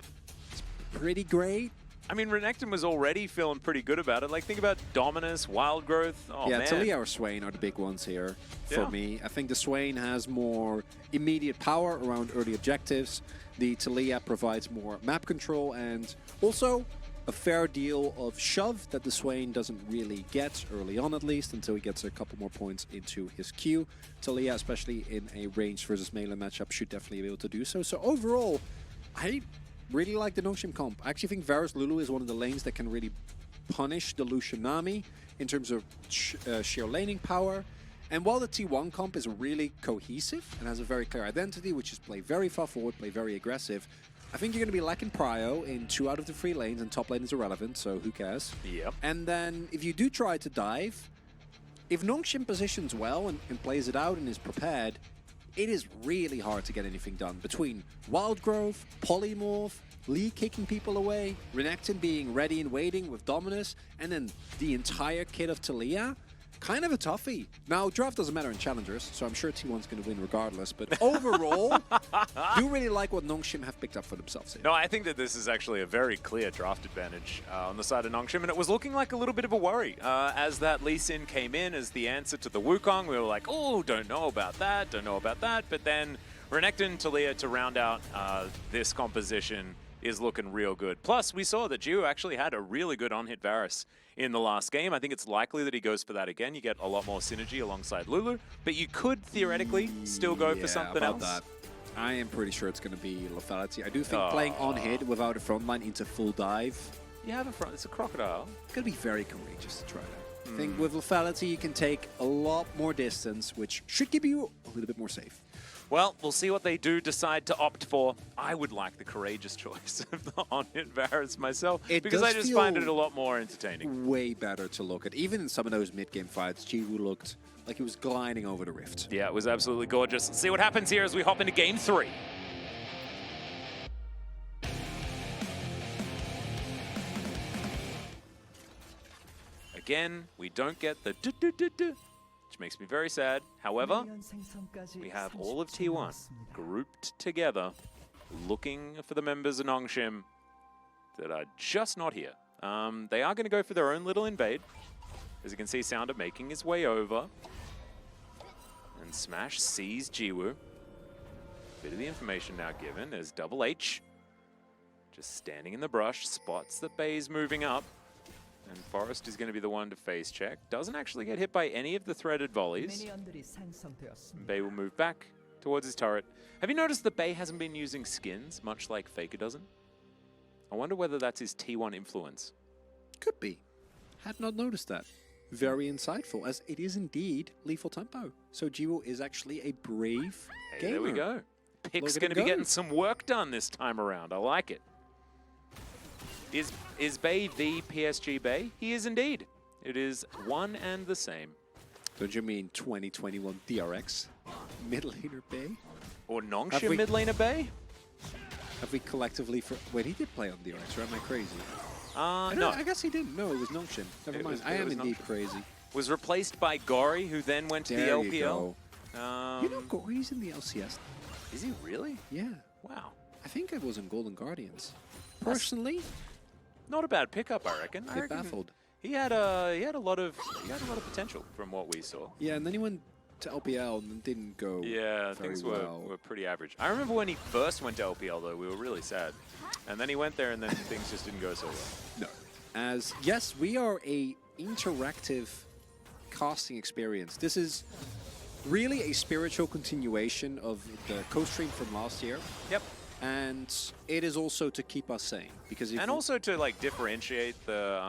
It's pretty great. I mean, Renekton was already feeling pretty good about it. Like, think about Dominus, Wild Growth. Oh, Yeah, man. Talia or Swain are the big ones here for Yeah. me. I think the Swain has more immediate power around early objectives. The Talia provides more map control and also a fair deal of shove that the Swain doesn't really get early on, at least, until he gets a couple more points into his queue. Talia, especially in a range versus melee matchup, should definitely be able to do so. So overall, I really like the Nongshim comp. I actually think Varus Lulu is one of the lanes that can really punish the Lucian Nami in terms of sheer laning power. And while the T1 comp is really cohesive and has a very clear identity, which is play very far forward, play very aggressive, I think you're going to be lacking prio in 2 out of the 3 lanes, and top lane is irrelevant, so who cares? Yep. And then if you do try to dive, if Nongshim positions well and plays it out and is prepared, it is really hard to get anything done. Between Wild Growth, Polymorph, Lee kicking people away, Renekton being ready and waiting with Dominus, and then the entire kit of Talia, kind of a toughie. Now, draft doesn't matter in challengers, so I'm sure T1's going to win regardless, but overall, do really like what Nongshim have picked up for themselves here. No, I think that this is actually a very clear draft advantage on the side of Nongshim, and it was looking like a little bit of a worry. As that Lee Sin came in as the answer to the Wukong, we were like, oh, don't know about that, but then Renekton and Talia to round out this composition is looking real good. Plus, we saw that Gio actually had a really good on-hit Varus in the last game. I think it's likely that he goes for that again. You get a lot more synergy alongside Lulu, but you could theoretically still go for something else. That. I am pretty sure it's going to be lethality. I do think playing on hit without a frontline into full dive. You have a front. It's a crocodile. It's going to be very courageous to try that. I think with lethality you can take a lot more distance, which should keep you a little bit more safe. Well, we'll see what they do decide to opt for. I would like the courageous choice of the on-hit Varus myself, because I just find it a lot more entertaining. Way better to look at. Even in some of those mid-game fights, Jiwoo looked like he was gliding over the rift. Yeah, it was absolutely gorgeous. Let's see what happens here as we hop into Game 3. Again, we don't get the du-du-du-du, which makes me very sad. However, we have all of T1 grouped together, looking for the members of Nongshim that are just not here. They are going to go for their own little invade. As you can see, Sounder making his way over. And Smash sees Jiwoo. Bit of the information now given. There's Double H. Just standing in the brush, spots that Bay's moving up. And Forest is going to be the one to face check. Doesn't actually get hit by any of the threaded volleys. Bay will move back towards his turret. Have you noticed that Bay hasn't been using skins, much like Faker doesn't? I wonder whether that's his T1 influence. Could be. Had not noticed that. Very insightful, as it is indeed lethal tempo. So Jiwoo is actually a brave gamer. There we go. Pick's going to be getting some work done this time around. I like it. Is Bay the PSG Bay? He is indeed. It is one and the same. Don't you mean 2021 DRX? Mid laner Bay? Or Nongshim mid laner Bay? Have we collectively... Wait, he did play on DRX, or am I crazy? No. I guess he didn't. No, it was Nongshim. Never mind. I am indeed crazy. Was replaced by Gori, who then went to the LPL. You know, Gori's in the LCS. Is he really? Yeah. Wow. I think it was in Golden Guardians. Personally, not a bad pickup, I reckon. I baffled. He had a lot of potential from what we saw. Yeah, and then he went to LPL and didn't go. Yeah, things were pretty average. I remember when he first went to LPL though, we were really sad. And then he went there and then things just didn't go so well. No. As yes, we are a interactive casting experience. This is really a spiritual continuation of the co-stream from last year. Yep. And it is also to keep us sane, because if also to like differentiate the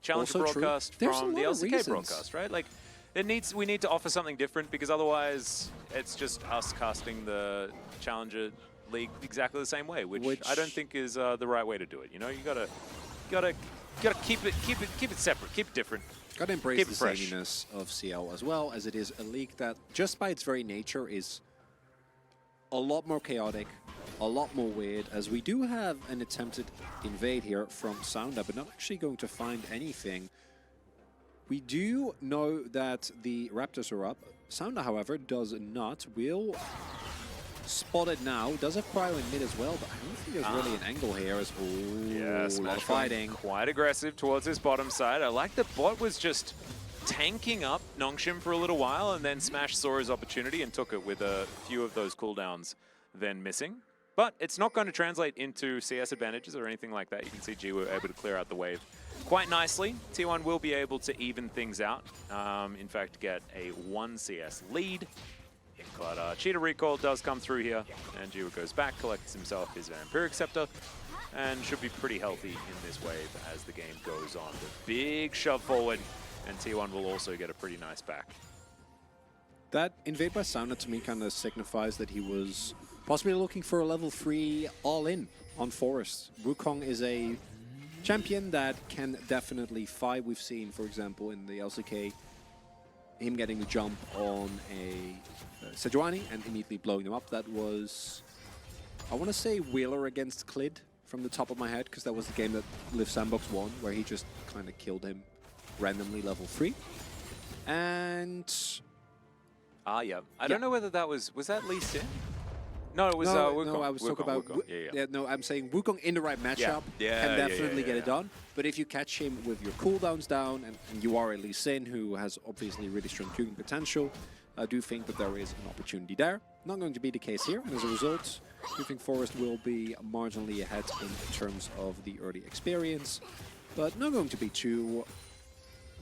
Challenger broadcast from the LCK broadcast, right? Like, we need to offer something different, because otherwise it's just us casting the Challenger League exactly the same way, which I don't think is the right way to do it. You know, you gotta keep it separate, keep it different. Gotta embrace the zaniness of CL, as well as it is a league that, just by its very nature, is a lot more chaotic, a lot more weird, as we do have an attempted invade here from Sounder, but not actually going to find anything. We do know that the Raptors are up. Sounder, however, does not. Will spot it now. Does have cryo in mid as well, but I don't think there's really an angle here. As a lot of fighting. Quite aggressive towards his bottom side. I like that bot was just tanking up Nongshim for a little while, and then Smash saw his opportunity and took it with a few of those cooldowns then missing. But it's not going to translate into CS advantages or anything like that. You can see Jiwoo able to clear out the wave quite nicely. T1 will be able to even things out. In fact, get a 1 CS lead. But Cheetah Recall does come through here, and Jiwoo goes back, collects himself his Vampiric Scepter, and should be pretty healthy in this wave as the game goes on. The big shove forward, and T1 will also get a pretty nice back. That invade by Sounder to me kind of signifies that he was possibly looking for a level 3 all-in on Forest. Wukong is a champion that can definitely fight. We've seen, for example, in the LCK, him getting the jump on a Sejuani and immediately blowing him up. That was, I want to say, Wheeler against Clid from the top of my head, because that was the game that Liv Sandbox won, where he just kind of killed him randomly level 3. And... yeah. I don't know whether that was that Lee Sin? No, it was Wukong. No, I was talking about... no, I'm saying Wukong in the right matchup can definitely get it done. But if you catch him with your cooldowns down, and you are a Lee Sin, who has obviously really strong queuing potential, I do think that there is an opportunity there. Not going to be the case here, and as a result, I think Forest will be marginally ahead in terms of the early experience, but not going to be too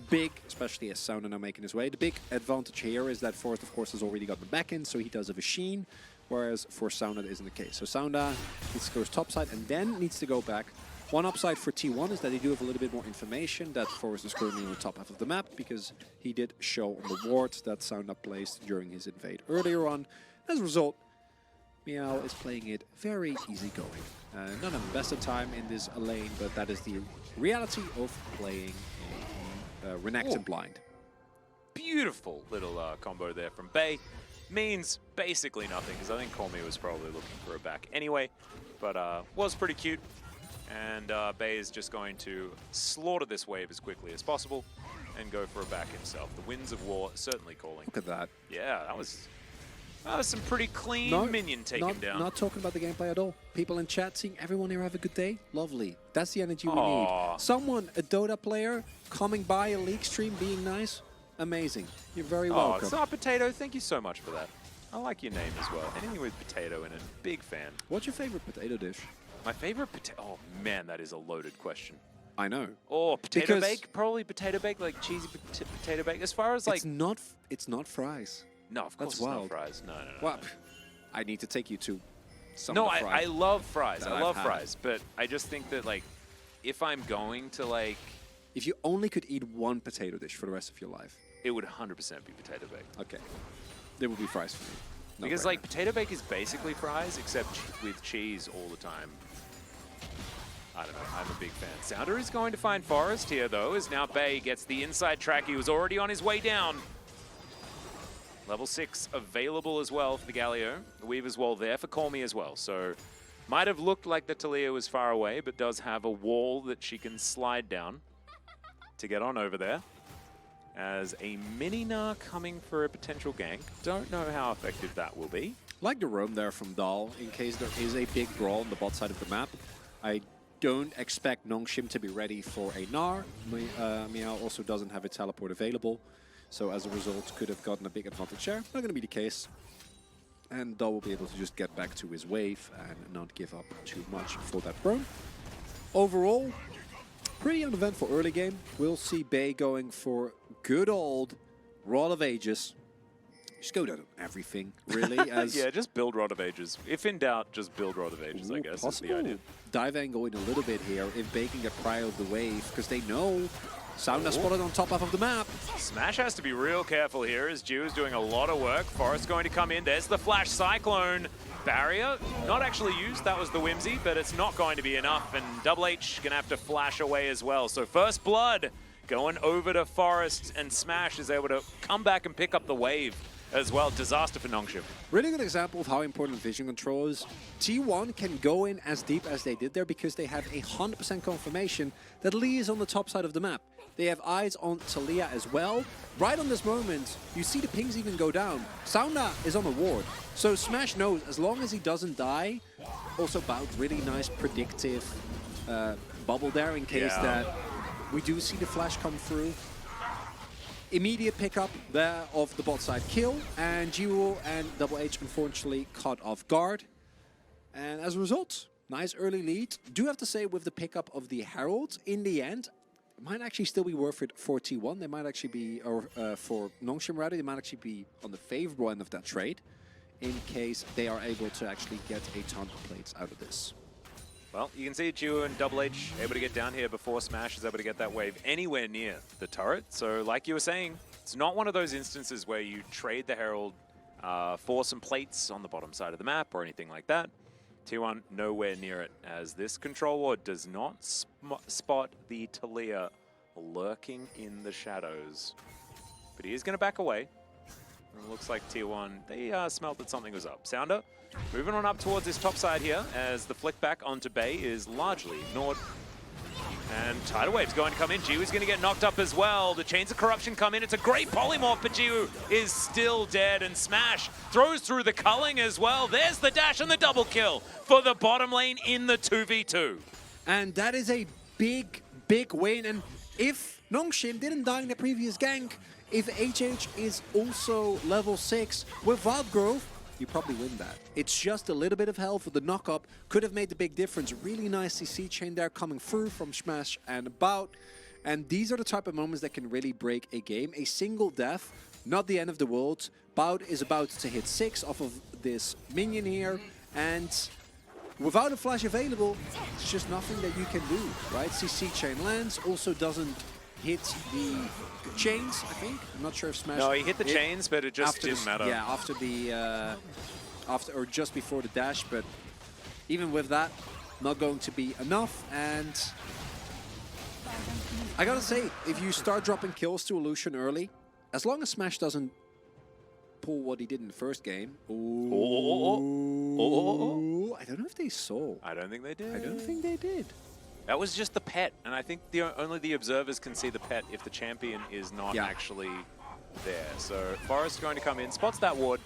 big, especially as Sounder now making his way. The big advantage here is that Forest, of course, has already got the back end, so he does have a sheen, whereas for Sounder that isn't the case. So Sounder needs to go topside and then needs to go back. One upside for T1 is that they do have a little bit more information that Forest is currently on the top half of the map, because he did show on the wards that Sounder placed during his invade earlier on. As a result, Meow is playing it very easygoing. Not having the best of time in this lane, but that is the reality of playing Renekton blind. Beautiful little combo there from Bay. Means basically nothing, because I think Cormier was probably looking for a back anyway, but was pretty cute. And Bay is just going to slaughter this wave as quickly as possible and go for a back himself. The Winds of War certainly calling. Look at that. Yeah, that was some pretty clean minion taken down. Not talking about the gameplay at all. People in chat seeing everyone here have a good day. Lovely. That's the energy we need. Someone, a Dota player, coming by a League stream being nice. Amazing. You're very welcome. It's not Potato. Thank you so much for that. I like your name as well. Anything with potato in it. Big fan. What's your favorite potato dish? My favorite potato... Oh, man, that is a loaded question. I know. Oh, potato bake? Probably potato bake, like cheesy potato bake. As far as like... It's not fries. No, of course it's not fries. No. Well, I need to take you to some No, of the fries. I love fries. I love had. fries. But I just think that, like, if I'm going to, like... If you only could eat one potato dish for the rest of your life... It would 100% be potato bake. Okay. There would be fries for me. Because, like, potato bake is basically fries, except with cheese all the time. I don't know. I'm a big fan. Sounder is going to find Forest here, though, as now Bay gets the inside track. He was already on his way down. Level 6 available as well for the Galio. The Weaver's Wall there for Cormier as well. So, might have looked like the Talia was far away, but does have a wall that she can slide down to get on over there. As a mini-Gnar coming for a potential gank. Don't know how effective that will be. Like the roam there from Dahl, in case there is a big brawl on the bot side of the map. I don't expect Nongshim to be ready for a Gnar. Meow also doesn't have a teleport available, so as a result could have gotten a big advantage there. Not going to be the case. And Dahl will be able to just get back to his wave and not give up too much for that roam. Overall, pretty uneventful early game. We'll see Bay going for good old Rod of Ages. Just go down on everything, really. As yeah, just build Rod of Ages. If in doubt, just build Rod of Ages, I guess, is the idea. Dive angle in a little bit here if Bay can get prior of the wave, because they know Sounder spotted on top half of the map. Smash has to be real careful here as Jew is doing a lot of work. Forest going to come in. There's the Flash Cyclone. Barrier, not actually used. That was the Whimsy, but it's not going to be enough. And Double H going to have to flash away as well. So first blood going over to Forest, and Smash is able to come back and pick up the wave as well. Disaster for Nongshim. Really good example of how important vision control is. T1 can go in as deep as they did there because they have 100% confirmation that Lee is on the top side of the map. They have eyes on Talia as well. Right on this moment, you see the pings even go down. Sounder is on the ward. So Smash knows as long as he doesn't die, also about really nice predictive bubble there in case that we do see the flash come through. Immediate pickup there of the bot side kill, and Jiwoo and Double H unfortunately caught off guard. And as a result, nice early lead. Do have to say with the pickup of the Herald, in the end, it might actually still be worth it for T1. They might actually be, or for Nongshim rather, they might actually be on the favorable end of that trade in case they are able to actually get a ton of plates out of this. Well, you can see Jiwoo and Double H able to get down here before Smash is able to get that wave anywhere near the turret. So like you were saying, it's not one of those instances where you trade the Herald for some plates on the bottom side of the map or anything like that. T1 nowhere near it, as this control ward does not spot the Talia lurking in the shadows. But he is going to back away. And it looks like T1, they smelt that something was up. Sounder moving on up towards this top side here, as the flick back onto Bay is largely ignored. And Tidal Wave's going to come in. Jiwoo's going to get knocked up as well. The Chains of Corruption come in. It's a great polymorph, but Jiwoo is still dead. And Smash throws through the culling as well. There's the dash and the double kill for the bottom lane in the 2v2. And that is a big, big win. And if Nongshim didn't die in the previous gank, If HH is also level 6 without growth, you probably win that. It's just a little bit of health with the knock-up. Could have made the big difference. Really nice CC chain there coming through from Smash and About. And these are the type of moments that can really break a game. A single death, not the end of the world. Bout is about to hit 6 off of this minion here. And without a flash available, it's just nothing that you can do, right? CC chain lands, also doesn't hit the chains, I think. I'm not sure if Smash... No, he hit the chains, but it just didn't matter. Yeah, after the... after or just before the dash, but even with that, not going to be enough. And I gotta say, if you start dropping kills to Illusion early, as long as Smash doesn't pull what he did in the first game... Ooh, I don't know if they saw. I don't think they did. I don't think they did. That was just the pet, and I think only the observers can see the pet if the champion is not actually there. So Forest going to come in, spots that ward,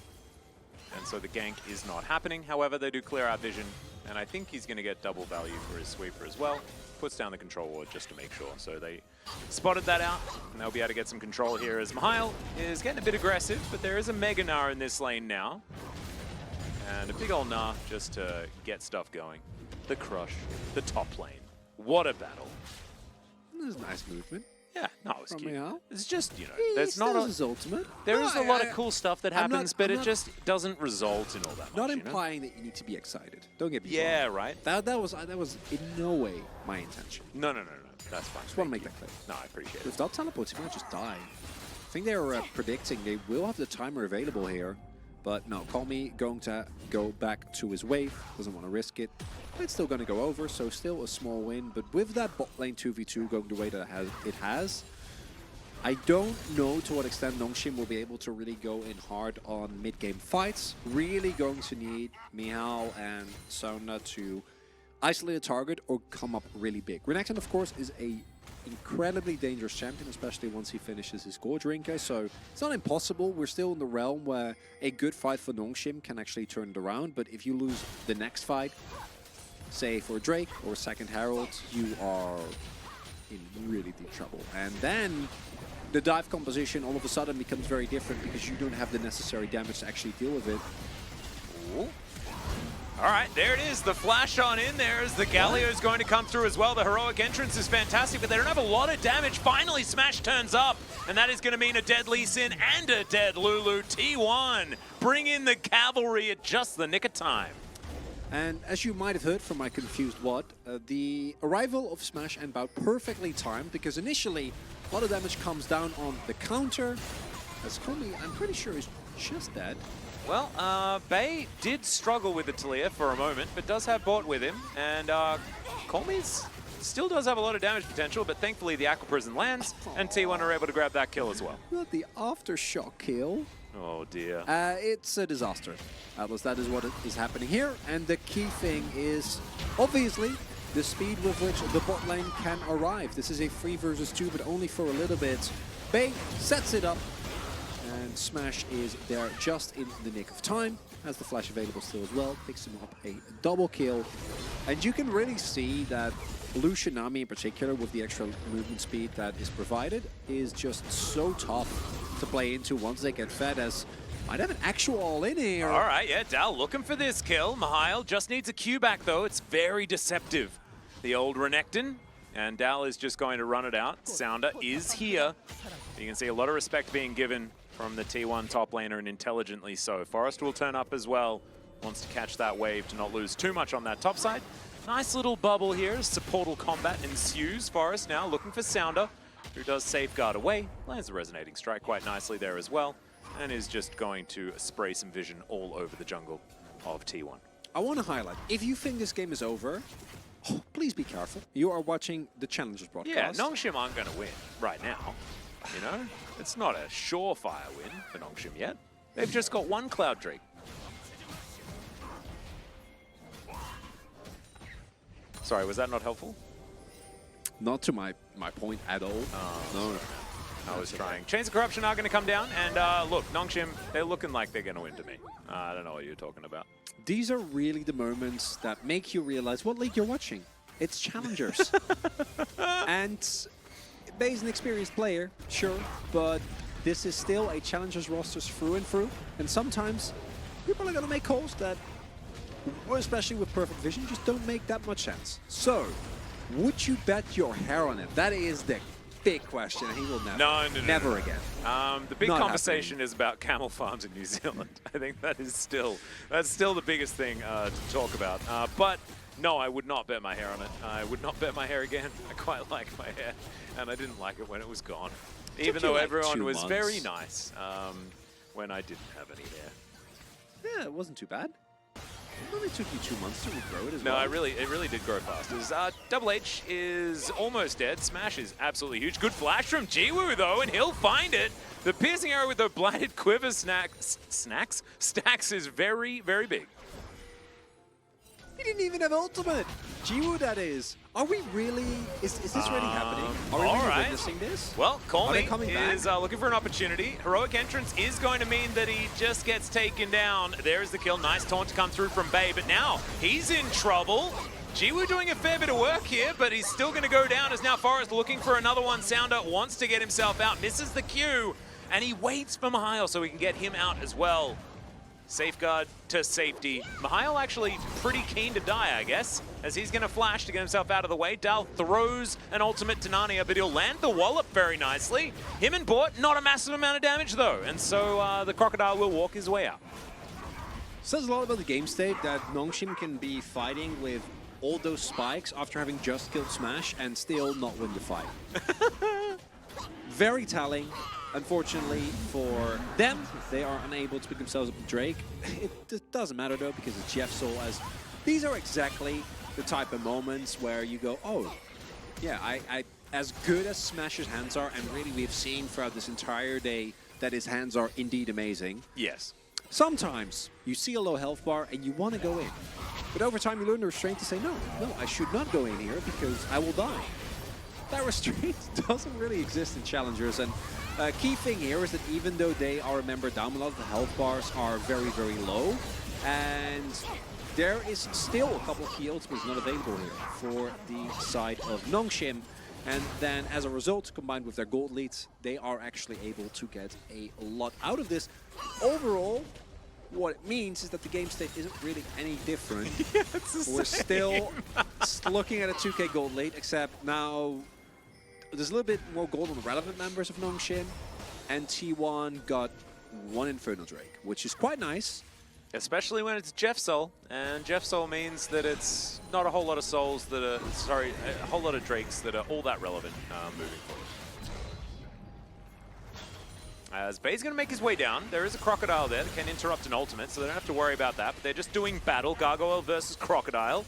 and so the gank is not happening. However, they do clear out vision, and I think he's going to get double value for his sweeper as well. Puts down the control ward just to make sure. So they spotted that out, and they'll be able to get some control here as Mihail is getting a bit aggressive, but there is a Mega Gnar in this lane now. And a big old Gnar just to get stuff going. The crush, the top lane. What a battle. There's nice movement. Yeah, no, it's cute. Mihail. It's just, you know, He there's not his ultimate. there is a lot I- of cool stuff that I'm not- happens, but I'm it not- just doesn't result in all that much, Not you know? implying that you need to be excited. Don't get me Yeah, wrong. right. That was in no way my intention. No. That's fine. Just want to make that clear. No, I appreciate it. Without teleports, he might just die. I think they were predicting they will have the timer available here. But no, Call Me going to go back to his wave. Doesn't want to risk it. But it's still going to go over, so still a small win. But with that bot lane 2v2 going the way that it has, I don't know to what extent Nongshim will be able to really go in hard on mid-game fights. Really going to need Mihail and Sauna to isolate a target or come up really big. Renekton, of course, is a incredibly dangerous champion, especially once he finishes his Gorge Rinker, so it's not impossible. We're still in the realm where a good fight for Nongshim can actually turn it around, but if you lose the next fight, say for Drake or Second Herald, you are in really deep trouble. And then the dive composition all of a sudden becomes very different because you don't have the necessary damage to actually deal with it. Ooh. All right, there it is. The flash on in there as the Galio is going to come through as well. The heroic entrance is fantastic, but they don't have a lot of damage. Finally, Smash turns up, and that is going to mean a dead Lee Sin and a dead Lulu. T1 bring in the cavalry at just the nick of time. And as you might have heard from my confused WOD, the arrival of Smash and Bout perfectly timed because initially a lot of damage comes down on the counter. As Komi, I'm pretty sure, is just dead. Well, Bay did struggle with the Talia for a moment, but does have bot with him. And Colmy's still does have a lot of damage potential, but thankfully the Aqua Prison lands, and T1 are able to grab that kill as well. Not the aftershock kill. Oh dear. It's a disaster. Atlas, that is what is happening here. And the key thing is, obviously, the speed with which the bot lane can arrive. This is a 3 versus 2, but only for a little bit. Bay sets it up. And Smash is there just in the nick of time. Has the flash available still as well. Picks him up a double kill. And you can really see that Lucian Nami in particular, with the extra movement speed that is provided, is just so tough to play into once they get fed, as might have an actual all-in here. All right, yeah, Dal looking for this kill. Mihail just needs a Q back though. It's very deceptive. The old Renekton. And Dal is just going to run it out. Sounder is here. You can see a lot of respect being given from the T1 top laner, and intelligently so. Forest will turn up as well. Wants to catch that wave to not lose too much on that top side. Nice little bubble here as supportal combat ensues. Forest now looking for Sounder, who does safeguard away. Lands the resonating strike quite nicely there as well, and is just going to spray some vision all over the jungle of T1. I want to highlight, if you think this game is over, please be careful. You are watching the Challengers broadcast. Yeah, Nongshim aren't going to win right now. You know, it's not a surefire win for Nongshim yet. They've just got one Cloud Drake. Sorry, was that not helpful? Not to my point at all. No. I was trying. Chains of Corruption are going to come down, and look, Nongshim, they're looking like they're going to win to me. I don't know what you're talking about. These are really the moments that make you realize what league you're watching. It's Challengers. And Bay's an experienced player, sure, but this is still a Challengers roster through and through, and sometimes people are going to make calls that, especially with perfect vision, just don't make that much sense. So, would you bet your hair on it? That is the big question. He will never. Never again. The big Not conversation is about camel farms in New Zealand. I think that's still the biggest thing to talk about. But no, I would not bet my hair on it. I would not bet my hair again. I quite like my hair, and I didn't like it when it was gone. Even though like everyone 2 was months. very nice when I didn't have any hair. Yeah, it wasn't too bad. It only took you 2 months to regrow it as No, well. it really did grow fast. Double H is almost dead. Smash is absolutely huge. Good flash from Jiwoo though, and he'll find it. The piercing arrow with the blighted quiver stacks is very, very big. He didn't even have ultimate. Jiwoo, that is. Are we really? Is this really happening? Are we really witnessing this? Well, Are they coming Colmy is looking for an opportunity. Heroic entrance is going to mean that he just gets taken down. There's the kill. Nice taunt to come through from Bay, but now he's in trouble. Jiwoo doing a fair bit of work here, but he's still going to go down as now Forrest looking for another one. Sounder wants to get himself out, misses the Q, and he waits for Mihail so we can get him out as well. Safeguard to safety. Mihail actually pretty keen to die, I guess, as he's going to flash to get himself out of the way. Dal throws an ultimate to Narnia, but he'll land the wallop very nicely. Him and Bort, not a massive amount of damage, though, and so the Crocodile will walk his way out. Says a lot about the game state that Nongshim can be fighting with all those spikes after having just killed Smash and still not win the fight. Very telling. Unfortunately for them, they are unable to pick themselves up with Drake. It doesn't matter though, because it's Jeff Soul, as these are exactly the type of moments where you go, oh, yeah, I as good as Smash's hands are, and really we've seen throughout this entire day that his hands are indeed amazing. Yes. Sometimes you see a low health bar and you want to go in. But over time you learn the restraint to say, no, I should not go in here because I will die. That restraint doesn't really exist in Challengers, and key thing here is that even though they are a member down, a lot of the health bars are very, very low, and there is still a couple of key ultimates not available here for the side of Nongshim, and then as a result, combined with their gold leads, they are actually able to get a lot out of this. Overall, what it means is that the game state isn't really any different. Yeah, it's the We're same. still looking at a 2K gold lead, except now there's a little bit more gold on the relevant members of Nongshim, and T1 got 1 Infernal Drake, which is quite nice. Especially when it's Jeff Soul, and Jeff Soul means that it's not a whole lot of souls that are, sorry, a whole lot of Drakes that are all that relevant moving forward. As Bay's going to make his way down, there is a Crocodile there that can interrupt an ultimate, so they don't have to worry about that, but they're just doing battle, Gargoyle versus Crocodile.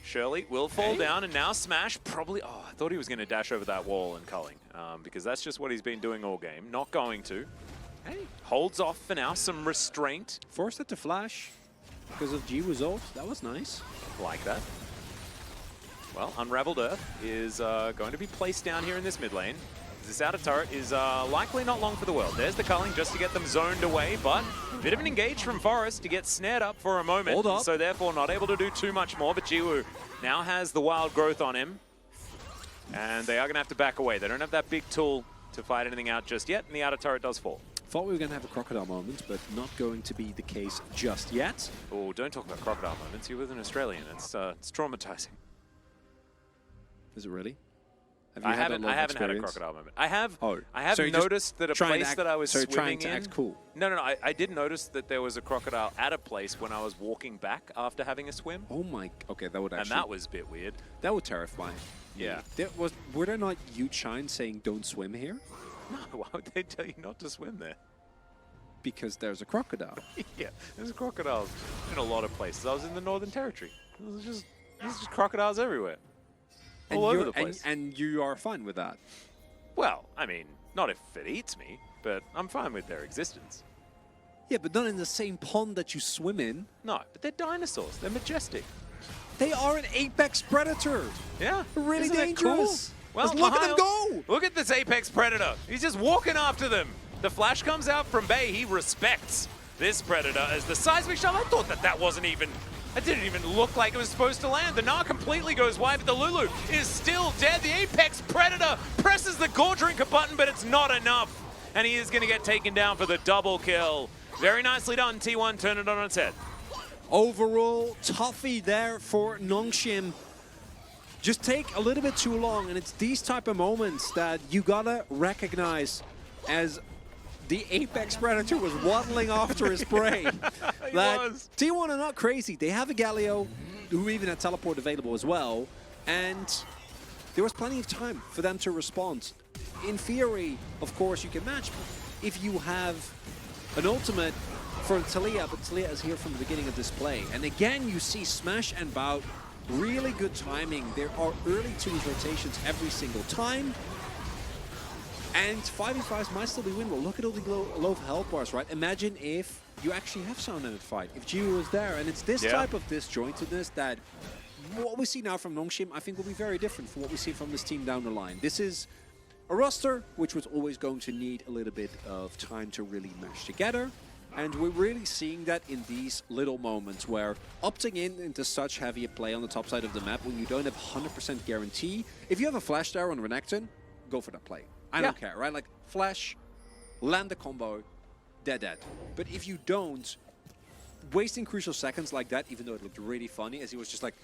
Shirley will fall down, and now Smash probably, oh, I thought he was going to dash over that wall and culling, because that's just what he's been doing all game. Not going to. Hey, Holds off for now, some restraint. forced it to flash because of Jiwoo's ult. That was nice. Like that. Well, Unraveled Earth is going to be placed down here in this mid lane. This outer turret is likely not long for the world. There's the culling just to get them zoned away, but a bit of an engage from Forrest to get snared up for a moment. Hold up. So therefore not able to do too much more, but Jiwoo now has the wild growth on him. And they are going to have to back away. They don't have that big tool to fight anything out just yet, and the outer turret does fall. Thought we were going to have a Crocodile moment, but not going to be the case just yet. Oh, don't talk about crocodile moments. You're with an Australian. It's traumatizing. Is it really? I haven't had a crocodile moment. I have so you just noticed that a try and place act- that I was so swimming trying to in. act cool. No, I did notice that there was a crocodile at a place when I was walking back after having a swim, Oh my, okay, that would and actually, that was a bit weird. that would terrify me. Yeah. Were there not huge signs saying don't swim here? No, why would they tell you not to swim there? Because there's a crocodile. Yeah, there's crocodiles in a lot of places. I was in the Northern Territory. There's just crocodiles everywhere, all over the place. And you are fine with that. Well, I mean, not if it eats me, but I'm fine with their existence. Yeah, but not in the same pond that you swim in. No, but they're dinosaurs. They're majestic. They are an apex predator. Yeah. Really Isn't that dangerous. Cool? Well, Just look at them Mihail, go. Look at this apex predator. He's just walking after them. The flash comes out from Bay. He respects this predator as the seismic shot. I thought that wasn't even... It didn't even look like it was supposed to land. The Gnar completely goes wide, but the Lulu is still dead. The Apex Predator presses the Gore Drinker button, but it's not enough. and he is going to get taken down for the double kill. Very nicely done, T1, turn it on its head. Overall, toughy there for Nongshim. Just take a little bit too long, and it's these type of moments that you gotta recognize as the apex predator was waddling after his prey. T1 are not crazy. They have a Galio, who even had teleport available as well, and there was plenty of time for them to respond. In theory, of course, you can match if you have an ultimate for Talia, but Talia is here from the beginning of this play. And again, you see Smash and Bout, really good timing. There are early twos rotations every single time. And 5v5s might still be winnable. Look at all the low health bars, right? Imagine if you actually have someone in a fight, if Jiwoo was there. And it's this type of disjointedness that what we see now from Nongshim, I think, will be very different from what we see from this team down the line. This is a roster which was always going to need a little bit of time to really mesh together. And we're really seeing that in these little moments where opting into such heavy a play on the top side of the map when you don't have 100% guarantee. If you have a flash there on Renekton, go for that play. I don't care, right? Like, flash, land the combo, dead. But if you don't, wasting crucial seconds like that, even though it looked really funny, as he was just like...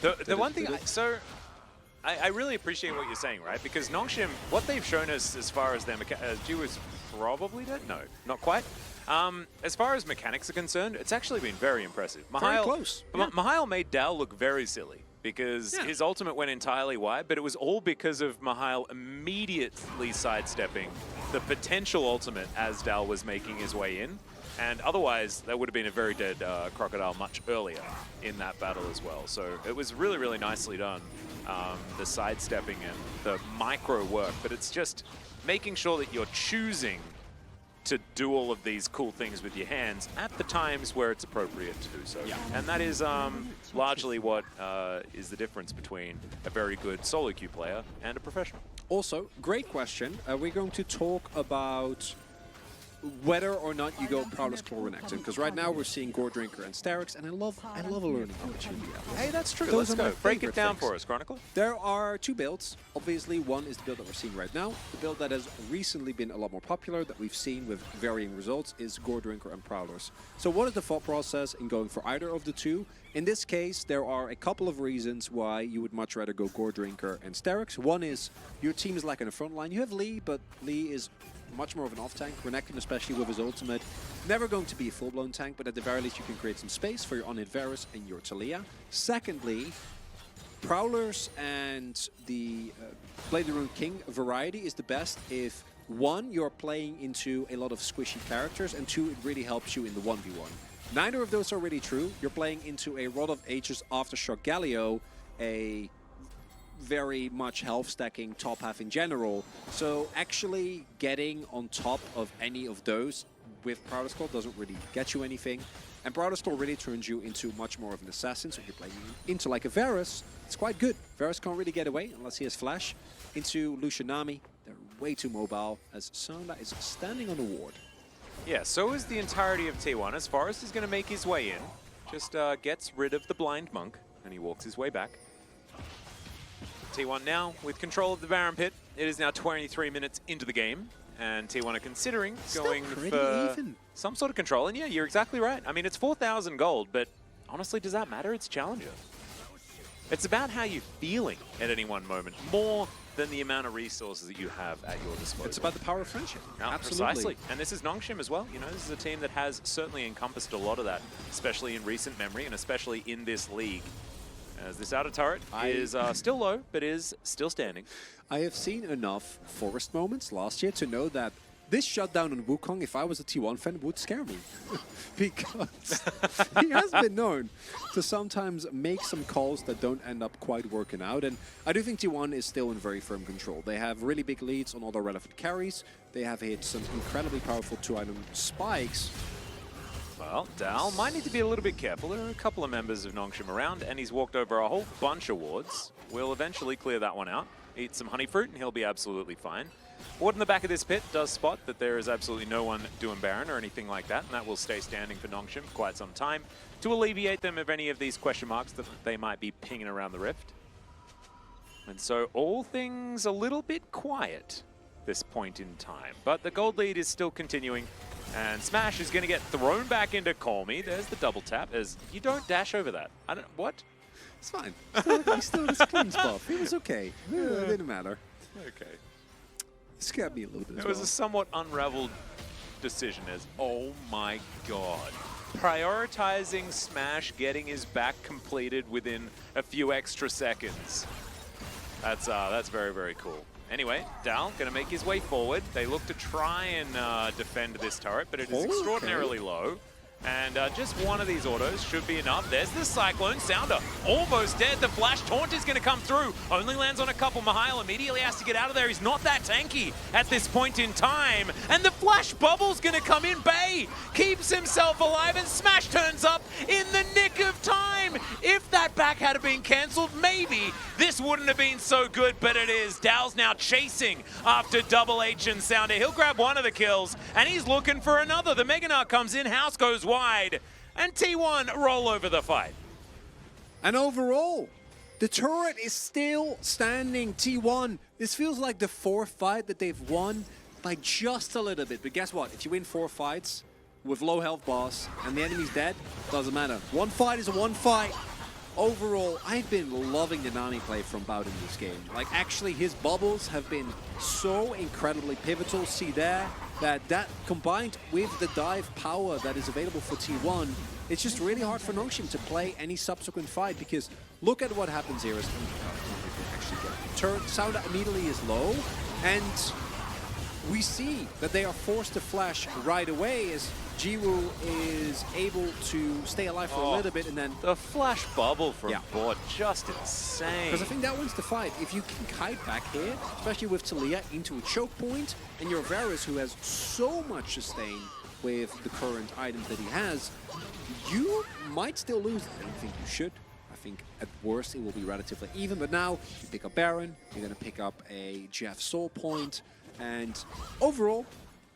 The one thing, I really appreciate what you're saying, right? Because Nongshim, what they've shown us as far as their Jiwoo is probably dead? No, not quite. As far as mechanics are concerned, it's actually been very impressive. Very close. Mihail made Dal look very silly because his ultimate went entirely wide, but it was all because of Mihail immediately sidestepping the potential ultimate as Dal was making his way in. And otherwise, that would have been a very dead Crocodile much earlier in that battle as well. So it was really, really nicely done. The sidestepping and the micro work, but it's just making sure that you're choosing to do all of these cool things with your hands at the times where it's appropriate to do so. And that is largely what is the difference between a very good solo queue player and a professional. Also, great question. We're going to talk about whether or not you go Prowler's Claw Renekton, because right now we're seeing Gore Drinker and Sterix, and I love a learning opportunity. Hey, that's true. Let's go. Break it down for us, Chronicle. There are two builds. Obviously, one is the build that we're seeing right now. The build that has recently been a lot more popular, that we've seen with varying results, is Gore Drinker and Prowlers. So what is the thought process in going for either of the two? In this case, there are a couple of reasons why you would much rather go Gore Drinker and Sterix. One is your team is like in the front line. You have Lee, but Lee is much more of an off-tank. Renekton, especially with his ultimate, never going to be a full-blown tank, but at the very least you can create some space for your on-hit Varus and your Talia. Secondly, Prowlers and the Blade the Rune King variety is the best if, one, you're playing into a lot of squishy characters, and two, it really helps you in the 1v1. Neither of those are really true. You're playing into a Rod of Ages Aftershock Galio, a very much health stacking top half in general. So actually getting on top of any of those with Prowler's Claw doesn't really get you anything. And Prowler's Claw really turns you into much more of an assassin. So if you're playing into like a Varus, it's quite good. Varus can't really get away unless he has Flash. Into Lucianami, they're way too mobile as Sonda is standing on the ward. Yeah, so is the entirety of T1. As Forrest is going to make his way in, just gets rid of the blind monk, and he walks his way back. T1 now with control of the Baron Pit. It is now 23 minutes into the game, and T1 are considering going for some sort of control. And yeah, you're exactly right. I mean, it's 4,000 gold, but honestly, does that matter? It's Challenger. It's about how you're feeling at any one moment, more than the amount of resources that you have at your disposal. It's about the power of friendship. No, absolutely. Precisely. And this is Nongshim as well. You know, this is a team that has certainly encompassed a lot of that, especially in recent memory and especially in this league. As this outer turret is still low, but is still standing. I have seen enough Forest moments last year to know that this shutdown on Wukong, if I was a T1 fan, would scare me. Because he has been known to sometimes make some calls that don't end up quite working out. And I do think T1 is still in very firm control. They have really big leads on all their relevant carries. They have hit some incredibly powerful 2-item spikes. Well, Dal might need to be a little bit careful. There are a couple of members of Nongshim around, and he's walked over a whole bunch of wards. We'll eventually clear that one out, eat some honey fruit, and he'll be absolutely fine. Ward in the back of this pit does spot that there is absolutely no one doing Baron or anything like that, and that will stay standing for Nongshim for quite some time to alleviate them of any of these question marks that they might be pinging around the rift. And so all things a little bit quiet this point in time. But the gold lead is still continuing. And Smash is going to get thrown back into Call Me. There's the double tap. As you don't dash over that. I don't. What? It's fine. He still has a cleanse buff. It was okay. It didn't matter. Okay. It scared me a little bit as It was well. a somewhat unraveled decision as, oh my god. Prioritizing Smash getting his back completed within a few extra seconds. That's very, very cool. Anyway, Dal going to make his way forward. They look to try and defend this turret, but it is extraordinarily low. And just one of these autos should be enough. There's the Cyclone Sounder, almost dead. The Flash Taunt is going to come through. Only lands on a couple. Mihail immediately has to get out of there. He's not that tanky at this point in time. And the Flash Bubble's going to come in. Bay keeps himself alive, and Smash turns up in the nick of time. If that back had been cancelled, maybe this wouldn't have been so good, but it is. Dal's now chasing after Double H and Sounder. He'll grab one of the kills, and he's looking for another. The Mega Narc comes in, House goes wide, and T1 roll over the fight. And overall, the turret is still standing. T1, this feels like the fourth fight that they've won by just a little bit. But guess what? If you win 4 fights with low health boss and the enemy's dead, doesn't matter. One fight is one fight. Overall, I've been loving the Nami play from Bout in this game. Like, actually, his bubbles have been so incredibly pivotal. See there, that combined with the dive power that is available for T1, it's just really hard for Nongshim to play any subsequent fight, because look at what happens here. Turret Sounder immediately is low, and we see that they are forced to flash right away as Jiwoo is able to stay alive for a little bit, and then the Flash Bubble from Bot, just insane. Because I think that wins the fight. If you can kite back here, especially with Talia, into a choke point, and your Varus, who has so much sustain with the current items that he has, you might still lose. I don't think you should. I think at worst it will be relatively even, but now you pick up Baron, you're going to pick up a Jeff Soul Point, and overall,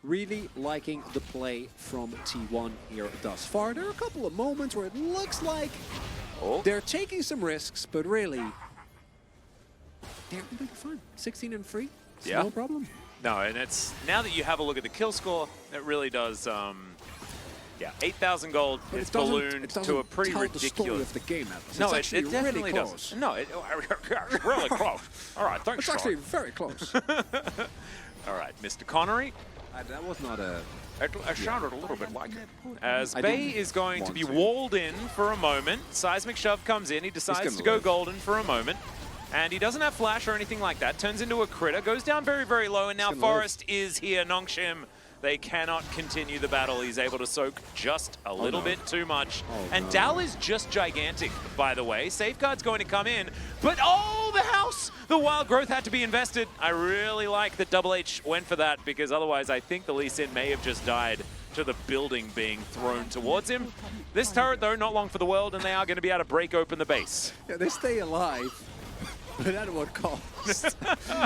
really liking the play from T1 here thus far. There are a couple of moments where it looks like they're taking some risks, but really, they're completely fine. 16 and 3, no problem. No, and it's, now that you have a look at the kill score, it really does, 8,000 gold is ballooned to a pretty ridiculous... of the game, Atlas. No, it's it definitely really close. doesn't. No, it's really close. All right, thanks, It's actually very close. All right, Mr. Connery. That was not a... It sounded a little bit like it. As Bay is going to be walled in for a moment. Seismic Shove comes in. He decides to go golden for a moment. And he doesn't have flash or anything like that. Turns into a critter. Goes down very, very low. And now Forest is here. Nongshim, they cannot continue the battle. He's able to soak just a little bit too much. And Dal is just gigantic, by the way. Safeguard's going to come in. But, the house! The wild growth had to be invested. I really like that Double H went for that, because otherwise I think the Lee Sin may have just died to the building being thrown towards him. This turret, though, not long for the world, and they are going to be able to break open the base. Yeah, they stay alive, but at what cost?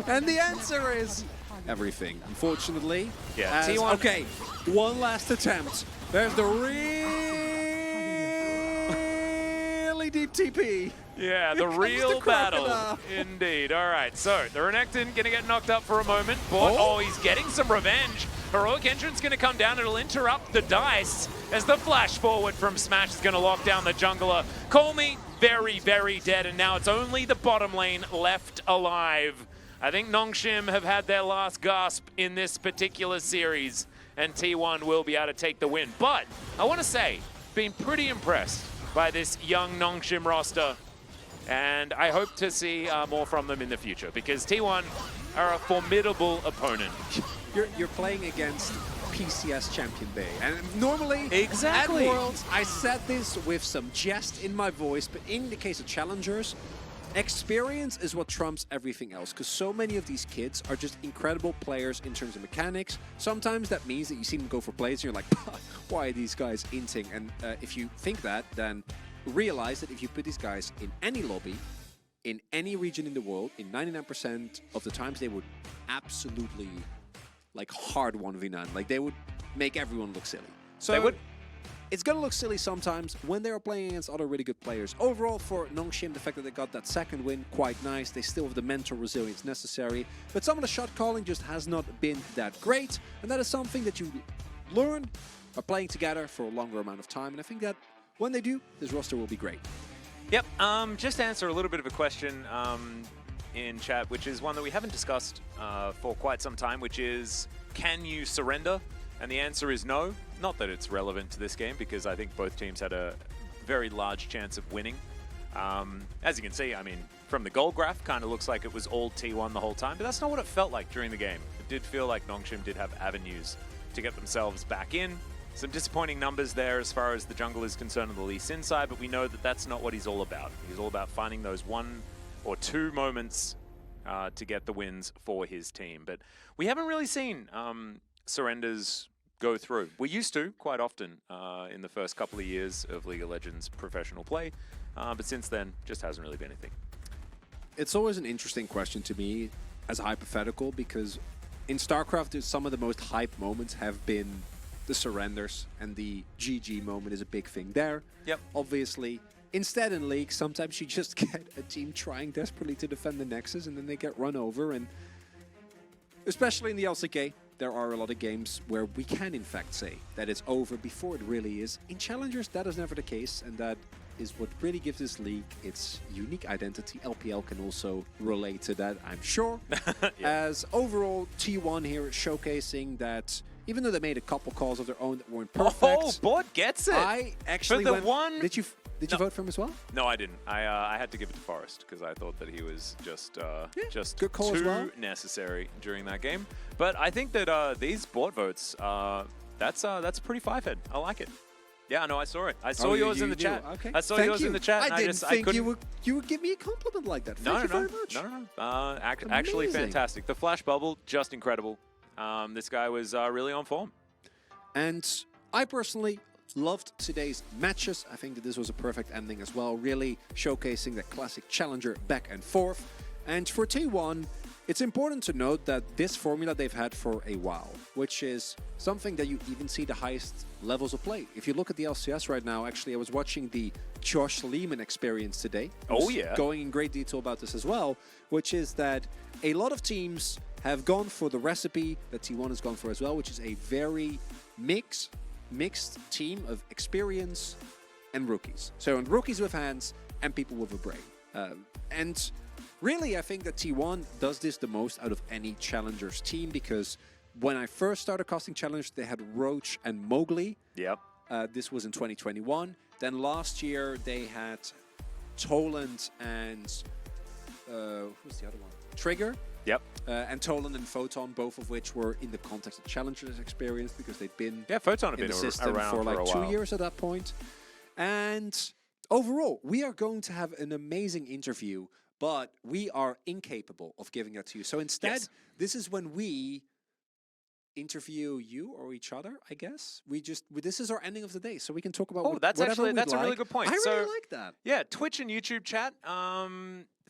And the answer is everything, unfortunately. Yeah, T1. Okay, one last attempt. There's the really deep TP. Yeah, the real battle. Indeed. All right, so the Renekton going to get knocked up for a moment. But, he's getting some revenge. Heroic Entrance going to come down. It'll interrupt the dice as the flash forward from Smash is going to lock down the jungler. Call Me very, very dead, and now it's only the bottom lane left alive. I think Nongshim have had their last gasp in this particular series, and T1 will be able to take the win. But I want to say, been pretty impressed by this young Nongshim roster, and I hope to see more from them in the future, because T1 are a formidable opponent. You're playing against PCS champion Bay, and normally at Worlds I said this with some jest in my voice, but in the case of challengers, experience is what trumps everything else, because so many of these kids are just incredible players in terms of mechanics. Sometimes that means that you see them go for plays and you're like, why are these guys inting? And if you think that, then realize that if you put these guys in any lobby, in any region in the world, in 99% of the times they would absolutely hard 1v9. Like, they would make everyone look silly. So they would. it's going to look silly sometimes when they're playing against other really good players. Overall, for Nongshim, the fact that they got that second win, quite nice. They still have the mental resilience necessary. But some of the shot calling just has not been that great. And that is something that you learn by playing together for a longer amount of time. And I think that when they do, this roster will be great. Yep, just to answer a little bit of a question in chat, which is one that we haven't discussed for quite some time, which is, can you surrender? And the answer is no. Not that it's relevant to this game, because I think both teams had a very large chance of winning. As you can see, I mean, from the goal graph, kind of looks like it was all T1 the whole time, but that's not what it felt like during the game. It did feel like Nongshim did have avenues to get themselves back in. Some disappointing numbers there as far as the jungle is concerned on the Lee Sin side, but we know that that's not what he's all about. He's all about finding those 1 or 2 moments to get the wins for his team. But we haven't really seen surrenders go through. We used to quite often in the first couple of years of League of Legends professional play, but since then, just hasn't really been anything. It's always an interesting question to me as a hypothetical, because in StarCraft, some of the most hype moments have been the surrenders, and the GG moment is a big thing there. Yep. Obviously, instead in League, sometimes you just get a team trying desperately to defend the Nexus, and then they get run over. And especially in the LCK, there are a lot of games where we can in fact say that it's over before it really is. In Challengers, that is never the case, and that is what really gives this league its unique identity. LPL can also relate to that, I'm sure. Yeah. As overall, T1 here is showcasing that even though they made a couple calls of their own that weren't perfect. Oh, Bot gets it! I actually for the went, one... Did you vote for him as well? No, I didn't. I had to give it to Forrest because I thought that he was just good call as well. too necessary during that game. But I think that these board votes, that's pretty five-head. I like it. Yeah, no, I saw it. I saw yours in the chat. Okay. I saw Thank yours you. in the chat. I didn't think you would give me a compliment like that. Thank you very much. No. Actually fantastic. The flash bubble, just incredible. This guy was really on form. And I personally loved today's matches. I think that this was a perfect ending as well, really showcasing that classic challenger back and forth. And for T1, it's important to note that this formula they've had for a while, which is something that you even see the highest levels of play. If you look at the LCS right now, actually, I was watching the Josh Lehman experience today. Oh, yeah. Going in great detail about this as well, which is that a lot of teams have gone for the recipe that T1 has gone for as well, which is a very mixed team of experience and rookies. So, and rookies with hands and people with a brain. And really, I think that T1 does this the most out of any Challengers team, because when I first started casting Challengers, they had Roach and Mowgli. Yep. This was in 2021. Then last year, they had Toland and... who's the other one? Trigger. Yep. And Toland and Photon, both of which were in the context of Challengers experience, because they'd been Photon had in been the system around for like a 2 while. years at that point. And overall, we are going to have an amazing interview, but we are incapable of giving that to you. So instead, this is when we interview you or each other, I guess. This is our ending of the day, so we can talk about that's whatever actually that's we'd a really like. good point. I So, really like that. Yeah, Twitch and YouTube chat.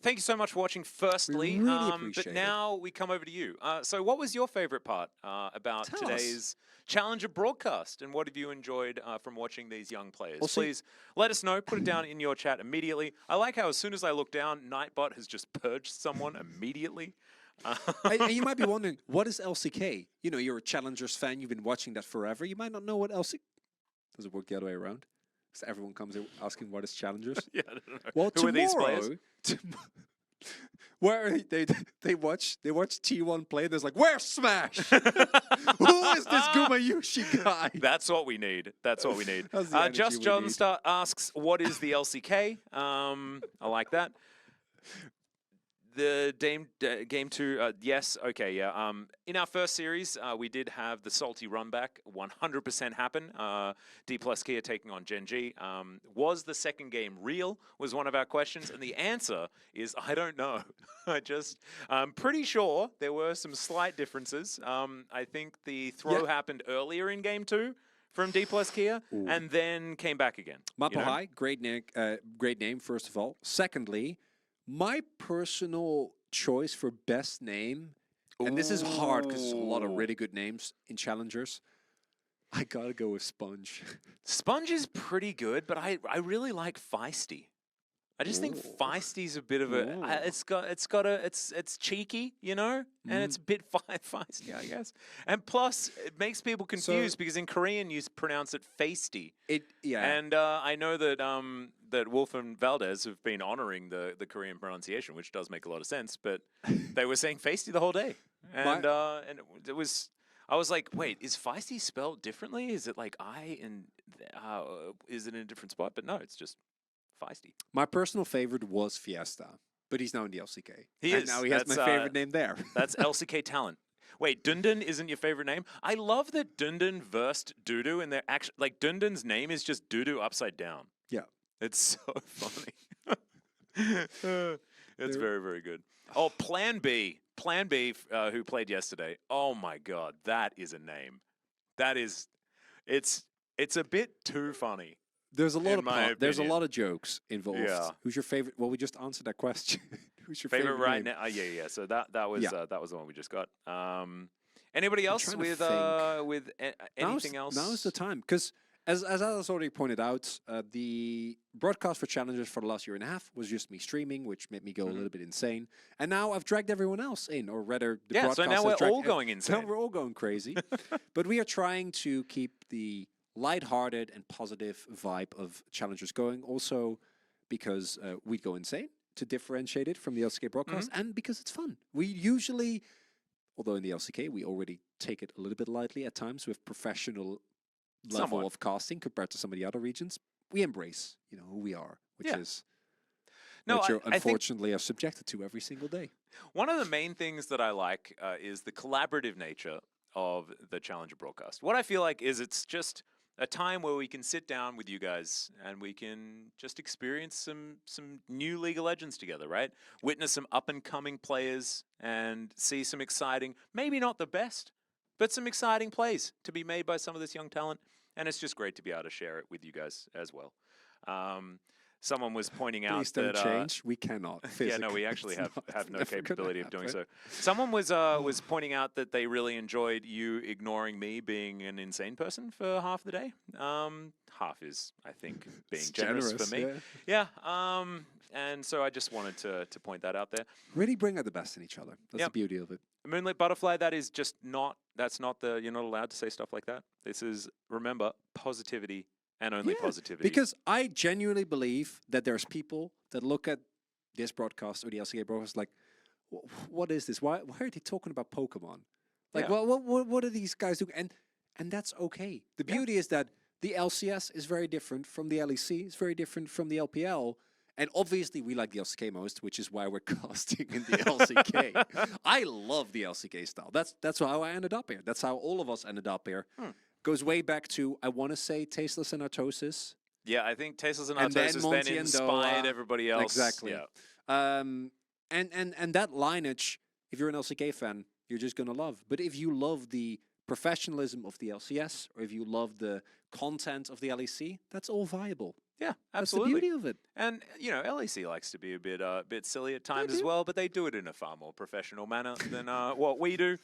Thank you so much for watching, firstly. We really appreciate but now we come over to you. So what was your favorite part about Tell today's Challenger broadcast, and what have you enjoyed from watching these young players? Well, Please let us know. Put it down in your chat immediately. I like how as soon as I look down, Nightbot has just purged someone immediately. And you might be wondering, what is LCK? You know, you're a Challengers fan. You've been watching that forever. You might not know what LCK... Does it work the other way around? So everyone comes in asking what is Challengers? Yeah, I don't know. Well, Who are these players? Where they watch T1 play, there's like, where's Smash? Who is this Gumayushi guy? That's what we need. That's what we need. That's the energy Just we John need. Star asks, what is the LCK? I like that. The game 2, yes, okay, yeah. In our first series, we did have the salty run back 100% happen. D plus Kia taking on Gen.G. Was the second game real, was one of our questions, and the answer is, I don't know. I'm pretty sure there were some slight differences. I think the throw happened earlier in game 2 from D plus Kia, and then came back again. Mapohai, great name, first of all. Secondly, my personal choice for best name, and this is hard because there's a lot of really good names in Challengers. I gotta go with Sponge. Sponge is pretty good, but I really like Feisty. I just think Ooh. Feisty's a bit of a. Ooh. It's cheeky, you know, and it's a bit feisty, I guess. And plus, it makes people confused because in Korean you pronounce it feisty. Yeah. And I know that that Wolf and Valdez have been honoring the Korean pronunciation, which does make a lot of sense. But they were saying feisty the whole day, and it was. I was like, wait, is feisty spelled differently? Is it like I and is it in a different spot? But no, it's just feisty. My personal favorite was Fiesta, but he's now in the LCK. He and is. now he has my favorite name there. That's LCK talent. Wait, Dundun isn't your favorite name? I love that Dundun versed Dudu, and they're actually like Dundun's name is just Dudu upside down. Yeah, it's so funny. It's very, very good. Oh, Plan B, who played yesterday. Oh my God, that is a name. That is, it's a bit too funny. There's a lot of jokes involved. Yeah. Who's your favorite? Well, we just answered that question. Who's your favorite right name? now? Yeah. So that was the one we just got. Anybody else with anything else? Now is the time, because as Alice already pointed out, the broadcast for Challengers for the last year and a half was just me streaming, which made me go a little bit insane. And now I've dragged everyone else in, or rather, the broadcast so now we're all going insane. Now we're all going crazy. But we are trying to keep the lighthearted and positive vibe of Challengers going, also because we go insane to differentiate it from the LCK broadcast, and because it's fun. We usually, although in the LCK we already take it a little bit lightly at times with professional level of casting compared to some of the other regions, we embrace, who we are, which is what you unfortunately are subjected to every single day. One of the main things that I like is the collaborative nature of the Challenger broadcast. What I feel like is it's just a time where we can sit down with you guys and we can just experience some new League of Legends together, right? Witness some up-and-coming players and see some exciting, maybe not the best, but some exciting plays to be made by some of this young talent. And it's just great to be able to share it with you guys as well. Someone was pointing out Please don't change. We cannot. Yeah, no, we actually have no capability of doing so. Someone was pointing out that they really enjoyed you ignoring me being an insane person for half the day. Half is, I think, being generous for me. Yeah. And so I just wanted to point that out there. Really bring out the best in each other. That's the beauty of it. Moonlit Butterfly, that is just not, you're not allowed to say stuff like that. This is, remember, positivity and only positivity. Because I genuinely believe that there's people that look at this broadcast or the LCK broadcast like, what is this? Why are they talking about Pokemon? Like, what are these guys doing? And that's okay. The beauty is that the LCS is very different from the LEC. It's very different from the LPL. And obviously, we like the LCK most, which is why we're casting in the LCK. I love the LCK style. That's how I ended up here. That's how all of us ended up here. Goes way back to, I want to say, Tasteless and Artosis. Yeah, I think Tasteless and Artosis then inspired everybody else. Exactly. Yeah. And that lineage, if you're an LCK fan, you're just going to love. But if you love the professionalism of the LCS, or if you love the content of the LEC, that's all viable. Yeah, absolutely. That's the beauty of it. And, LEC likes to be a bit silly at times as well, but they do it in a far more professional manner than what we do.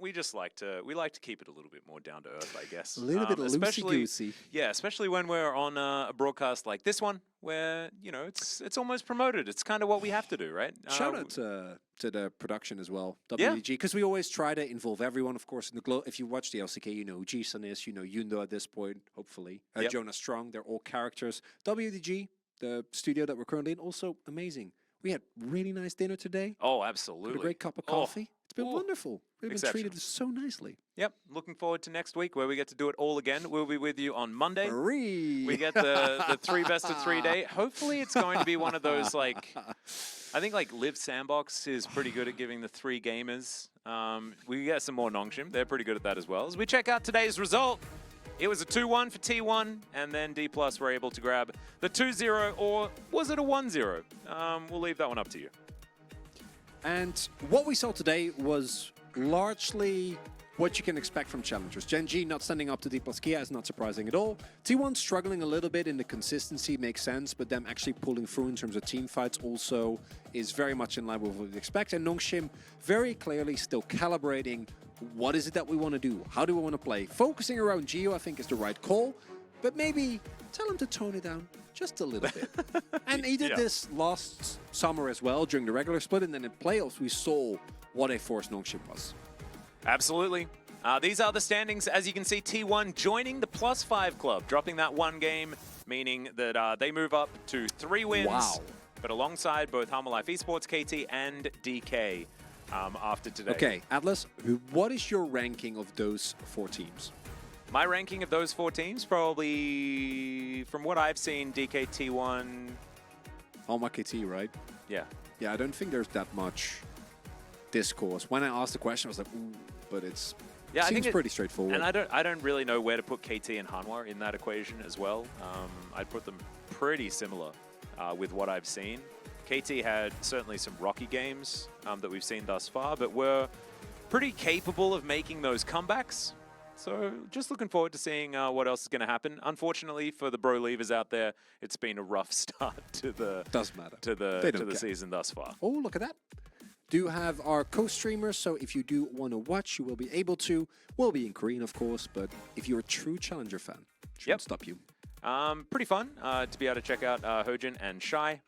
We just like to keep it a little bit more down to earth, I guess. A little bit loosey-goosey. Yeah, especially when we're on a broadcast like this one, where it's almost promoted. It's kind of what we have to do, right? Shout out to the production as well, WDG, because we always try to involve everyone. Of course, in the if you watch the LCK, you know who Jisun is, you know Yundo at this point, hopefully. Jonas Strong, they're all characters. WDG, the studio that we're currently in, also amazing. We had really nice dinner today. Oh, absolutely. Got a great cup of coffee. It's been wonderful. We've been treated so nicely. Yep. Looking forward to next week where we get to do it all again. We'll be with you on Monday. Free. We get the 3 best of 3 day. Hopefully it's going to be one of those, I think Live Sandbox is pretty good at giving the 3 gamers. We get some more Nongshim. They're pretty good at that as well. As we check out today's result, it was a 2-1 for T1, and then D+ were able to grab the 2-0, or was it a 1-0? We'll leave that one up to you. And what we saw today was largely what you can expect from challengers. Gen.G not standing up to D plus Kia is not surprising at all. T1 struggling a little bit in the consistency makes sense, but them actually pulling through in terms of team fights also is very much in line with what we expect. And Nongshim very clearly still calibrating what is it that we want to do? How do we want to play? Focusing around Geo, I think, is the right call, but maybe tell him to tone it down just a little bit. And he did this last summer as well during the regular split, and then in playoffs we saw what a force Nongshim was. Absolutely. These are the standings. As you can see, T1 joining the +5 club, dropping that one game, meaning that they move up to 3 wins. Wow. But alongside both Harma Life Esports, KT, and DK after today. Okay, Atlas, what is your ranking of those 4 teams? My ranking of those 4 teams, probably, from what I've seen, DK, T1. Alma KT, right? Yeah. Yeah, I don't think there's that much discourse. When I asked the question, I was like, ooh, but it's seems pretty straightforward. And I don't really know where to put KT and Hanwha in that equation as well. I'd put them pretty similar with what I've seen. KT had certainly some rocky games that we've seen thus far, but were pretty capable of making those comebacks. So just looking forward to seeing what else is going to happen. Unfortunately for the bro leavers out there, it's been a rough start to the doesn't matter to the season thus far. Oh, look at that. Do have our co-streamers, so if you do want to watch, you will be able to. We'll be in Korean, of course, but if you're a true Challenger fan, shouldn't stop you. Pretty fun to be able to check out Hojin and Shai.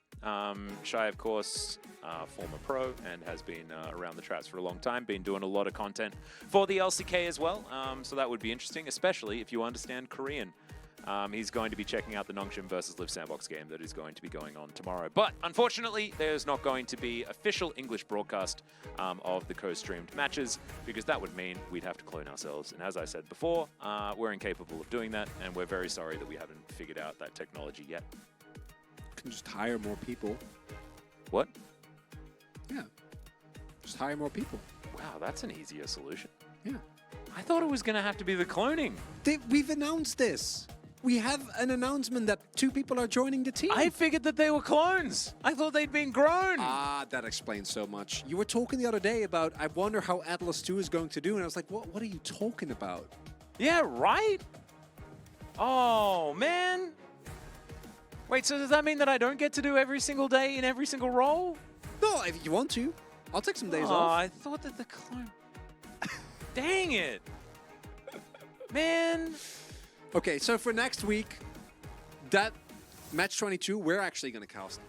Shai, of course, former pro and has been around the traps for a long time, been doing a lot of content for the LCK as well, so that would be interesting, especially if you understand Korean. He's going to be checking out the Nongshim versus Live Sandbox game that is going to be going on tomorrow. But unfortunately, there's not going to be official English broadcast of the co-streamed matches, because that would mean we'd have to clone ourselves. And as I said before, we're incapable of doing that, and we're very sorry that we haven't figured out that technology yet. Can just hire more people. What? Yeah. Just hire more people. Wow, that's an easier solution. Yeah. I thought it was going to have to be the cloning. We've announced this. We have an announcement that 2 people are joining the team. I figured that they were clones. I thought they'd been grown. Ah, that explains so much. You were talking the other day about, I wonder how Atlas 2 is going to do, and I was like, what are you talking about? Yeah, right? Oh, man. Wait, so does that mean that I don't get to do every single day in every single role? No, if you want to. I'll take some days Oh, off. I thought that the clone... Dang it. Man. Okay, so for next week, that match 22, we're actually going to cast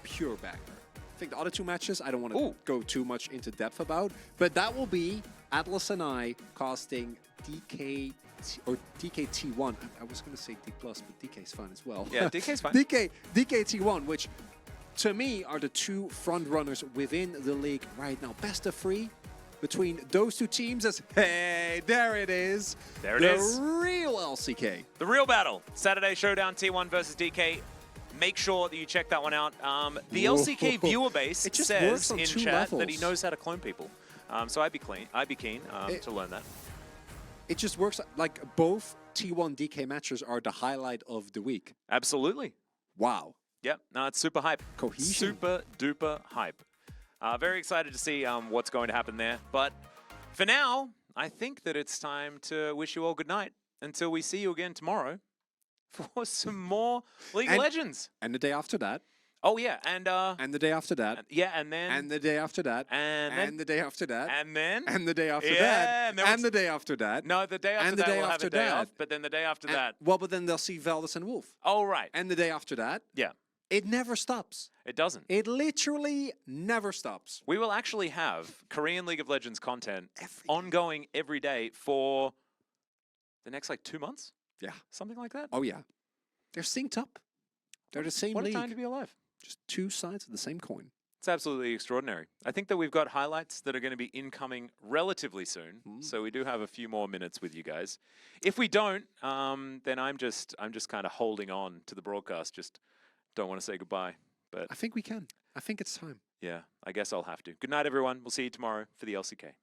pure banger. I think the other 2 matches, I don't want to go too much into depth about, but that will be Atlas and I casting DKT1. I was going to say D+, but DK's fine as well. Yeah, DK's fine. DKT1, which to me are the 2 front runners within the league right now. Best of 3 between those 2 teams as, hey, there it is. There it is. The real LCK. The real battle. Saturday Showdown T1 versus DK. Make sure that you check that one out. The LCK viewer base says in chat that he knows how to clone people. So I'd be keen to learn that. It just works like both T1 DK matches are the highlight of the week. Absolutely. Wow. Yep. No, it's super hype. Cohesion. Super duper hype. Very excited to see what's going to happen there. But for now, I think that it's time to wish you all good night until we see you again tomorrow for some more League of Legends. And the day after that. Oh, yeah. And the day after that. Yeah, and then. And the day after that. And the day after that. And then. And the day after that. And the day after that. No, the day after that we'll have a day off, but then the day after that. Well, but then they'll see Valdez and Wolf. Oh, right. And the day after that. Yeah. It never stops. It doesn't. It literally never stops. We will actually have Korean League of Legends content ongoing every day for the next, like, 2 months? Yeah. Something like that? Oh, yeah. They're synced up. They're the same league. league. What a time to be alive. Just 2 sides of the same coin. It's absolutely extraordinary. I think that we've got highlights that are going to be incoming relatively soon. So we do have a few more minutes with you guys. If we don't, then I'm just kind of holding on to the broadcast. Just don't want to say goodbye. But I think we can. I think it's time. Yeah, I guess I'll have to. Good night, everyone. We'll see you tomorrow for the LCK.